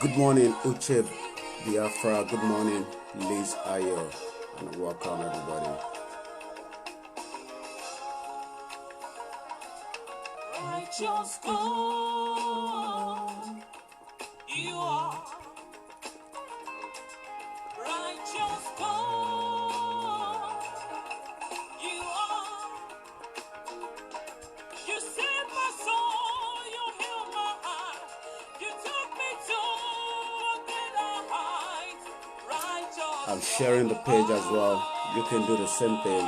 Good morning, Uche Biafra. Good morning, Liz Ayo. And welcome, everybody. Righteous God, you are. Righteous God, you are. You saved my soul, you healed my heart. You took me to a better height. Righteous. I'm sharing the page as well. You can do the same thing.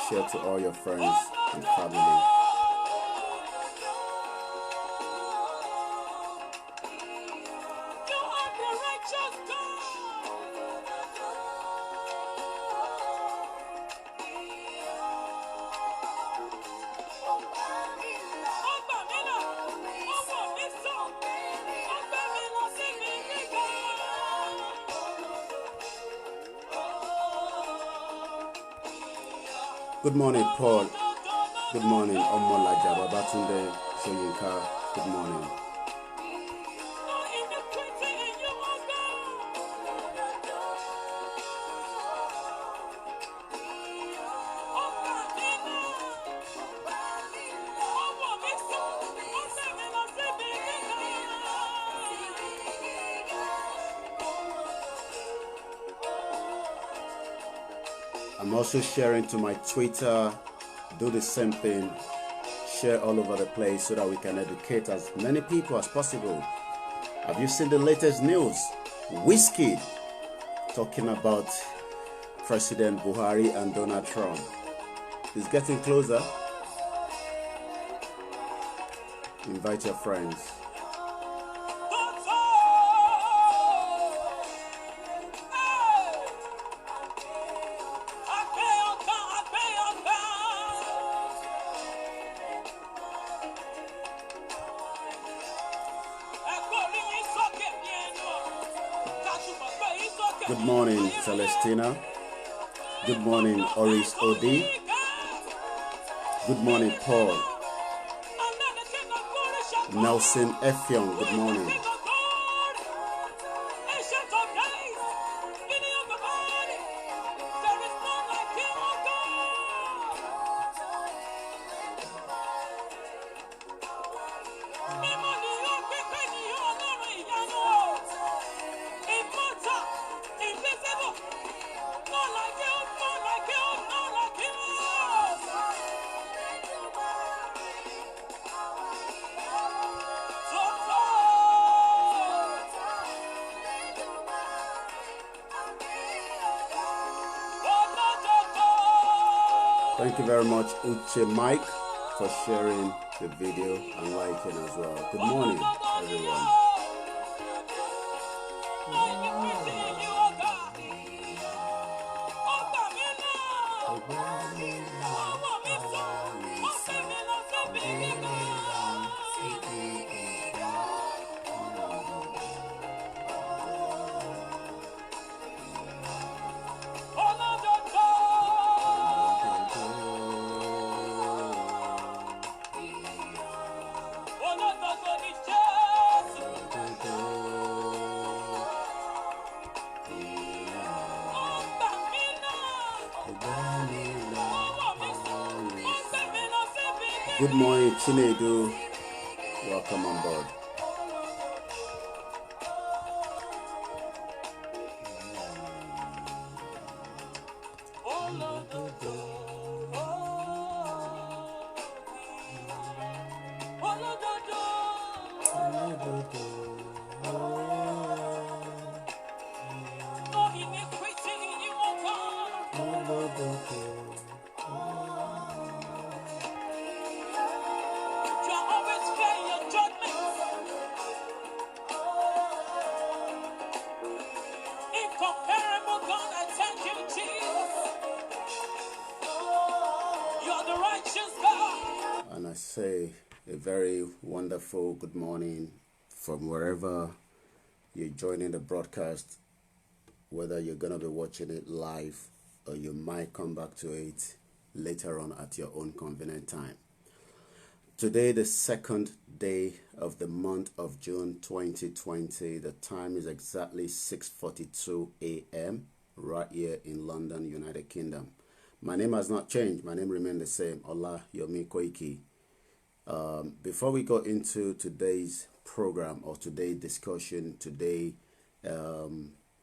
Share to all your friends and family. Good morning, Paul. Good morning, Omolaja Babatunde Soyinka. Good morning. I'm also sharing to my Twitter. Do the same thing. Share all over the place so that we can educate as many people as possible. Have you seen the latest news? Whiskey talking about President Buhari and Donald Trump. It's getting closer. Invite your friends. Good morning, Celestina. Good morning, Oris Odi. Good morning, Paul. Nelson Effiong, good morning. Thank you very much, Uche Mike, for sharing the video and liking as well. Good morning, everyone. Good morning, Chinedu. Welcome on board. And I say a very wonderful good morning from wherever you're joining the broadcast, whether you're going to be watching it live or you might come back to it later on at your own convenient time. Today, the second day of the month of June 2020. The time is exactly 6:42 a.m. right here in London, United Kingdom. My name has not changed. My name remains the same. Ola Yomi Koiki. Before we go into today's program or today's discussion, today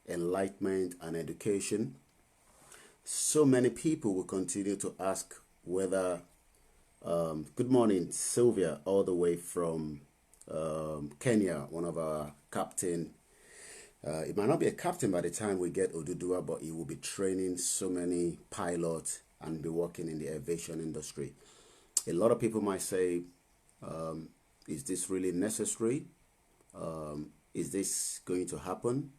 enlightenment and education, so many people will continue to ask whether good morning, Sylvia, all the way from Kenya, one of our captain. It might not be a captain by the time we get ODUDUWA, but he will be training so many pilots and be working in the aviation industry. A lot of people might say, is this really necessary? Is this going to happen?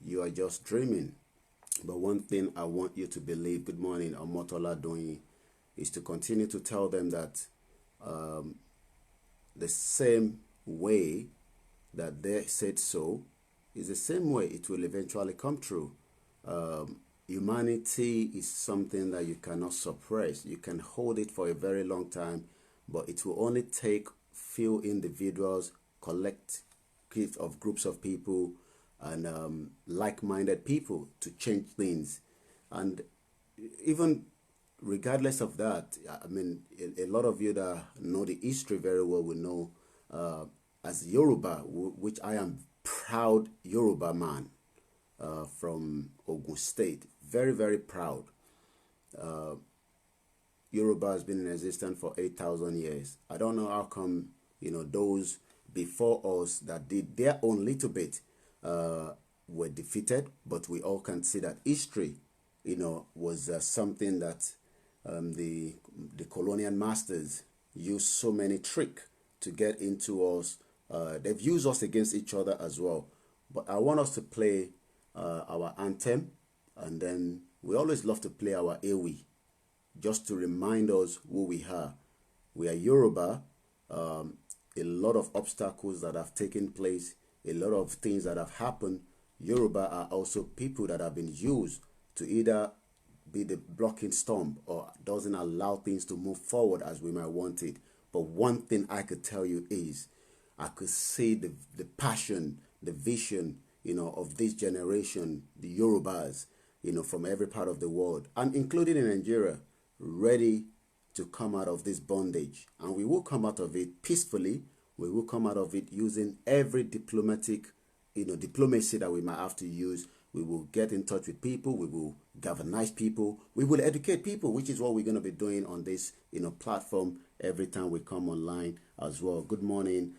You are just dreaming. But one thing I want you to believe, good morning, Omotola Doyin, is to continue to tell them that the same way that they said so is the same way it will eventually come true. Humanity is something that you cannot suppress. You can hold it for a very long time, but it will only take few individuals, collective of groups of people, and like-minded people to change things. And even regardless of that, I mean, a lot of you that know the history very well will know as Yoruba, which I am proud Yoruba man from Ogun State. Very, very proud. Yoruba has been in existence for 8,000 years. I don't know how come, those before us that did their own little bit were defeated, but we all can see that history, was something that the colonial masters used so many tricks to get into us. They've used us against each other as well. But I want us to play our anthem, and then we always love to play our Ewi, just to remind us who we are. We are Yoruba. A lot of obstacles that have taken place, a lot of things that have happened. Yoruba are also people that have been used to either be the blocking storm or doesn't allow things to move forward as we might want it. But one thing I could tell you is I could see the passion, the vision, of this generation, the Yorubas, from every part of the world, and including in Nigeria, ready to come out of this bondage. And we will come out of it peacefully. We will come out of it using every diplomatic, diplomacy that we might have to use. We will get in touch with people. We will galvanize people. We will educate people, which is what we're going to be doing on this, platform every time we come online as well. Good morning,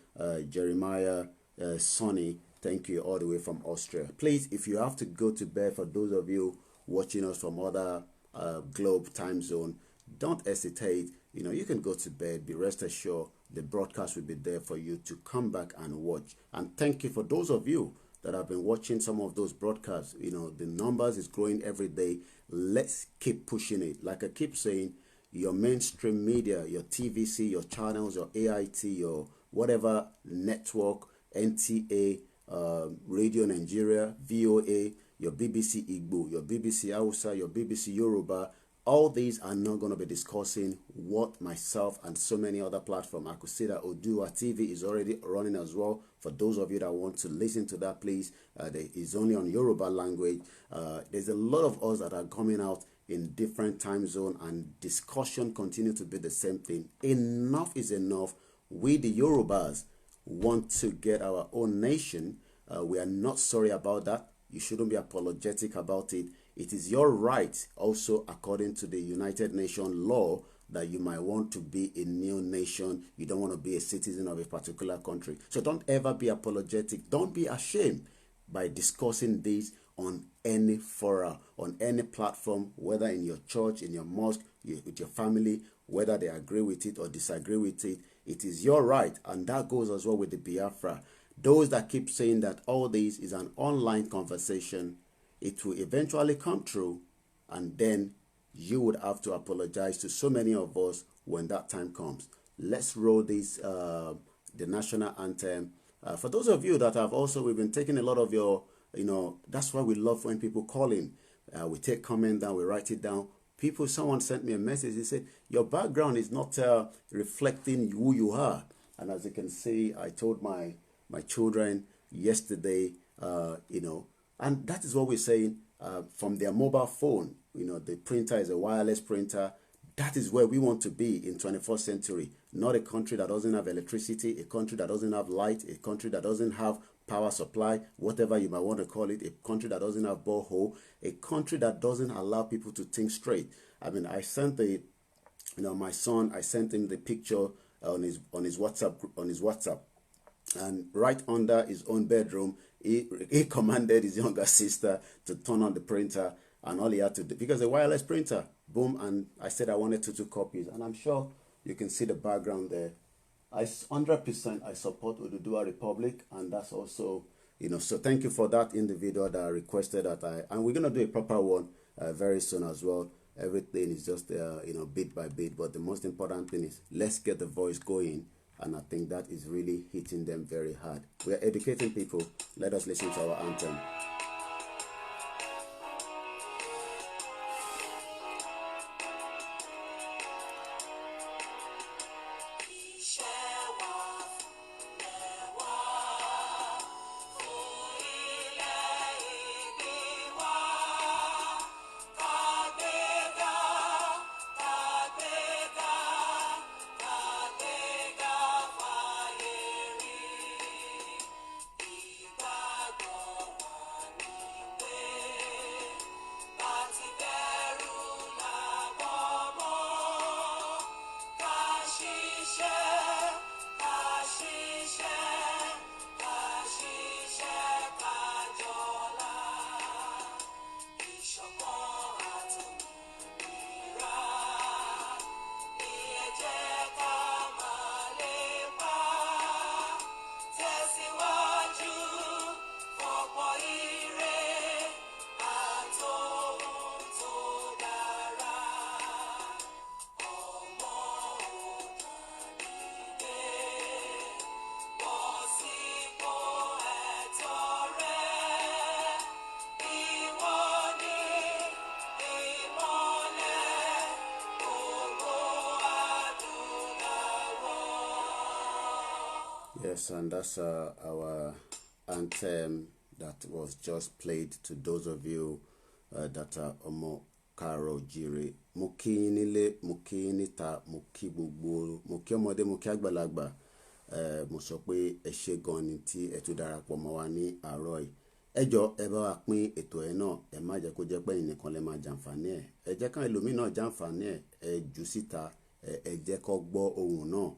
Jeremiah, Sonny. Thank you all the way from Austria. Please, if you have to go to bed, for those of you watching us from other globe time zone, don't hesitate. You can go to bed. Be rest assured the broadcast will be there for you to come back and watch. And thank you for those of you that have been watching some of those broadcasts. The numbers is growing every day. Let's keep pushing it. Like I keep saying, your mainstream media, your TVC, your channels, your AIT, your whatever network, NTA, Radio Nigeria, VOA, your BBC Igbo, your BBC Hausa, your BBC Yoruba, all these are not going to be discussing what myself and so many other platforms. I could see that ODUDUWA TV is already running as well. For those of you that want to listen to that, please, it's only on Yoruba language. There's a lot of us that are coming out in different time zone, and discussion continue to be the same thing. Enough is enough. We, the Yorubas, want to get our own nation. We are not sorry about that. You shouldn't be apologetic about it. It is your right, also according to the United Nations law, that you might want to be a new nation. You don't want to be a citizen of a particular country. So don't ever be apologetic. Don't be ashamed by discussing this on any fora, on any platform, whether in your church, in your mosque, with your family, whether they agree with it or disagree with it. It is your right, and that goes as well with the Biafra. Those that keep saying that all this is an online conversation, it will eventually come true, and then you would have to apologize to so many of us when that time comes. Let's roll this, the national anthem. For those of you that have also, we've been taking a lot of your, that's why we love when people call in. We take comment down, we write it down. Someone sent me a message. He said, your background is not reflecting who you are. And as you can see, I told my children yesterday, and that is what we're saying from their mobile phone. The printer is a wireless printer. That is where we want to be in 21st century. Not a country that doesn't have electricity, a country that doesn't have light, a country that doesn't have power supply, whatever you might want to call it, a country that doesn't have borehole, a country that doesn't allow people to think straight. I mean, I sent my son, I sent him the picture on his WhatsApp, and right under his own bedroom, he commanded his younger sister to turn on the printer, and all he had to do, because a wireless printer, boom, and I said I wanted 2 copies, and I'm sure you can see the background there. 100% I support ODUDUWA Republic, and that's also, so thank you for that individual that requested that and we're going to do a proper one very soon as well. Everything is just, bit by bit, but the most important thing is let's get the voice going, and I think that is really hitting them very hard. We are educating people. Let us listen to our anthem. Yes, and that's our anthem that was just played to those of you that are Omo Karo Jire. Mo kí yín nílé, mo kí yín níta, mo kí gbogbo, mo kí ọmọdé, mo kí àgbàlagbà. Mo sọ pé ẹ ṣé gan ni tí ẹ tún darapọ̀ mọ́ wa ní àárọ̀ yìí. Ẹ jọ̀ọ́ ẹ bá wa pín ètò ẹ̀ náà, ẹ má jẹ́ kó jẹ́ pé ẹ̀yin nìkan lẹ máa jàǹfààní ẹ̀. Ẹ jẹ́ káwọn ẹlòmíì náà jàǹfààní ẹ̀, ẹ jù síta, ẹ jẹ́ kó gbọ́ ohùn náà.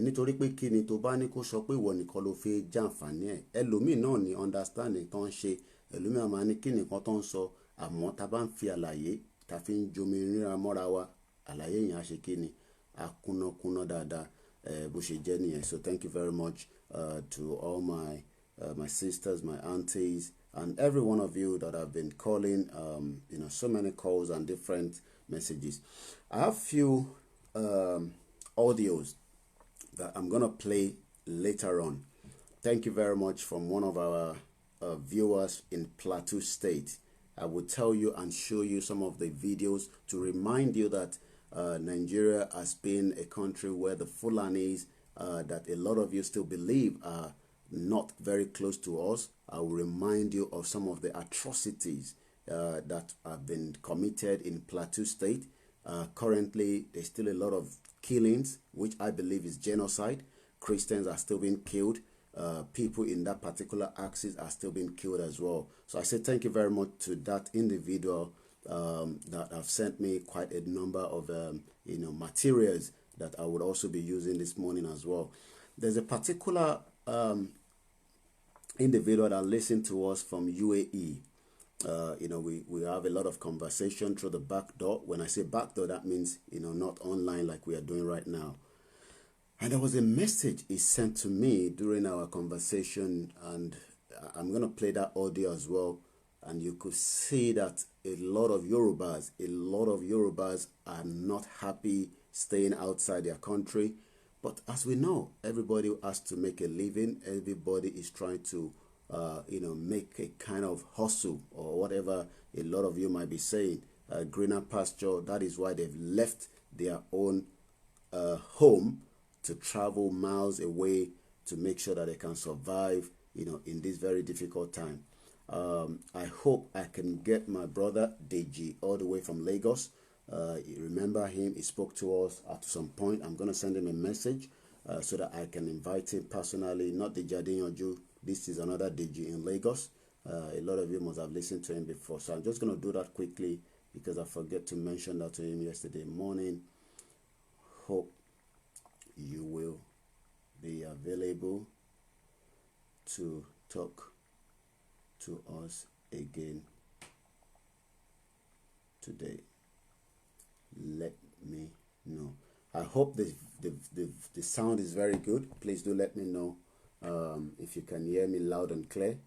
Nítorí pé kí ni tó bá ní kó sọ pé ìwọ nìkan ló fi jàǹfààní ẹ̀, ẹlòmíì náà ní understanding tó ń ṣe, ẹlòmíì á máa ní kí nìkan tó ń sọ, àmọ́ tá bá ń fi àlàyé tá fi ń jomi ríra mọ́ra wa, àlàyé yẹn á ṣe kí ni, á kúnná dáadáa, bó ṣe jẹ́ nìyẹn. So thank you very much to all my sisters, my aunties, and every one of you that have been calling, so many calls and different messages. I have few audios that I'm gonna play later on. Thank you very much from one of our viewers in Plateau State. I will tell you and show you some of the videos to remind you that Nigeria has been a country where the Fulanis that a lot of you still believe are not very close to us. I will remind you of some of the atrocities that have been committed in Plateau State. Currently, there's still a lot of killings, which I believe is genocide. Christians are still being killed. People in that particular axis are still being killed as well. So I say thank you very much to that individual that have sent me quite a number of materials that I would also be using this morning as well. There's a particular individual that listened to us from UAE. We have a lot of conversation through the back door. When I say back door, that means, not online like we are doing right now. And there was a message he sent to me during our conversation, and I'm going to play that audio as well. And you could see that a lot of Yorubas are not happy staying outside their country. But as we know, everybody has to make a living. Everybody is trying to make a kind of hustle or whatever a lot of you might be saying. greener pasture. That is why they've left their own home to travel miles away to make sure that they can survive, in this very difficult time. I hope I can get my brother Deji all the way from Lagos. You remember him? He spoke to us at some point. I'm going to send him a message so that I can invite him personally. Not Deji Adeyanju. This is another Deji in Lagos. A lot of you must have listened to him before. So I'm just going to do that quickly because I forgot to mention that to him yesterday morning. Hope you will be available to talk to us again today. Let me know. I hope the sound is very good. Please do let me know if you can hear me loud and clear.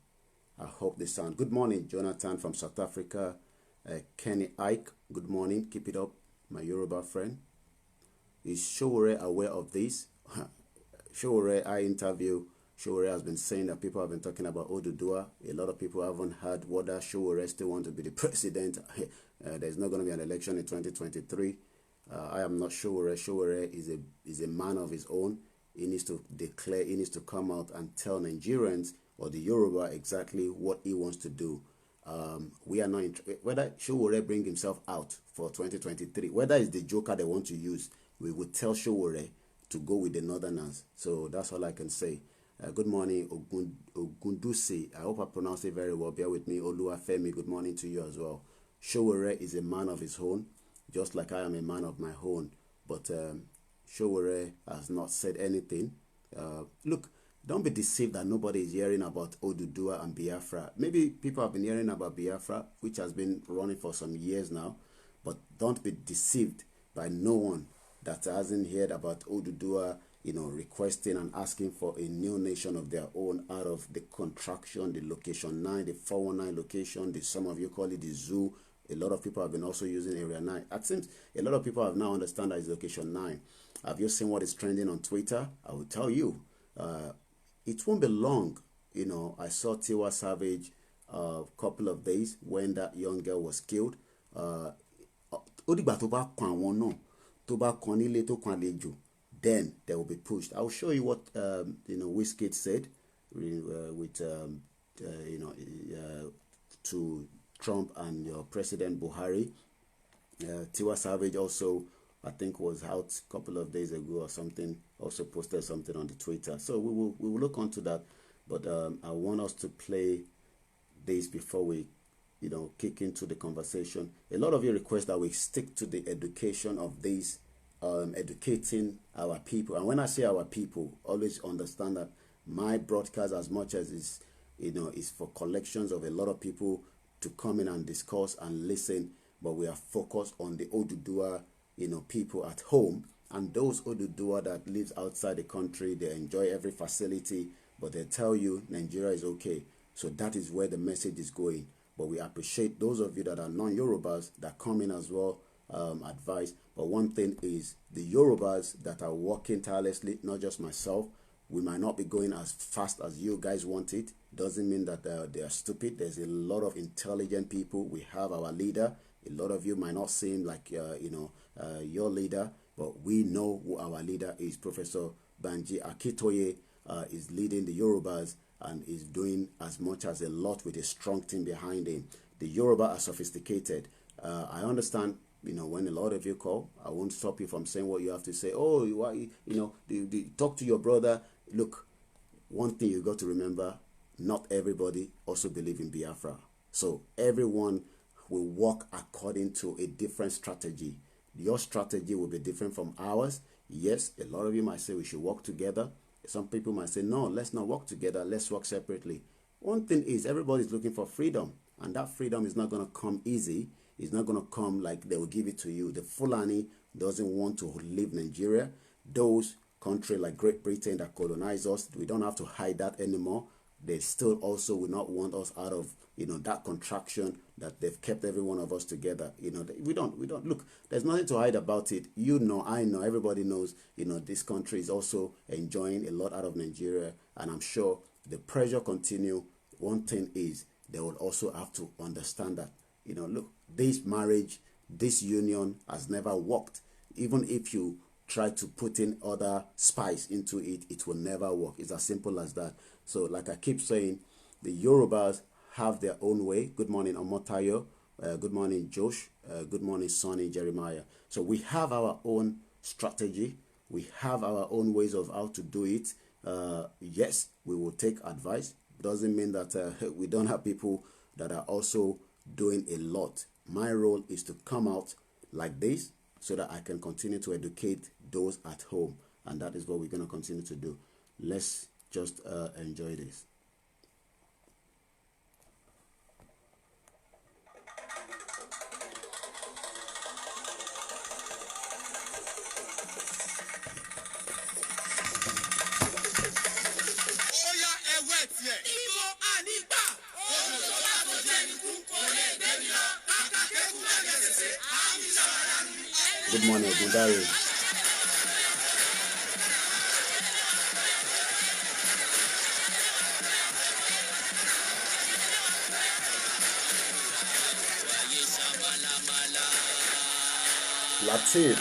I hope the sound. Good morning, Jonathan from South Africa. Kenny Ike, good morning. Keep it up, my Yoruba friend. Is Showore aware of this? Showore, I interview. Showore has been saying that people have been talking about ODUDUWA. A lot of people haven't heard whether Showore still want to be the president. There's not going to be an election in 2023. I am not Showore. Showore is a man of his own. He needs to declare, he needs to come out and tell Nigerians or the Yoruba exactly what he wants to do. We are not whether Showore bring himself out for 2023, whether it's the joker they want to use, we would tell Showore to go with the Northerners. So that's all I can say. Good morning, Ogundusi. I hope I pronounced it very well. Bear with me. Oluwafemi, good morning to you as well. Showore is a man of his own, just like I am a man of my own. But Showore has not said anything. Look, don't be deceived that nobody is hearing about ODUDUWA and Biafra. Maybe people have been hearing about Biafra, which has been running for some years now. But don't be deceived by no one that hasn't heard about ODUDUWA, requesting and asking for a new nation of their own out of the contraction, the location 9, the 419 location, some of you call it the zoo. A lot of people have been also using area 9. It seems a lot of people have now understand that it's location 9. Have you seen what is trending on Twitter? I will tell you. It won't be long. I saw Tiwa Savage a couple of days when that young girl was killed. Then they will be pushed. I'll show you what Wizkid said with to Trump and your President Buhari. Tiwa Savage also, I think, was out a couple of days ago or something. Also posted something on the Twitter. So we will look onto that. But I want us to play this before we kick into the conversation. A lot of you request that we stick to the education of these. Educating our people, and when I say our people, always understand that my broadcast, as much as is for collections of a lot of people to come in and discuss and listen, but we are focused on the ODUDUWA, people at home, and those ODUDUWA that lives outside the country. They enjoy every facility, but they tell you Nigeria is okay. So that is where the message is going. But we appreciate those of you that are non-Yorubas that come in as well. Advice. But one thing is, the Yorubas that are working tirelessly, not just myself, we might not be going as fast as you guys want it. Doesn't mean that they are stupid. There's a lot of intelligent people. We have our leader. A lot of you might not seem like your leader, but we know who our leader is. Professor Banji Akitoye is leading the Yorubas and is doing as much as a lot with a strong team behind him. The Yoruba are sophisticated. I understand. When a lot of you call, I won't stop you from saying what you have to say. Oh, talk to your brother. Look, one thing you got to remember, not everybody also believe in Biafra. So everyone will work according to a different strategy. Your strategy will be different from ours. Yes, a lot of you might say we should work together. Some people might say, no, let's not work together. Let's work separately. One thing is, everybody's looking for freedom. And that freedom is not going to come easy. It's not going to come like they will give it to you. The Fulani doesn't want to leave Nigeria. Those countries like Great Britain that colonize us, we don't have to hide that anymore. They still also will not want us out of, that contraction that they've kept every one of us together. We don't look, there's nothing to hide about it. I know, everybody knows, this country is also enjoying a lot out of Nigeria. And I'm sure the pressure continue. One thing is, they will also have to understand that, look, this marriage this union has never worked. Even if you try to put in other spice into it, it will never work. It's as simple as that. So like I keep saying, the Yorubas have their own way. Good morning, Omotayo. Good morning, Josh. Good morning, Sonny, Jeremiah. So we have our own strategy. We have our own ways of how to do it. Yes, we will take advice. Doesn't mean that we don't have people that are also doing a lot. My role is to come out like this so that I can continue to educate those at home. And that is what we're going to continue to do. Let's just enjoy this. Good morning, Gundari. Latif,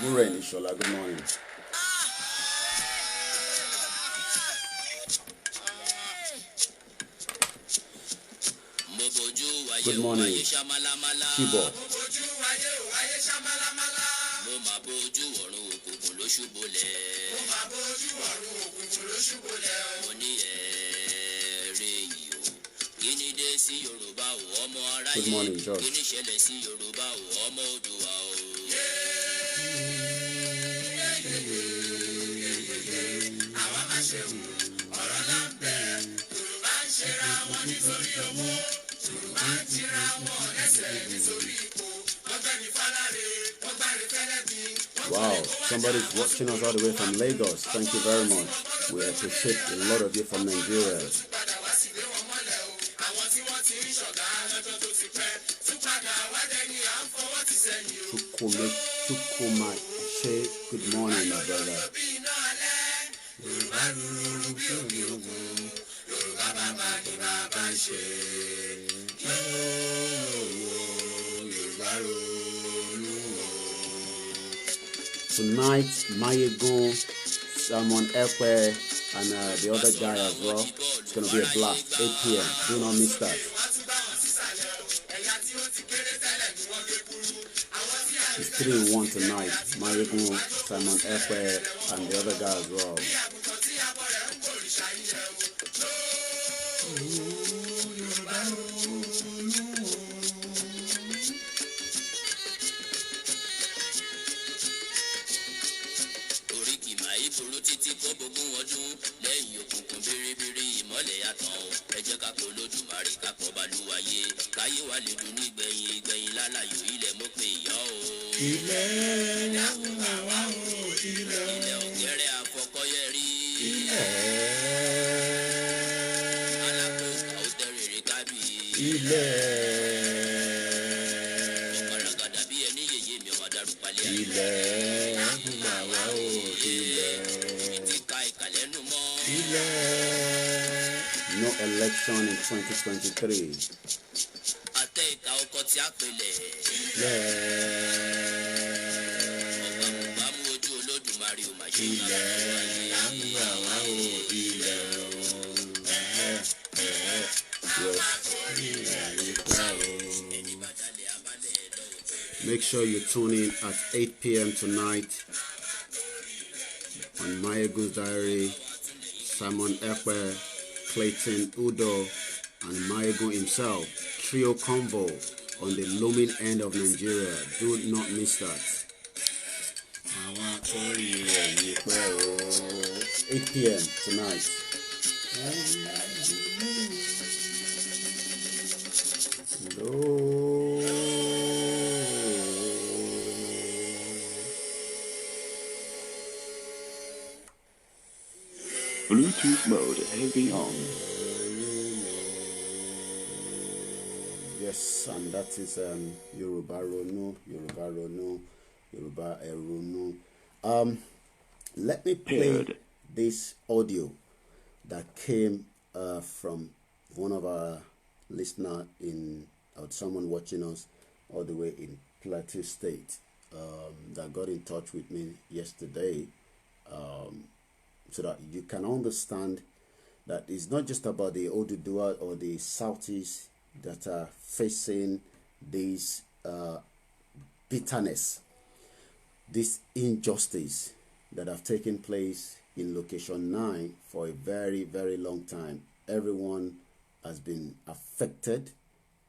Muren Ishola, good morning. Good morning, Shibo. Good morning, George. Wow, somebody's watching us all the way from Lagos. Thank you very much. We appreciate a lot of you from Nigeria. Chukuma, good morning, my brother. Tonight, Mayego, Simon Ekwe, and the other guy as well. It's going to be a blast. 8 p.m. Do not miss that. It's 3-1 tonight. Mayego, Simon Ekwe, and the other guy as well. No election in 2023. Make sure you tune in at 8 p.m. tonight on Mayegu's Diary. Simon Ekwe, Clayton Udo, and Mayego himself. Trio convo on the looming end of Nigeria. Do not miss that. 8 p.m. tonight. Hello. Bluetooth mode heavy on. Yes, and that is Yoruba Ronu, Yoruba Eronu. Let me play this audio that came from one of our listeners or someone watching us all the way in Plateau State, that got in touch with me yesterday, so that you can understand that it's not just about the ODUDUWA or the Southeast that are facing this bitterness, this injustice that have taken place in location 9 for a very, very long time. Everyone has been affected,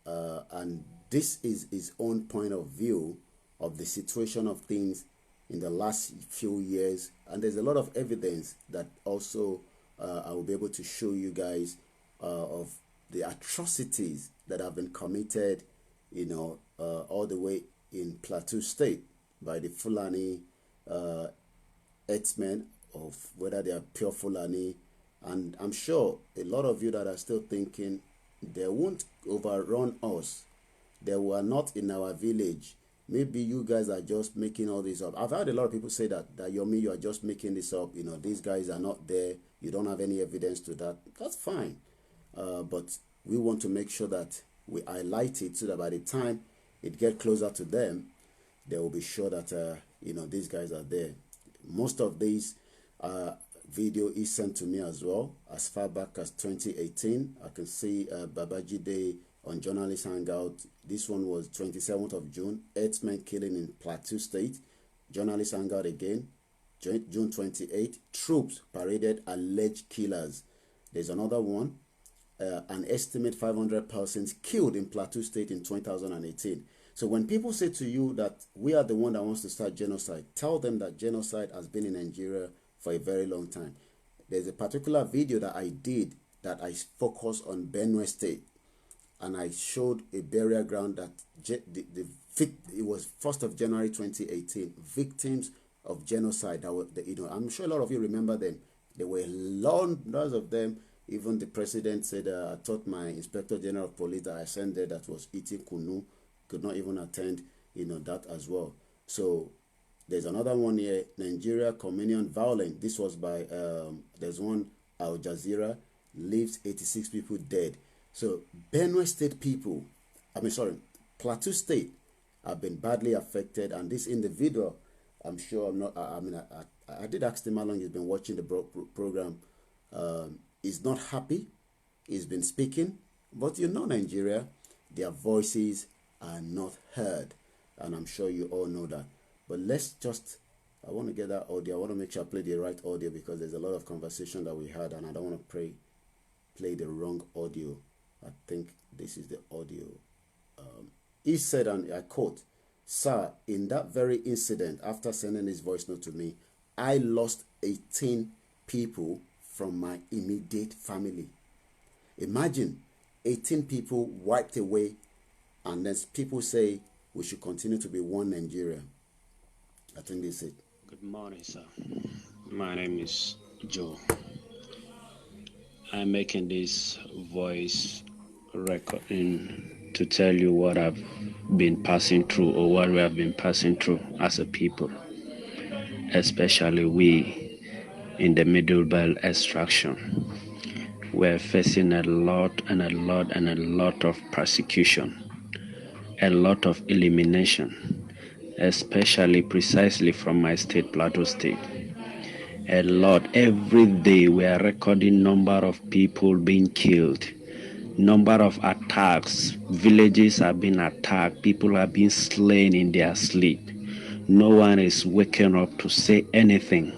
and this is his own point of view of the situation of things in the last few years. And there's a lot of evidence that also I will be able to show you guys of the atrocities that have been committed, all the way in Plateau State by the Fulani herdsmen, of whether they are pure Fulani. And I'm sure a lot of you that are still thinking they won't overrun us, they were not in our village, maybe you guys are just making all this up. I've heard a lot of people say that Yomi, you are just making this up, these guys are not there, you don't have any evidence to that. That's fine, but we want to make sure that we highlight it so that by the time it gets closer to them, they will be sure that these guys are there. Most of these video is sent to me as well as far back as 2018. I can see Babajide on Journalist Hangout. This one was 27th of June, herdsmen killing in Plateau State. Journalist Hangout again, June 28, troops paraded alleged killers. There's another one, an estimate 500 persons killed in Plateau State in 2018. So when people say to you that we are the one that wants to start genocide, tell them that genocide has been in Nigeria for a very long time. There's a particular video that I did that I focused on Benue State, and I showed a burial ground that it was 1st of January 2018, victims of genocide. That were, I'm sure a lot of you remember them. There were lots of them. Even the president said, I thought my Inspector General of Police that I sent there that was eating kunu could not even attend, that as well. So there's another one here, Nigeria communion violence. This was by, there's one, Al Jazeera, leaves 86 people dead. So Benue State people, Plateau State have been badly affected. And this individual, I'm sure I did ask him how long he's been watching the program. He's not happy. He's been speaking. But Nigeria, their voices are not heard. And I'm sure you all know that. But I want to get that audio. I want to make sure I play the right audio because there's a lot of conversation that we had and I don't want to play the wrong audio. I think this is the audio. He said, and I quote, "Sir, in that very incident, after sending his voice note to me, I lost 18 people from my immediate family." Imagine 18 people wiped away, and then people say we should continue to be one Nigeria. I think that's it. Good morning, sir. My name is Joe. I'm making this voice recording to tell you what I've been passing through or what we have been passing through as a people, especially we in the Middle Belt extraction. We're facing a lot of persecution, a lot of elimination, especially precisely from my state, Plateau State. A lot. Every day we are recording number of people being killed, number of attacks. Villages are being attacked. People are being slain in their sleep. No one is waking up to say anything.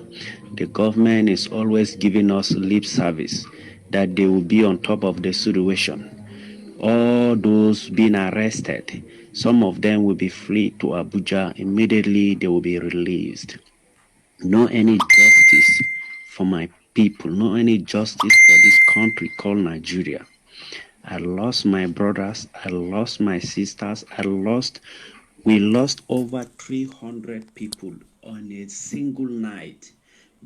The government is always giving us lip service that they will be on top of the situation. All those being arrested, some of them will be free to Abuja. Immediately they will be released. No any justice for my people, no any justice for this country called Nigeria. I lost my brothers, I lost my sisters, we lost over 300 people on a single night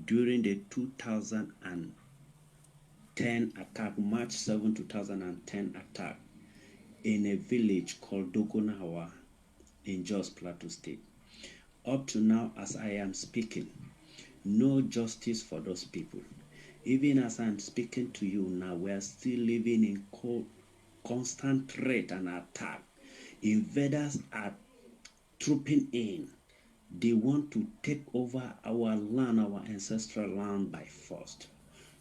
during the 2010 attack, March 7, 2010 attack in a village called Dogonawa in Jos Plateau State. Up to now, as I am speaking, no justice for those people. Even as I'm speaking to you now, we are still living in constant threat and attack. Invaders are trooping in. They want to take over our land, our ancestral land by force.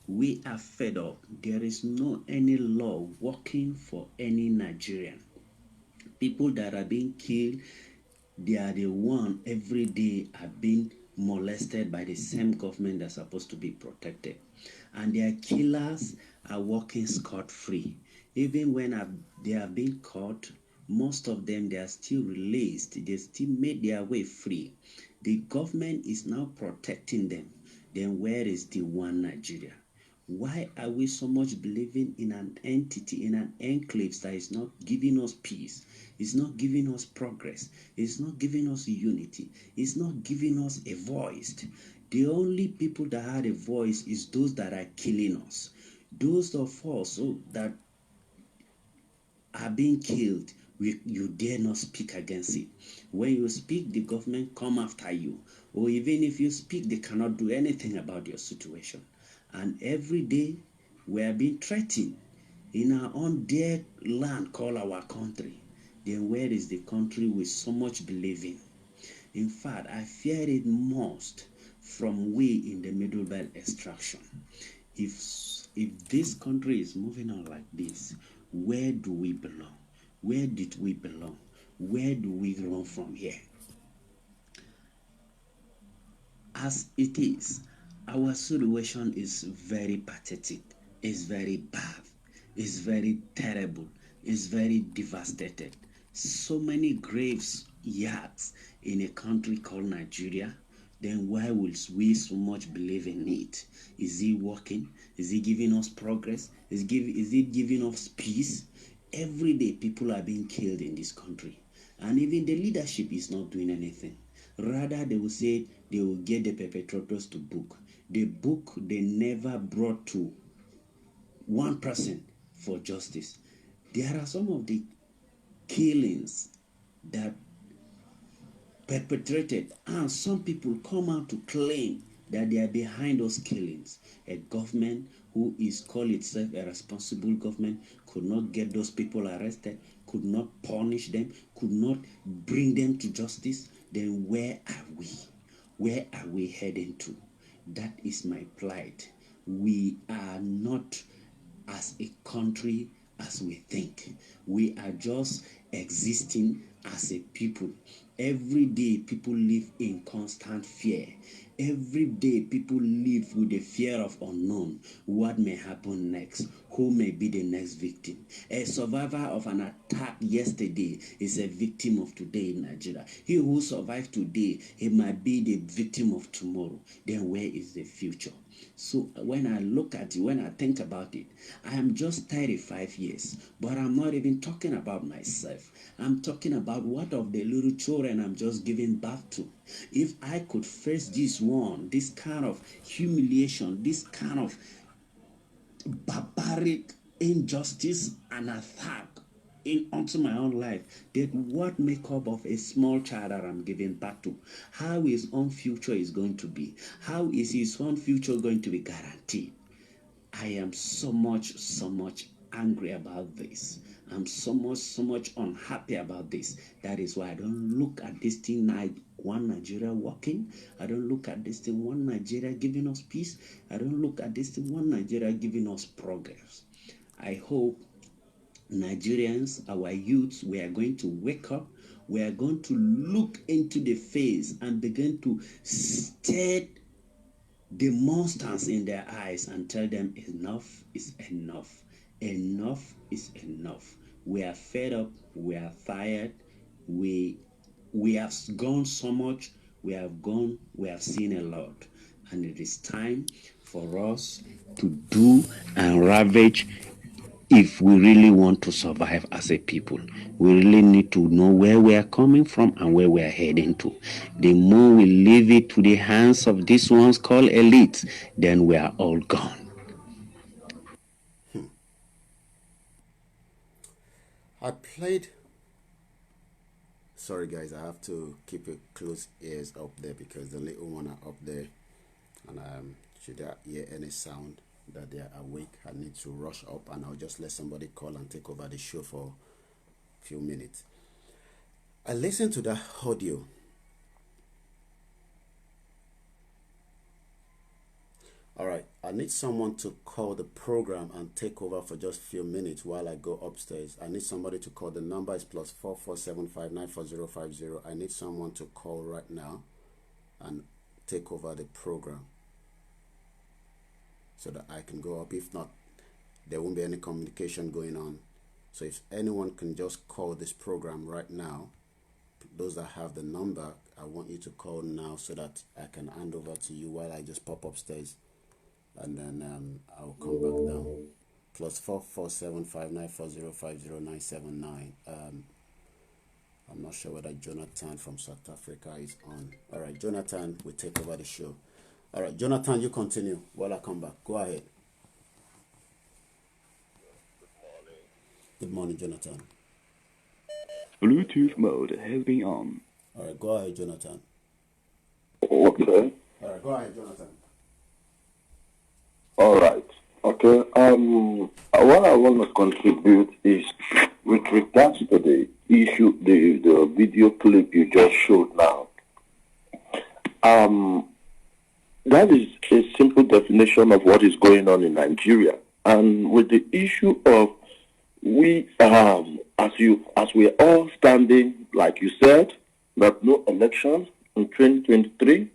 We are fed up. There is no any law working for any Nigerian. People that are being killed, they are the one every day are being molested by the same government that's supposed to be protected. And their killers are walking scot-free. Even when they have been caught, most of them, they are still released. They still made their way free. The government is now protecting them. Then where is the one Nigeria? Why are we so much believing in an entity, in an enclave that is not giving us peace? It's not giving us progress. It's not giving us unity. It's not giving us a voice. The only people that had a voice is those that are killing us. Those of us that are being killed, you dare not speak against it. When you speak, the government come after you. Or even if you speak, they cannot do anything about your situation. And every day, we are being threatened in our own dear land called our country. Then where is the country we so much believe in? In fact, I fear it most from we in the Middle Belt extraction. If this country is moving on like this, where do we belong? Where did we belong? Where do we run from here? As it is, our situation is very pathetic. It's very bad. It's very terrible. It's very devastated. So many graves yards in a country called Nigeria. Then why will we so much believe in it? Is it working? Is it giving us progress? Is it giving us peace? Every day people are being killed in this country. And even the leadership is not doing anything. Rather, they will say they will get the perpetrators to book. The book they never brought to one person for justice. There are some of the killings that perpetrated, and some people come out to claim that they are behind those killings. A government who is called itself a responsible government could not get those people arrested, could not punish them, could not bring them to justice. Then where are we? Where are we heading to? That is my plight. We are not as a country as we think. We are just existing as a people. Every day people live in constant fear. Every day people live with the fear of unknown. What may happen next? Who may be the next victim? A survivor of an attack yesterday is a victim of today in Nigeria. He who survived today, he might be the victim of tomorrow. Then where is the future? So when I look at it, when I think about it, I am just 35 years, but I'm not even talking about myself. I'm talking about what of the little children I'm just giving birth to. If I could face this one, this kind of humiliation, this kind of barbaric injustice and attack onto my own life, then what makeup of a small child that I'm giving birth to? How his own future is going to be? How is his own future going to be guaranteed? I am so much angry about this. I'm so much unhappy about this. That is why I don't look at this thing like one Nigeria working. I don't look at this thing one Nigeria giving us peace. I don't look at this thing one Nigeria giving us progress. I hope Nigerians, our youths, we are going to wake up. We are going to look into the face and begin to stare the monsters in their eyes and tell them enough is enough. Enough is enough. We are fed up. We are tired. We have gone so much. We have seen a lot. And it is time for us to do and ravage. If we really want to survive as a people, we really need to know where we are coming from and where we are heading to. The more we leave it to the hands of these ones called elites, then we are all gone. I played. Sorry, guys, I have to keep a close ears up there because the little one are up there, and should I hear any sound that they are awake, I need to rush up, and I'll just let somebody call and take over the show for a few minutes. I listened to that audio. All right, I need someone to call the program and take over for just a few minutes while I go upstairs. I need somebody to call. The number is +4475940050. I need someone to call right now and take over the program so that I can go up. If not, there won't be any communication going on. So if anyone can just call this program right now, those that have the number, I want you to call now so that I can hand over to you while I just pop upstairs. And then I'll come back down. +44759400500979. I'm not sure whether Jonathan from South Africa is on. All right, Jonathan, we take over the show. All right, Jonathan, you continue while I come back. Go ahead. Good morning, Jonathan. Bluetooth mode has been on. All right, go ahead, Jonathan. Okay. All right, go ahead, Jonathan. All right. Okay. What I want to contribute is with regards to the issue, the video clip you just showed now. That is a simple definition of what is going on in Nigeria, and with the issue of we as we are all standing, like you said, that no election in 2023.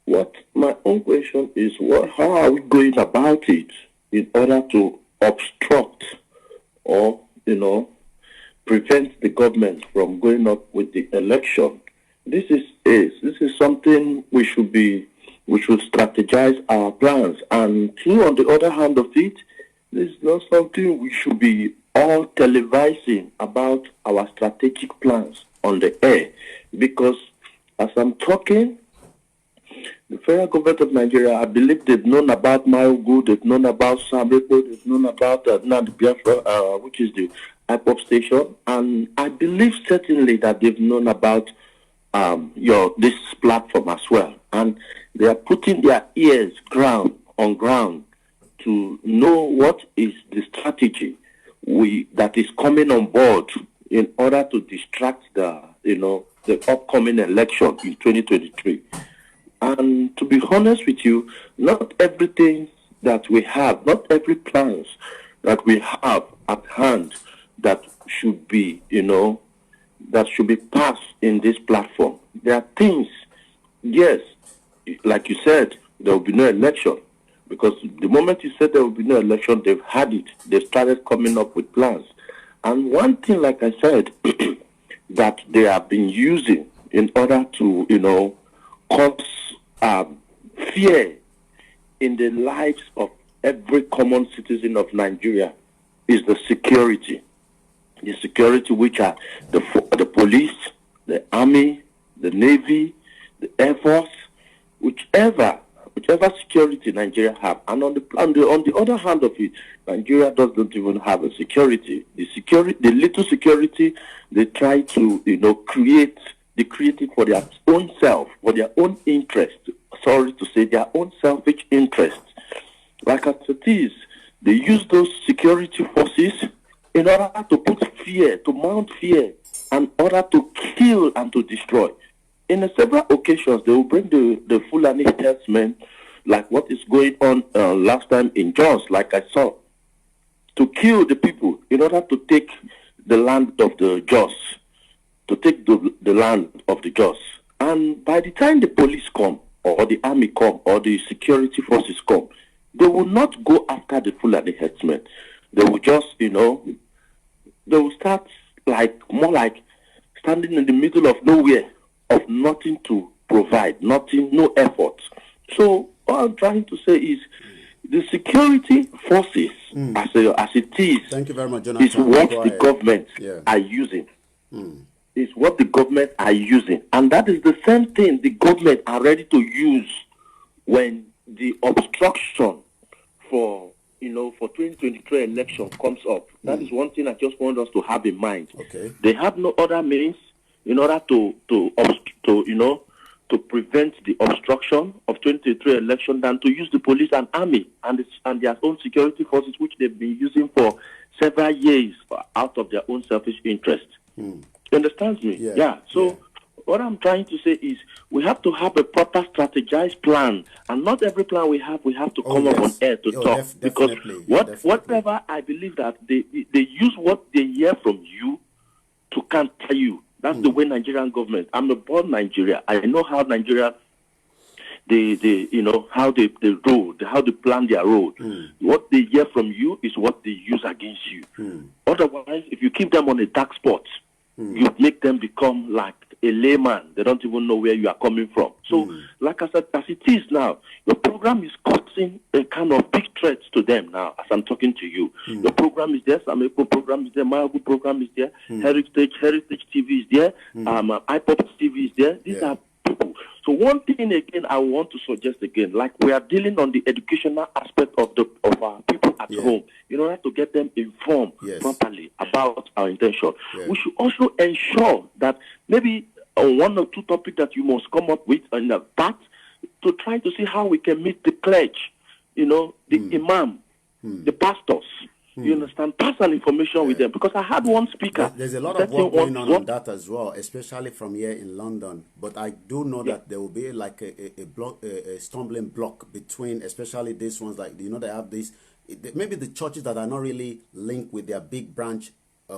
What my own question is, how are we going about it in order to obstruct or, prevent the government from going up with the election? This is something we should strategize our plans. And two, on the other hand of it, this is not something we should be all televising about our strategic plans on the air, because as I'm talking, the federal government of Nigeria, I believe they've known about Mayogu, they've known about Sabepo, they've known about Nandi Biafra, which is the IPOP station, and I believe certainly that they've known about this platform as well, and they are putting their ears on ground to know what is the strategy that is coming on board in order to distract the upcoming election in 2023. And to be honest with you, not everything that we have, not every plans that we have at hand that should be, that should be passed in this platform. There are things, yes, like you said, there will be no election. Because the moment you said there will be no election, they've had it. They've started coming up with plans. And one thing, like I said, that they have been using in order to, cause fear in the lives of every common citizen of Nigeria is the security. The security, which are the police, the army, the navy, the air force, whichever security Nigeria have. And on the other hand of it, Nigeria doesn't even have a security. The little security they try to create. They create it for their own self, for their own interest. Sorry to say, their own selfish interest. Like as it is, they use those security forces in order to put fear, to mount fear, in order to kill and to destroy. In several occasions, they will bring the Fulani herdsmen, like what is going on last time in Jos, like I saw, to kill the people in order to take the land of the Jos. To take the land of the Jos. And by the time the police come, or the army come, or the security forces come, they will not go after the Fulani herdsmen. They will just, they will start more like standing in the middle of nowhere, of nothing to provide, no effort. So what I'm trying to say is, the security forces, as it is, thank you very much, Jonathan. is what the government are using. Is what the government are using. And that is the same thing the government are ready to use when the obstruction for 2023 election comes up. That is one thing I just want us to have in mind. Okay. They have no other means in order to prevent the obstruction of 2023 election than to use the police and army and their own security forces, which they've been using for several years out of their own selfish interest. You understand? understands me. Yeah. So what I'm trying to say is we have to have a proper strategized plan, and not every plan we have to come up on air to talk. Because whatever I believe that they use what they hear from you to counter you. That's the way Nigerian government. I'm a born Nigeria. I know how Nigeria, how they road, how they plan their road. What they hear from you is what they use against you. Otherwise, if you keep them on a dark spot, you make them become like a layman. They don't even know where you are coming from. So, like I said, as it is now, your program is causing a kind of big threat to them now, as I'm talking to you. Your program is there, Sameco program is there, Mayagu program is there, Heritage TV is there, iPop TV is there. These are people. So one thing again I want to suggest again, like we are dealing on the educational aspect of our people at home, in order to get them informed properly about our intention. We should also ensure that maybe on one or two topics that you must come up with in the part to try to see how we can meet the clergy, the imam, the pastors. You understand? Pass an information with them, because I had one speaker. There's a lot of work going on that as well, especially from here in London. But I do know that there will be like a stumbling block between, especially these ones, like they have this. Maybe the churches that are not really linked with their big branch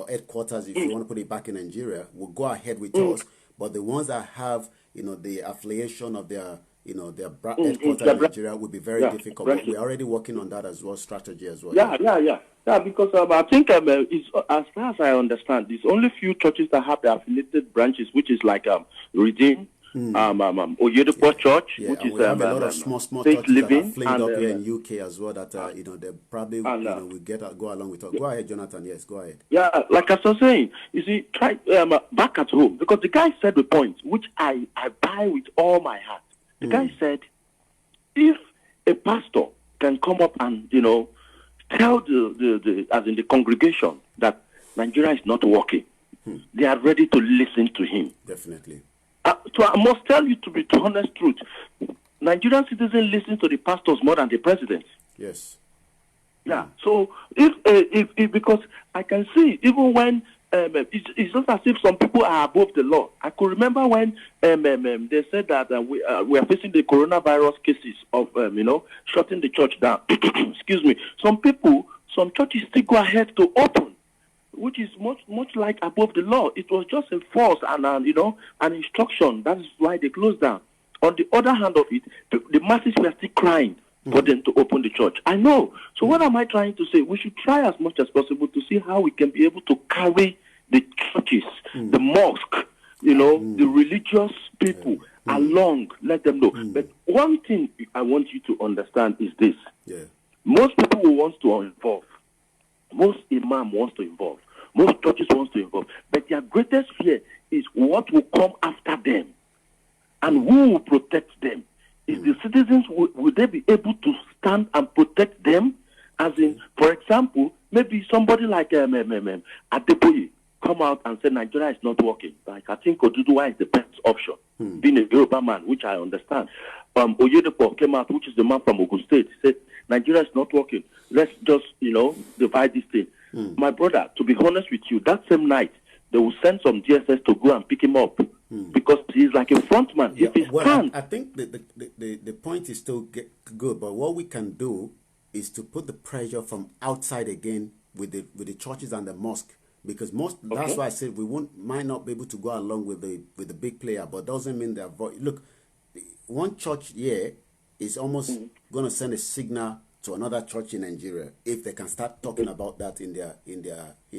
headquarters, if you want to put it back in Nigeria, will go ahead with us. But the ones that have the affiliation of their headquarters in Nigeria will be very difficult. But we're already working on that as well, strategy as well. Yeah, because I think it's, as far as I understand, there's only few churches that have the affiliated branches, which is like Redeem, ODUDUWA Church, which is we have a lot of small churches living, that are flamed up here in UK as well. That they probably will go along with us. Go ahead, Jonathan. Yes, go ahead. Yeah, like I was saying, you see, try back at home, because the guy said the point, which I buy with all my heart. The guy said, if a pastor can come up and tell the congregation that Nigeria is not working, they are ready to listen to him. Definitely. So I must tell you, to be the honest truth, Nigerian citizens listen to the pastors more than the president. Yes. Yeah. So if because I can see, even when it's not as if some people are above the law. I could remember when they said that we are facing the coronavirus cases of shutting the church down. Excuse me. Some churches still go ahead to open, which is much like above the law. It was just a force and an instruction. That is why they closed down. On the other hand of it, the masses were still crying for them to open the church. I know. So what am I trying to say? We should try as much as possible to see how we can be able to carry the churches, the mosque, the religious people along, let them know. But one thing I want you to understand is this. Most people who want to involve, most imam wants to involve, most churches wants to involve, but their greatest fear is what will come after them and who will protect them. Is the citizens, will they be able to stand and protect them? As in, for example, maybe somebody like Adepoye come out and say Nigeria is not working. Like, I think ODUDUWA is the best option, being a Yoruba man, which I understand. ODUDUWA came out, which is the man from Ogun State, said Nigeria is not working. Let's just, divide this thing. My brother, to be honest with you, that same night, they will send some DSS to go and pick him up. Because he's like a front man. Yeah, if he's I think the point is still good, but what we can do is to put the pressure from outside again with the churches and the mosque, because that's why I said we might not be able to go along with the big player, but doesn't mean they're look, one church here is almost going to send a signal to another church in Nigeria if they can start talking about that in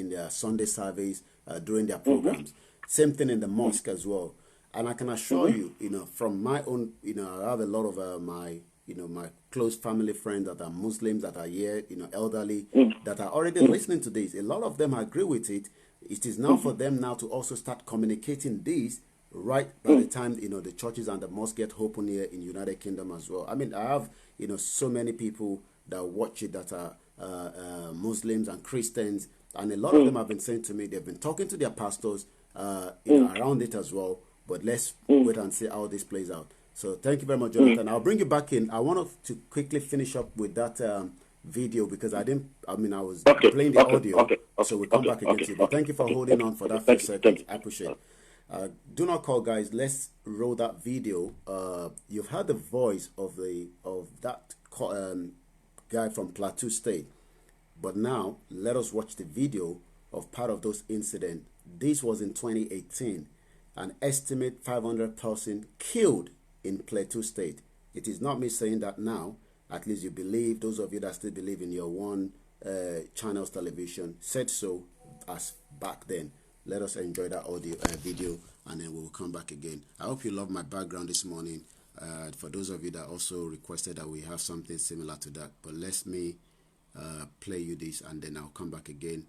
their Sunday service during their programs. Same thing in the mosque as well. And I can assure you, from my own, I have a lot of my close family friends that are Muslims that are here, elderly, that are already listening to this. A lot of them agree with it. It is now for them now to also start communicating this right by the time, the churches and the mosque get open here in United Kingdom as well. I mean, I have, so many people that watch it that are Muslims and Christians, and a lot of them have been saying to me, they've been talking to their pastors, around it as well. But let's wait and see how this plays out. So thank you very much, Jonathan. I'll bring you back in. I want to quickly finish up with that video because I was playing the audio. So we'll come back again to you. But thank you for holding on for that few seconds. I appreciate it. Do not call, guys. Let's roll that video. You've heard the voice of that guy from Plateau State, but now let us watch the video of part of those incidents. This was in 2018. An estimate 500 persons killed in Plateau State. It is not me saying that now. At least you believe, those of you that still believe in your one channel's television said so as back then. Let us enjoy that audio video, and then we will come back again. I hope you love my background this morning. For those of you that also requested that we have something similar to that, but let me play you this, and then I'll come back again.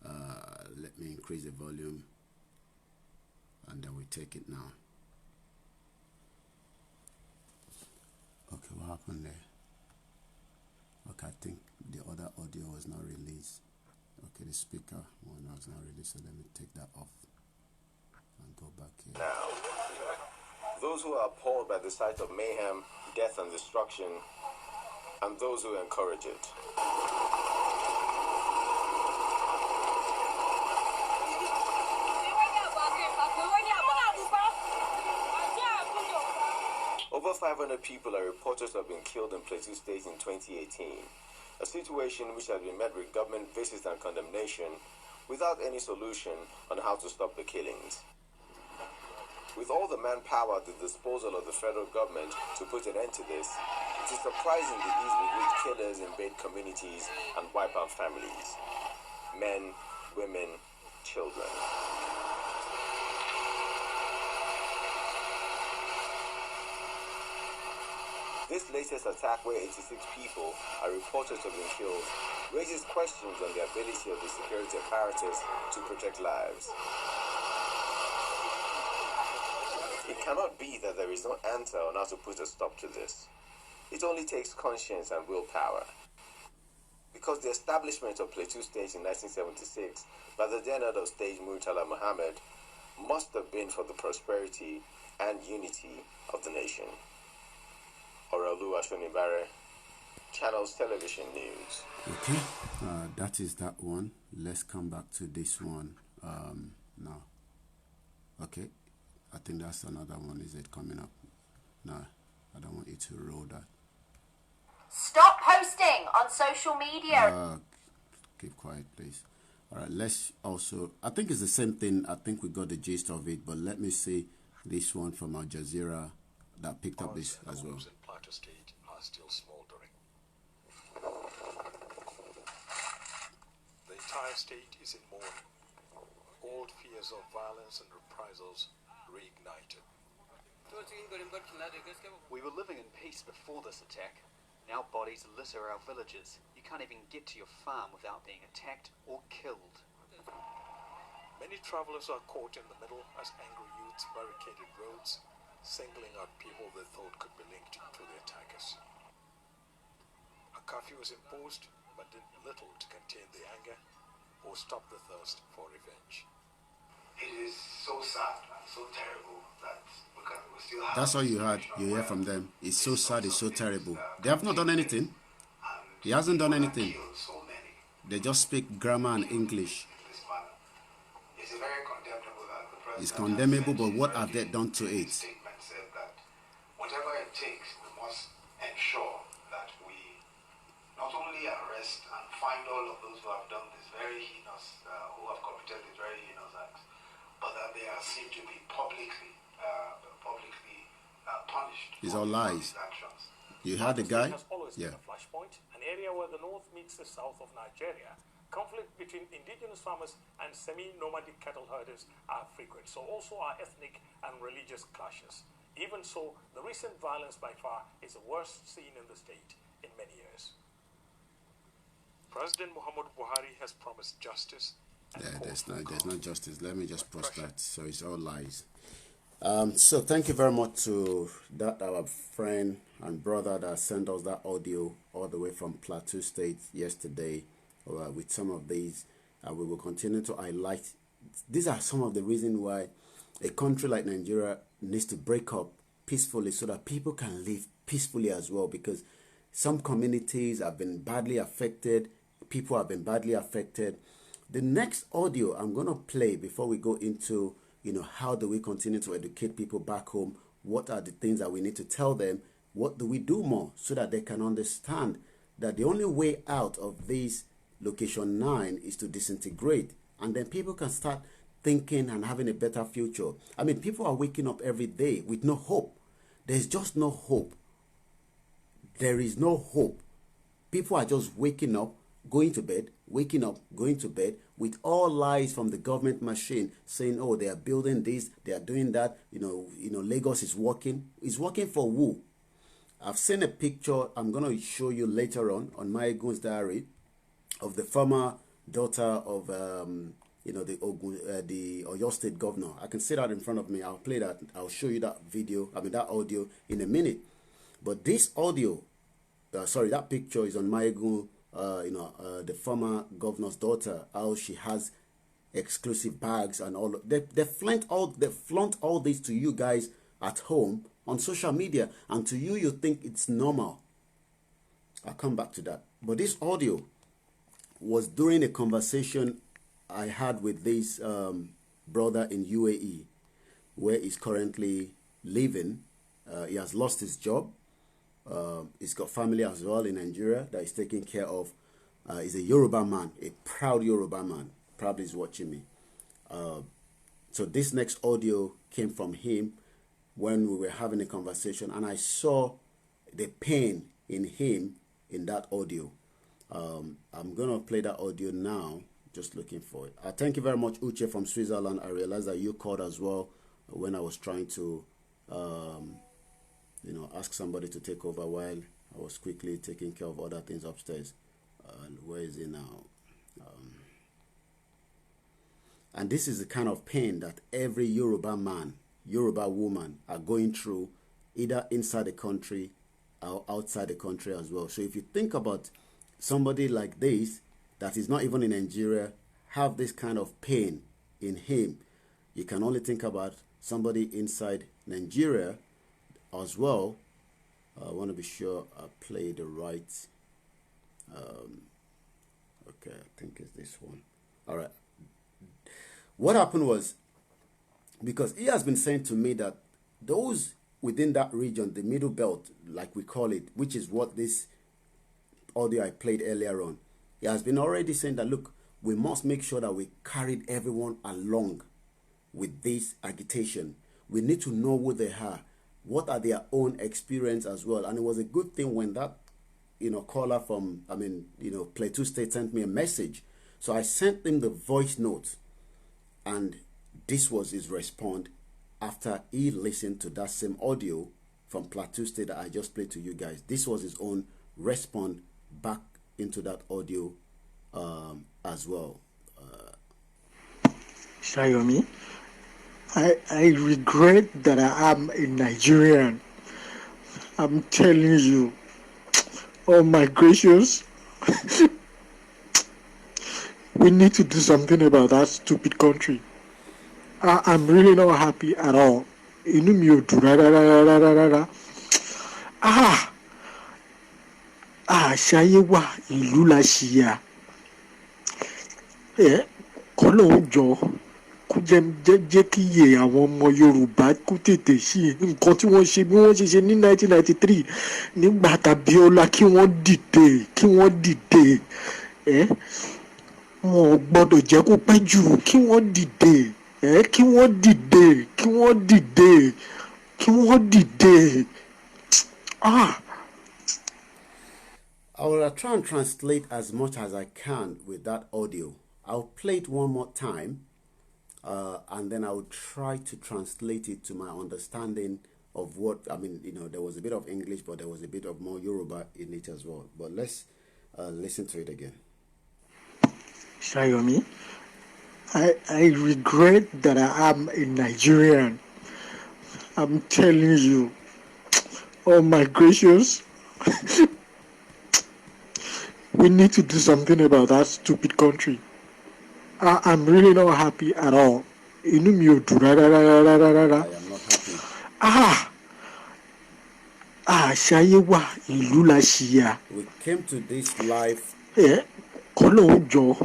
Let me increase the volume, and then we take it now. Okay, what happened there? Okay, I think the other audio was not released. Okay, the speaker one was not released, so let me take that off and go back here. Now, those who are appalled by the sight of mayhem, death, and destruction, and those who encourage it. Over 500 people are reported to have been killed in Plateau State in 2018, a situation which has been met with government visits and condemnation without any solution on how to stop the killings. With all the manpower at the disposal of the federal government to put an end to this, it is surprising the ease with which killers invade communities and wipe out families. Men, women, children. This latest attack, where 86 people are reported to have been killed, raises questions on the ability of the security apparatus to protect lives. It cannot be that there is no answer on how to put a stop to this. It only takes conscience and willpower. Because the establishment of Plateau State in 1976 by the then head of state Murtala Muhammad must have been for the prosperity and unity of the nation. Oroluwa Shonibare, Channels Television News. Okay, that is that one. Let's come back to this one now. Okay, I think that's another one. Is it coming up? No, I don't want you to roll that. Stop posting on social media. Keep quiet, please. All right, let's also, I think it's the same thing. I think we got the gist of it, but let me see this one from Al Jazeera that picked up this as well. Plateau State are still smoldering. The entire state is in mourning. Old fears of violence and reprisals reignited. We were living in peace before this attack. Now bodies litter our villages. You can't even get to your farm without being attacked or killed. Many travelers are caught in the middle as angry youths barricaded roads, singling out people they thought could be linked to the attackers. A curfew was imposed, but did little to contain the anger or stop the thirst for revenge. It is so sad and so terrible that we still have... That's all you hear from them. It's so sad, it's so terrible. They have not done anything. He hasn't done anything. They just speak grammar and English. It's very condemnable that the president... It's condemnable, but what have they done to it? ...statement said that whatever it takes, we must ensure that we not only arrest and find all of those who have done this very heinous, who have committed this very heinous act, but that they are seen to be publicly punished. It's all lies. Actions. You heard the guy? Has always been a flashpoint, an area where the north meets the south of Nigeria. Conflict between indigenous farmers and semi-nomadic cattle herders are frequent, so also are ethnic and religious clashes. Even so, the recent violence by far is the worst seen in the state in many years. President Muhammadu Buhari has promised justice. There's no justice. Let me just post that. So it's all lies. So thank you very much to that our friend and brother that sent us that audio all the way from Plateau State yesterday with some of these. We will continue to highlight. These are some of the reasons why a country like Nigeria needs to break up peacefully so that people can live peacefully as well, because some communities have been badly affected. People have been badly affected. The next audio I'm going to play before we go into how do we continue to educate people back home? What are the things that we need to tell them? What do we do more so that they can understand that the only way out of this location 9 is to disintegrate, and then people can start thinking and having a better future. I mean, people are waking up every day with no hope. There's just no hope. There is no hope. People are just waking up, going to bed, waking up, going to bed, with all lies from the government machine saying, oh, they are building this, they are doing that, Lagos is working. It's working for who? I've seen a picture I'm going to show you later on my Gun's diary of the former daughter of, the Oyo State governor. I can see that in front of me. I'll play that. I'll show you that that audio in a minute. But this audio, that picture is on Maigun, the former governor's daughter, how she has exclusive bags and all. They flaunt all this to you guys at home on social media, and to you, you think it's normal. I'll come back to that. But this audio was during a conversation I had with this brother in UAE, where he's currently living. He has lost his job. He's got family as well in Nigeria that he's taking care of. He's a Yoruba man, a proud Yoruba man. Probably is watching me. So this next audio came from him when we were having a conversation, and I saw the pain in him in that audio. I'm going to play that audio now, just looking for it. Thank you very much, Uche from Switzerland. I realized that you called as well when I was trying to ask somebody to take over while I was quickly taking care of other things upstairs. Where is he now? And this is the kind of pain that every Yoruba man, Yoruba woman are going through, either inside the country or outside the country as well. So if you think about somebody like this, that is not even in Nigeria, have this kind of pain in him, you can only think about somebody inside Nigeria as well. I want to be sure I play the right. Okay, I think it's this one. All right. What happened was, because he has been saying to me that those within that region, the middle belt, like we call it, which is what this audio I played earlier on, he has been already saying that, look, we must make sure that we carried everyone along with this agitation. We need to know who they are. What are their own experience as well? And it was a good thing when that, caller from, Plateau State sent me a message. So I sent him the voice note, and this was his response after he listened to that same audio from Plateau State that I just played to you guys. This was his own response back into that audio as well. Shayomi, I regret that I am a Nigerian. I'm telling you, oh my gracious, we need to do something about that stupid country. I'm really not happy at all. Ṣayéwà ìlú la ṣìyà. Kọ́lọ́hún jọ kó jẹ́ kí iye àwọn ọmọ Yorùbá kó tètè sí nǹkan tí wọ́n ṣe bí wọ́n ṣe ṣe ní 1993 nígbà t'Abíọ́lá kí wọ́n dìde. Wọn ò gbọ́dọ̀ jẹ́ kó pẹ́ jù kí wọ́n dìde. Kí wọ́n dìde. I will try and translate as much as I can with that audio. I'll play it one more time, and then I will try to translate it to my understanding of what, there was a bit of English, but there was a bit of more Yoruba in it as well. But let's listen to it again. Shayomi, I regret that I am a Nigerian. I'm telling you, oh my gracious, we need to do something about that stupid country. I'm really not happy at all. I am not happy. We came to this life. Kọ́lọ́hún jọ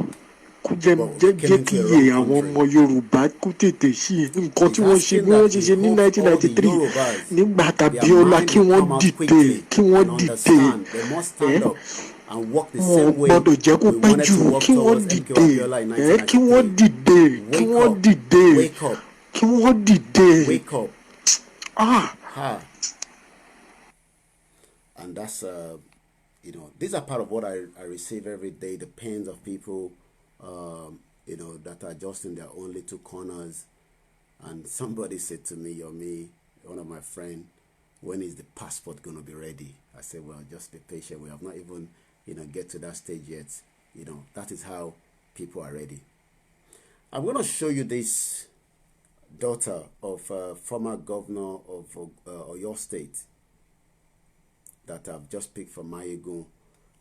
kó jẹ́ kí iye àwọn ọmọ Yorùbá kó tètè sí nǹkan tí wọ́n ṣe bí wọ́n ṣe ní 1993 nígbà t'Abíọ́lá kí wọ́n dìde wọn ò gbọ́dọ̀ jẹ́ kó pẹ́ jù kí wọ́n dìde. And that's these are part of what I receive every day, the pains of people that are just in their own little corners. And somebody said to me, Yomi, one of my friends, when is the passport going to be ready? I said, well, just be patient. We have not even get to that stage yet. That is how people are ready. I'm going to show you this daughter of former governor of Oyo State that I've just picked from Mayegun,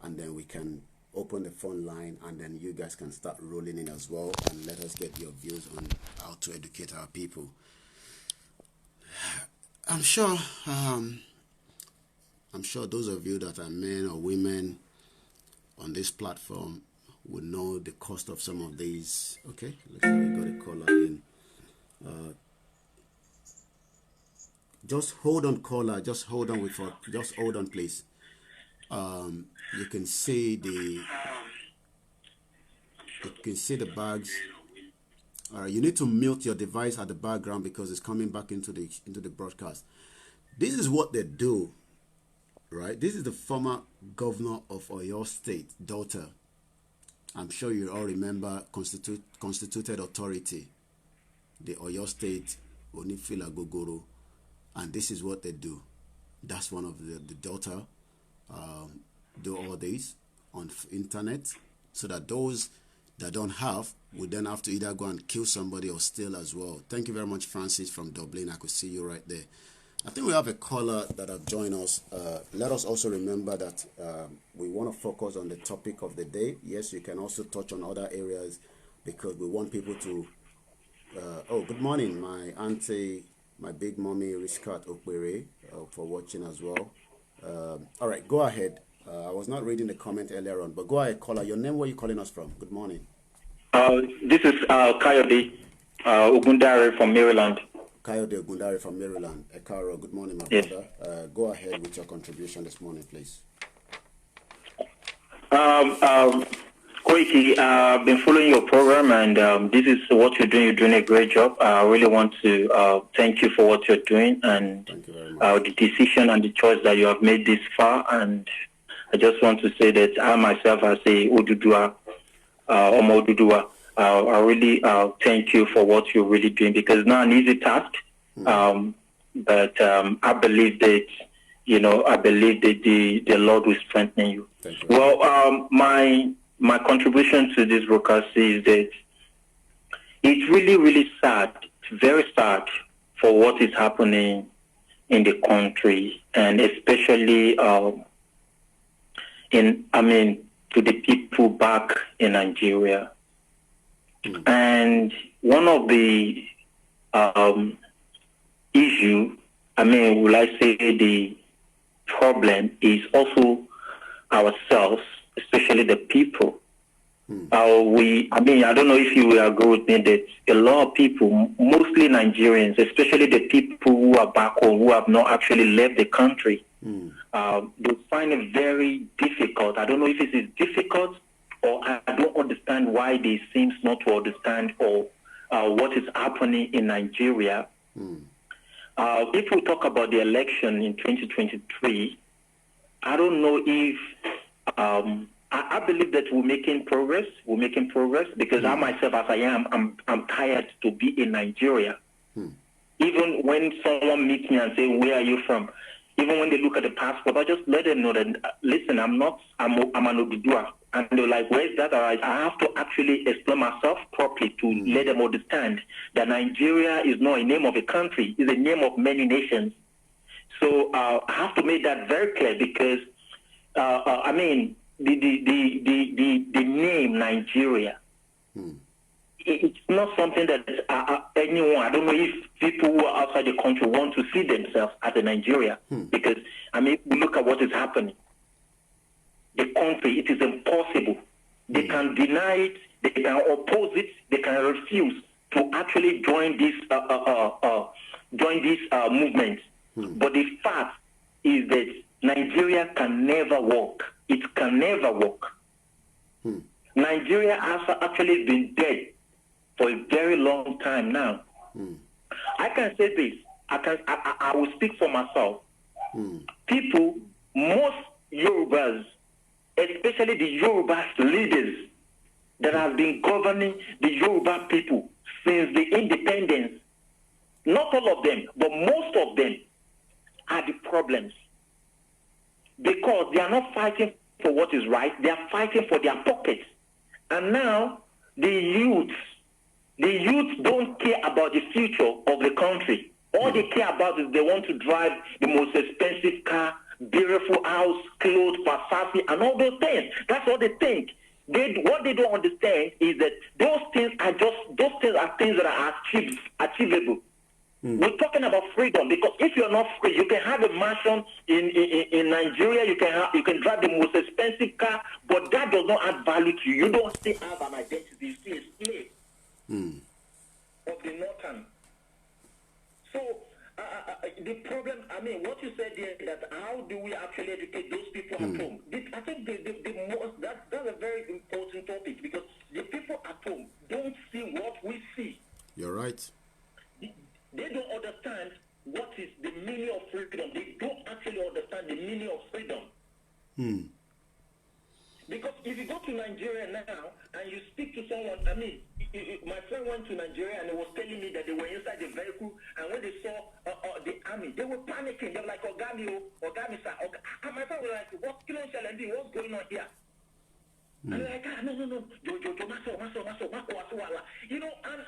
and then we can open the phone line, and then you guys can start rolling in as well, and let us get your views on how to educate our people. I'm sure those of you that are men or women on this platform would know the cost of some of these. Okay, let's see, we got a caller in. Just hold on, caller. Just hold on just hold on, please. You can see the bags. You need to mute your device at the background because it's coming back into the broadcast. This is what they do, right? This is the former governor of Oyo State, daughter. I'm sure you all remember constituted authority, the Oyo State Onifila Gogoro, and this is what they do. That's one of the daughter do all this on internet, so that those that don't have would then have to either go and kill somebody or steal as well. Thank you very much, Francis from Dublin. I could see you right there. I think we have a caller that have joined us. Let us also remember that we want to focus on the topic of the day. Yes, you can also touch on other areas because we want people to... good morning, my auntie, my big mommy, Riskat Okwere, for watching as well. All right, go ahead. I was not reading the comment earlier on, but go ahead, caller. Your name, where are you calling us from? Good morning. This is Kayode Ogundare from Maryland. Kayode Ogundare from Maryland. Ekaro, good morning, my brother. Go ahead with your contribution this morning, please. Koiki, I've been following your program, and this is what you're doing. You're doing a great job. I really want to thank you for what you're doing and the decision and the choice that you have made this far. And I just want to say that I myself, as a ODUDUWA, ODUDUWA, I really thank you for what you're really doing, because it's not an easy task. But I believe that, the Lord will strengthen you. Well, my contribution to this broadcast is that it's really, really sad. It's very sad for what is happening in the country, and especially to the people back in Nigeria. And one of the issue, will I say the problem, is also ourselves, especially the people. I don't know if you will agree with me that a lot of people, mostly Nigerians, especially the people who are back home, who have not actually left the country, they find it very difficult. I don't know if it is difficult, or I don't understand why they seem not to understand or what is happening in Nigeria. If we talk about the election in 2023, I don't know if I believe that we're making progress. We're making progress because I myself, as I am, I'm tired to be in Nigeria. Even when someone meets me and say, "Where are you from?" Even when they look at the passport, I just let them know that, listen, I'm an ODUDUWA. And they're like, where's that? I have to actually explain myself properly to let them understand that Nigeria is not a name of a country. It's a name of many nations. So I have to make that very clear, because, the name Nigeria, it's not something that anyone, I don't know if people who are outside the country want to see themselves as a Nigeria. Because, we look at what is happening. The country, it is impossible. They can deny it, They can oppose it. They can refuse to actually join this movement. But the fact is that Nigeria can never work. It can never work. Nigeria has actually been dead for a very long time now. I can say this. I will speak for myself. People, most Yorubas, especially the Yoruba leaders that have been governing the Yoruba people since the independence, not all of them, but most of them are the problems. Because they are not fighting for what is right, they are fighting for their pockets. And now the youth don't care about the future of the country. All they care about is they want to drive the most expensive car, beautiful house, clothes, Versace, and all those things. That's what they think. What they don't understand is that those things are things that are achievable. We're talking about freedom, because if you're not free, you can have a mansion in Nigeria, you can drive the most expensive car, but that does not add value to you. You don't still have an identity. You still a slave of the Northern. So the problem, I mean, what you said there, that how do we actually educate those people at home? I think that's a very important topic, because the people at home don't see what we see. You're right. They don't understand what is the meaning of freedom. They don't actually understand the meaning of freedom. Because if you go to Nigeria now and you speak to someone, I mean, my friend went to Nigeria and he was telling me that they were inside the vehicle, and when they saw the army, they were panicking. They were like, Ogami, sir. And my friend was like, what's going on here? And they're like, no. You know, and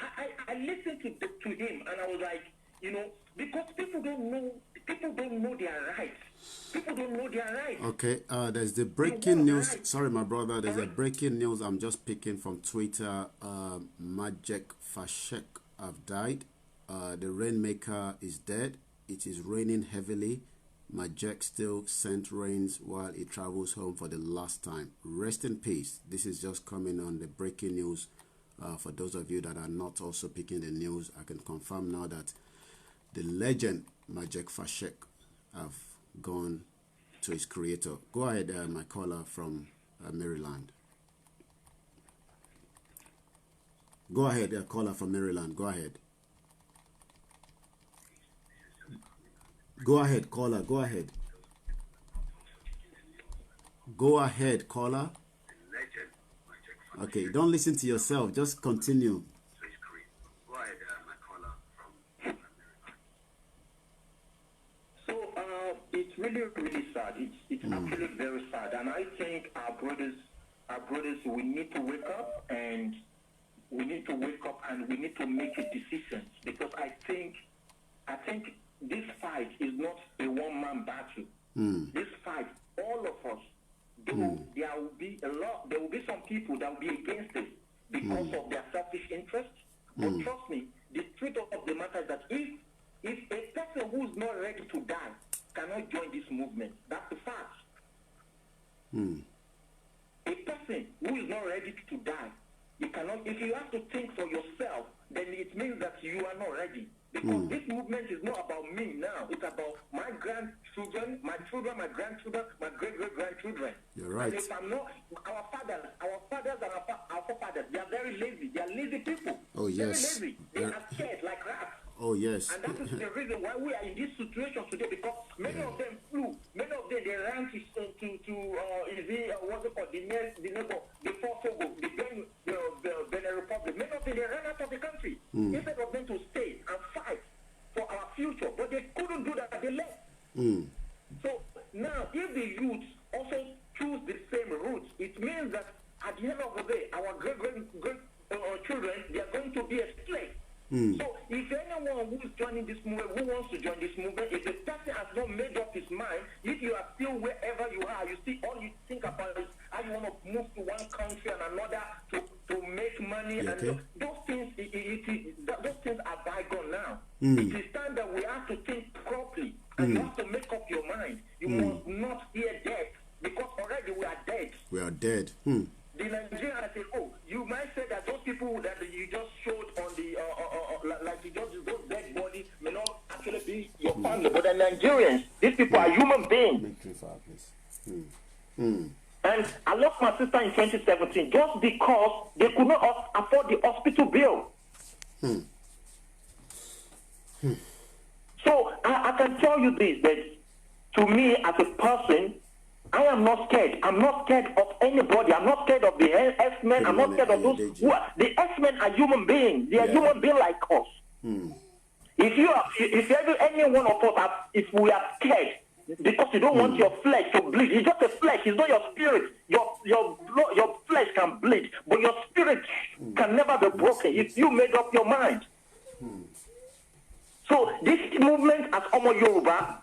I listened to him, and I was like, you know, because people don't know their rights. People don't know their rights. Okay, there's the breaking news. Sorry, my brother. There's a breaking news I'm just picking from Twitter. Majek Fashek have died. The rainmaker is dead. It is raining heavily. Majek still sent rains while he travels home for the last time. Rest in peace. This is just coming on the breaking news. For those of you that are not also picking the news, I can confirm now that the legend Majek Fashek have gone to his creator. Go ahead, my caller from Maryland. Go ahead, caller from Maryland. Go ahead. Go ahead, caller. Go ahead. Go ahead, caller. Okay, don't listen to yourself. Just continue. So it's really, really sad. It's actually very sad. And I think our brothers, we need to wake up, and we need to make a decision, because I think this fight is not a one-man battle. This fight, all of us, though there will be some people that will be against it because of their selfish interests. But trust me, the truth of the matter is that if a person who's not ready to die cannot join this movement, that's the fact. A person who is not ready to die, you cannot. If you have to think for yourself, then it means that you are not ready. Because this movement is not about me now. It's about my grandchildren, my children, my grandchildren, my great-great-grandchildren. You're right. And if I'm not, our fathers and our forefathers, they are very lazy. They are lazy people. Oh, yes. Very lazy. They are scared like rats. Oh, yes. And that is the reason why we are in this situation today, because many of them flew. Many of them, they ran to what's it called, the neighbor, the Kosovo, the Benin Republic. Many of them, they ran out of the country instead of them to stay and fight for our future. But they couldn't do that. They left. So now, if the youth also choose the same route, it means that at the end of the day, our great children, they are going to be a slave. So if anyone who is joining this movement, who wants to join this movement, if the person has not made up his mind, if you are still wherever you are, you see, all you think about is how you want to move to one country and another to make money, and those things, those things are bygone now. It is time that we have to think properly, and you have to make up your mind. You must not fear death, because already we are dead. We are dead. The Nigerians say, oh, you might say that family, but the Nigerians, these people are human beings. And I lost my sister in 2017 just because they could not afford the hospital bill. So I can tell you this, that to me as a person, I am not scared. I'm not scared of anybody. I'm not scared of the X-Men. I'm not scared of those who are. The X-Men are human beings. They are human beings like us. If any one of us, if we are scared because you don't want your flesh to bleed, it's just a flesh. It's not your spirit. Your flesh can bleed, but your spirit can never be broken if you made up your mind. So this movement as Omo Yoruba,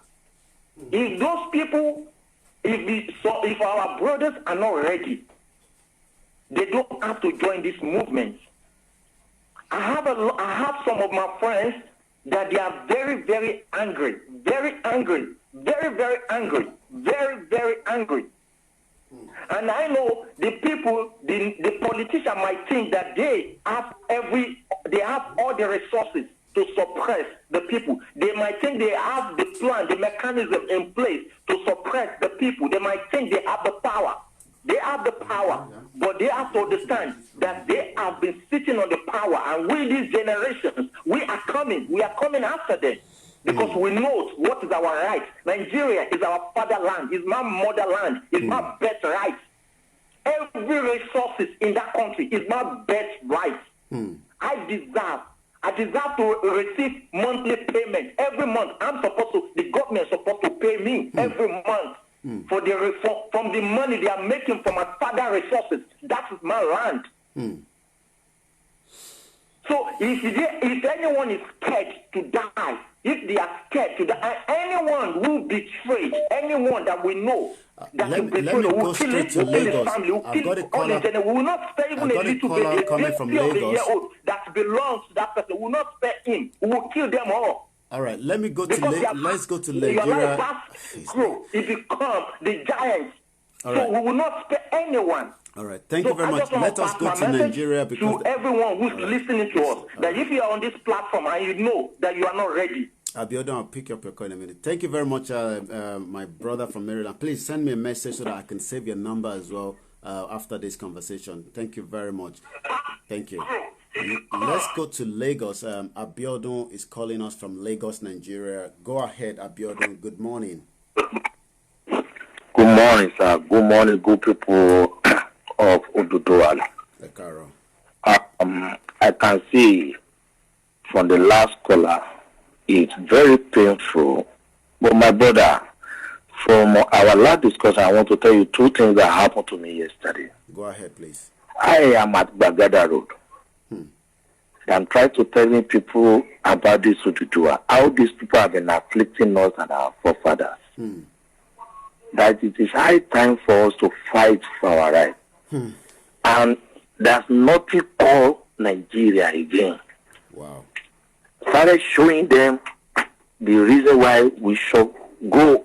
if those people, if our brothers are not ready, they don't have to join this movement. I have some of my friends that they are very, very angry, very angry, very, very angry, very, very angry. And I know the people, the politician might think that they have all the resources to suppress the people. They might think they have the plan, the mechanism in place to suppress the people. They might think they have the power. They have the power, but they have to understand that they have been sitting on the power, and we, these generations, we are coming after them, because we know what is our right. Nigeria is our fatherland, is my motherland, is my birthright. Every resources in that country is my birthright. I deserve to receive monthly payment every month. The government is supposed to pay me every month. For from the money they are making from my father's resources. That is my land. So if anyone is scared to die, if they are scared to die, anyone who betrayed, anyone that we know that will betray, will kill his family, will kill all his generation, we will not spare even a little bit, a baby of a year old that belongs to that person, we will not spare him, we will kill them all. All right, let's go to Nigeria. Your life grow, it become the giants. So we will not spare anyone. All right, thank you very much. Let us go to Nigeria, because to everyone who's listening to us, that if you are on this platform and you know that you are not ready, Abiodun, I'll pick up your call in a minute. Thank you very much, my brother from Maryland. Please send me a message so that I can save your number as well after this conversation. Thank you very much. Thank you. Let's go to Lagos. Abiodun is calling us from Lagos, Nigeria. Go ahead, Abiodun. Good morning. Good morning, sir. Good morning, good people of ODUDUWA. I can see from the last caller, it's very painful. But my brother, from our last discussion, I want to tell you two things that happened to me yesterday. Go ahead, please. I am at Bagada Road. I'm trying to tell people about this ODUDUWA, how these people have been afflicting us and our forefathers. That it is high time for us to fight for our rights. And there's nothing called Nigeria again. Wow. Started showing them the reason why we should go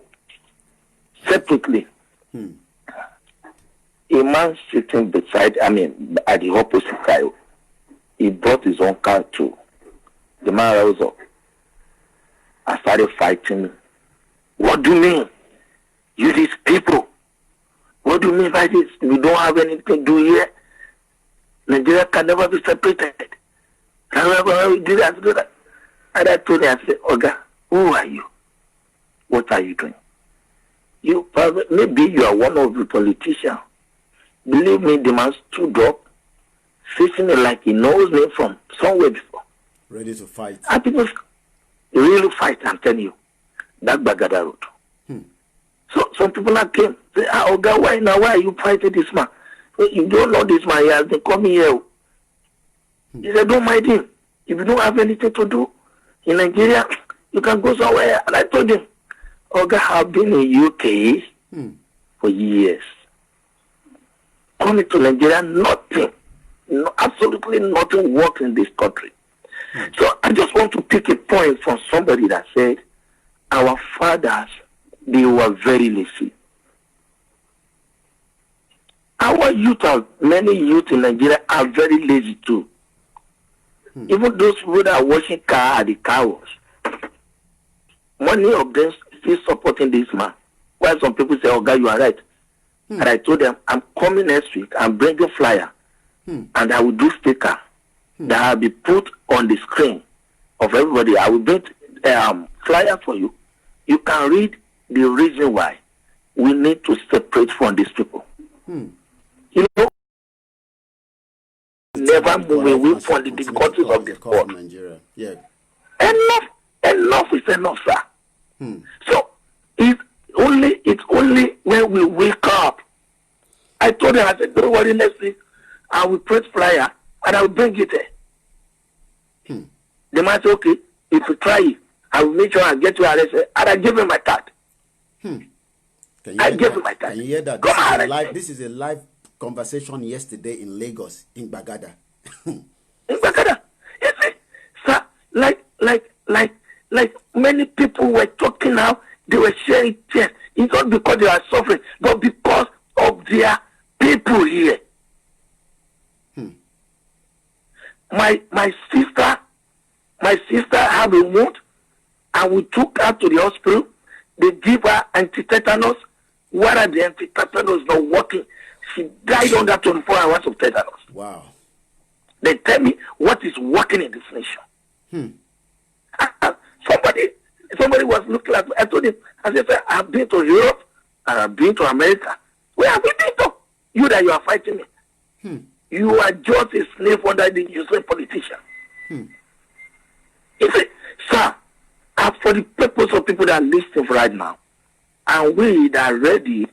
separately. A man sitting beside, at the opposite side, he brought his own car too. The man rose up. I started fighting. What do you mean? You these people. What do you mean by this? We don't have anything to do here. Nigeria can never be separated. However, we do that. And I told him, I said, Oga, who are you? What are you doing? Maybe you are one of the politicians. Believe me, the man stood up, facing me like he knows me from somewhere before. Ready to fight. And people really fight, I'm telling you. That Bagada Road. So some people that came, say, Oga, why are you fighting this man? You don't know this man, he has been coming here. He said, don't mind him. If you don't have anything to do in Nigeria, you can go somewhere. And I told him, Oga, I've been in UK for years. Coming to Nigeria, nothing, absolutely nothing works in this country. So I just want to pick a point from somebody that said, our fathers, they were very lazy. Our youth, many youth in Nigeria are very lazy too. Even those people that are washing car at the car wash. many of them still supporting this man. While some people say, "Oh, God, you are right." And I told them, "I'm coming next week. I'm bringing flyer, and I will do sticker that will be put on the screen of everybody. I will bring flyer for you. You can read the reason why we need to separate from these people. You know, never move away from the difficulties of the world. Yeah. Enough is enough, sir. So it's only when we wake up. I told them, I said, don't worry, next week I will print flyer and I will bring it there. The man said, okay, if you try it, I will make sure I get you arrested. And I give him my card. I gave him my card. Can you hear that? This is a live conversation yesterday in Lagos, in Bagada. In Bagada. You see, sir, like many people were talking now, they were sharing tears. It's not because they are suffering, but because of their people here. My sister had a wound, and we took her to the hospital. They give her anti-tetanus. What are the anti-tetanus not working? She died under 24 hours of tetanus. Wow. They tell me what is working in this nation. Somebody was looking at me. I told him, I said, I've been to Europe and I've been to America. Where have you been to? You that you are fighting me. You are just a slave under the useless politician. You see, sir, for the purpose of people that are listening right now, and we that are ready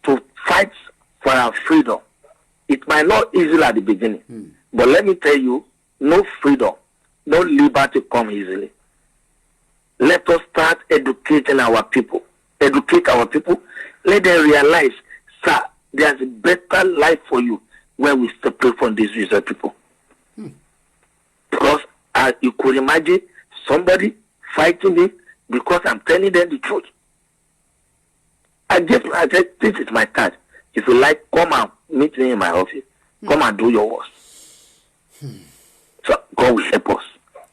to fight for our freedom, it might not easily at the beginning. But let me tell you, no freedom, no liberty come easily. Let us start educating our people. Educate our people. Let them realize, sir, there's a better life for you when we separate from these user people. Because you could imagine somebody fighting me because I'm telling them the truth. I said, this is my card. If you like, come and meet me in my office. Come and do your work. So God will help us.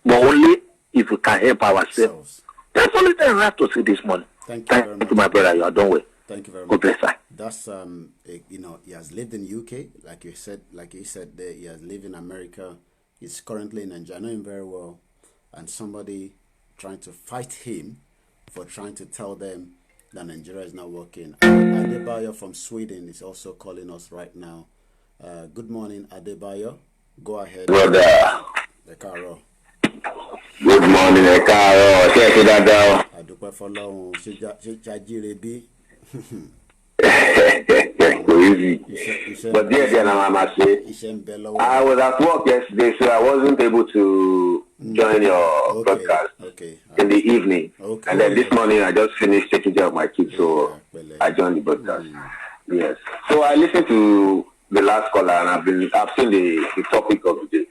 But only if we can help ourselves. That's the only thing I have to say this morning. Thank you very much. My brother. You are done well. Thank you very much. God bless you. That's he has lived in UK, like he said there. He has lived in America. He's currently in Nigeria. I know him very well, and somebody trying to fight him for trying to tell them that Nigeria is not working. Adebayo from Sweden is also calling us right now. Good morning, Adebayo. Go ahead. Brother. Ekaro. Good morning, Ekaro. Check it out. Adúpẹ́ f'Ọlọ́run. Ṣé Jajirebi? Easy. But there, I was at work yesterday, so I wasn't able to join your broadcast in the evening. And then this morning, I just finished taking care of my kids, so I joined the broadcast. Yes. So I listened to the last caller, and I've seen the topic of the day.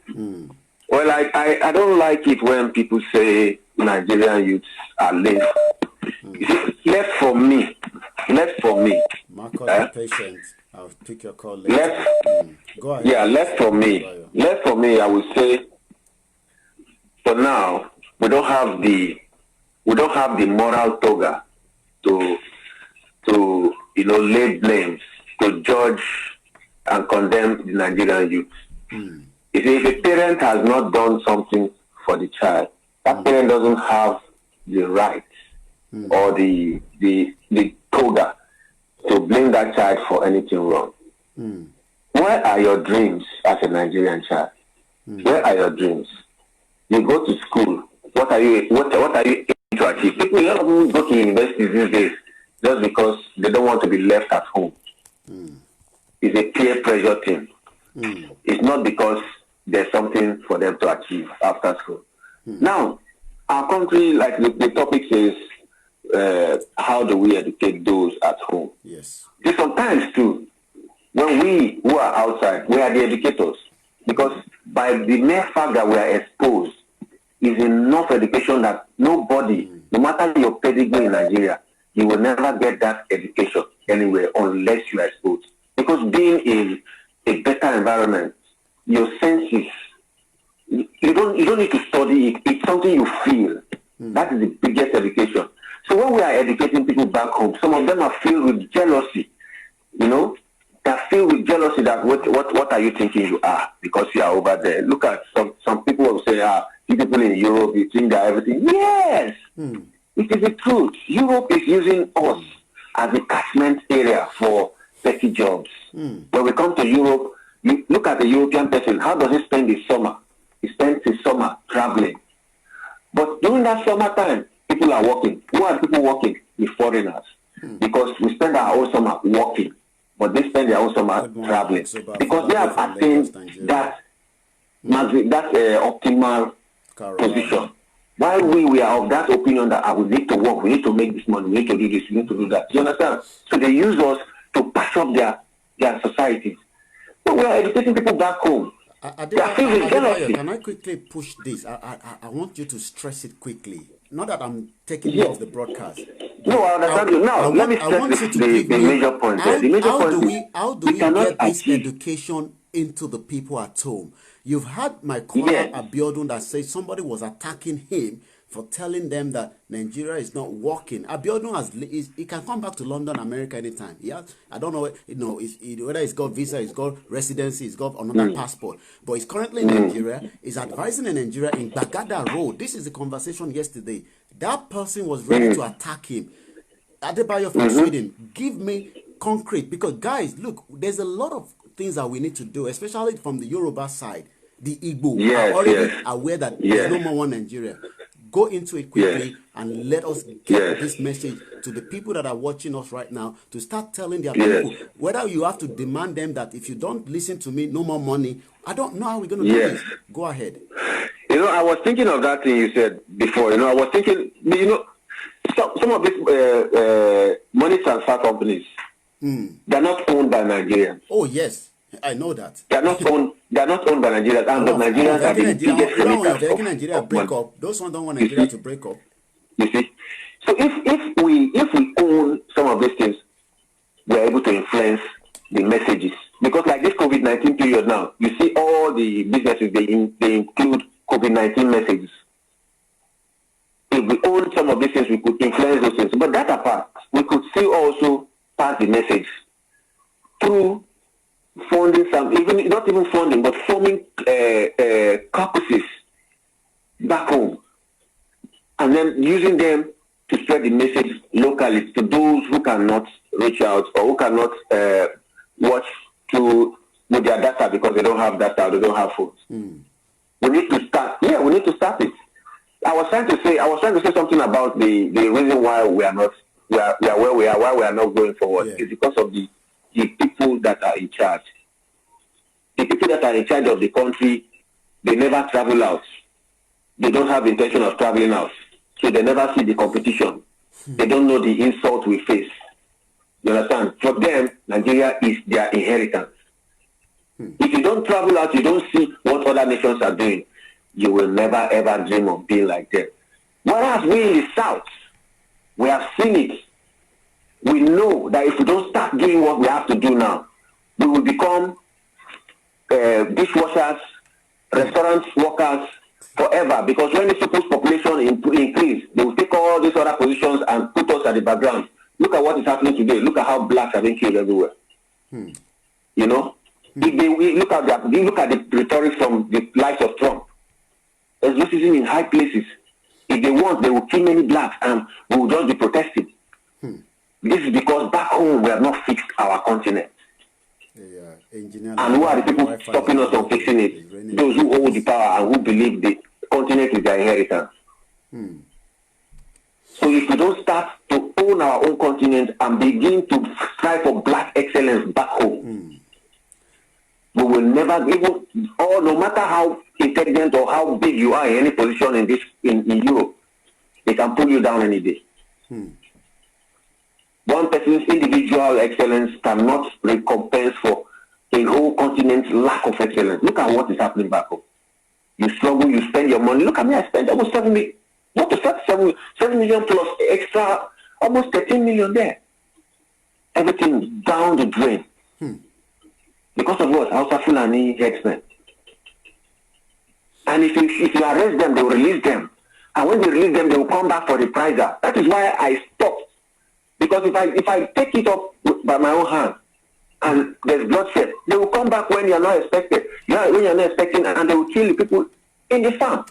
Well, I don't like it when people say Nigerian youths are late. Left for me. Marcus, patient. I'll pick your call later. Go ahead. Yeah, left for me. I would say, for now, we don't have the moral toga to lay blames, to judge and condemn the Nigerian youth. If a parent has not done something for the child, that parent doesn't have the right or the toga to blame that child for anything wrong. Where are your dreams as a Nigerian child? Where are your dreams? You go to school. What are you aiming to achieve? A lot of people go to universities these days just because they don't want to be left at home. It's a peer pressure thing. It's not because there's something for them to achieve after school. Now, our country, like the topic says, how do we educate those at home? Yes. Sometimes too, when we who are outside, we are the educators, because by the mere fact that we are exposed is enough education that nobody, no matter your pedigree in Nigeria, you will never get that education anywhere unless you are exposed. Because being in a better environment, your senses, you don't need to study it. It's something you feel. That is the biggest are educating people back home, some of them are filled with jealousy. You know, they're filled with jealousy that what are you thinking you are because you are over there. Look at some people will say, you people in Europe, you think that everything. Yes, it is the truth. Europe is using us as a catchment area for petty jobs. When we come to Europe, you look at the European person, how does he spend his summer? He spends his summer traveling. But during that summertime, people are working. Who are people working? The foreigners. Because we spend our whole summer working, but they spend their whole summer traveling. Because they have attained that optimal position. While we are of that opinion that we need to work, we need to make this money, we need to do this, we need to do that. You understand? So they use us to patch up their societies. So we are educating people back home. Can I quickly push this? I want you to stress it quickly. Not that I'm taking you off the broadcast. No, I understand you. Now, let me stress the major point. How do we get this education into the people at home? You've had my caller Abiodun that says somebody was attacking him for telling them that Nigeria is not working. Abiodun he can come back to London, America anytime. I don't know, whether he's got visa, he's got residency, he's got another passport. But he's currently in Nigeria. He's advising in Nigeria in Bagada Road. This is the conversation yesterday. That person was ready to attack him. Adebayo from Sweden, give me concrete. Because guys, look, there's a lot of things that we need to do, especially from the Yoruba side. The Igbo are already aware that there's no more one Nigeria. Go into it quickly and let us get this message to the people that are watching us right now to start telling their people, whether you have to demand them that if you don't listen to me, no more money. I don't know how we're going to do this. Go ahead. You know, I was thinking of that thing you said before. You know, I was thinking, some of these money transfer companies, they're not owned by Nigerians. Oh, yes. I know that. They're not owned by Nigerians, and the Nigerians are the biggest emitters Nigeria break up. Those ones don't want Nigeria to break up. You see? So if we own some of these things, we're able to influence the messages. Because like this COVID-19 period now, you see all the businesses, they include COVID-19 messages. If we own some of these things, we could influence those things. But that apart, we could still also pass the message through funding even not even funding, but forming caucuses back home, and then using them to spread the message locally to those who cannot reach out or who cannot watch with their data because they don't have data, they don't have phones. We need to start. Yeah, we need to start it. I was trying to say something about the reason why we are where we are, why we are not going forward. It's because of the people that are in charge. The people that are in charge of the country, they never travel out. They don't have the intention of traveling out. So they never see the competition. They don't know the insult we face. You understand? For them, Nigeria is their inheritance. If you don't travel out, you don't see what other nations are doing, you will never ever dream of being like them. Whereas we in the South, we have seen it. We know that if we don't start doing what we have to do now, we will become dishwashers, restaurant workers forever. Because when the people's population increase, they will take all these other positions and put us at the background. Look at what is happening today. Look at how blacks are being killed everywhere. You know, if we look at the rhetoric from the likes of Trump. There's racism in high places. If they want, they will kill many blacks, and we will just be protesting. This is because back home we have not fixed our continent. And who are the people stopping us from fixing it? Those who hold the power and who believe the continent is their inheritance. So if we don't start to own our own continent and begin to strive for black excellence back home, we will never, no matter how intelligent or how big you are in any position in Europe, they can pull you down any day. One person's individual excellence cannot recompense for a whole continent's lack of excellence. Look at what is happening back home. You struggle, you spend your money. Look at me, I spent almost 7 million. What to start 7 million plus extra, almost 13 million there. Everything down the drain. Because of what? Hausa Fulani headsmen. And if you arrest them, they will release them. And when they release them, they will come back for reprisal. That is why I stopped. Because if I take it up by my own hand, and there's bloodshed, they will come back when you are not expected. When you are not expecting, and they will kill the people in the farm.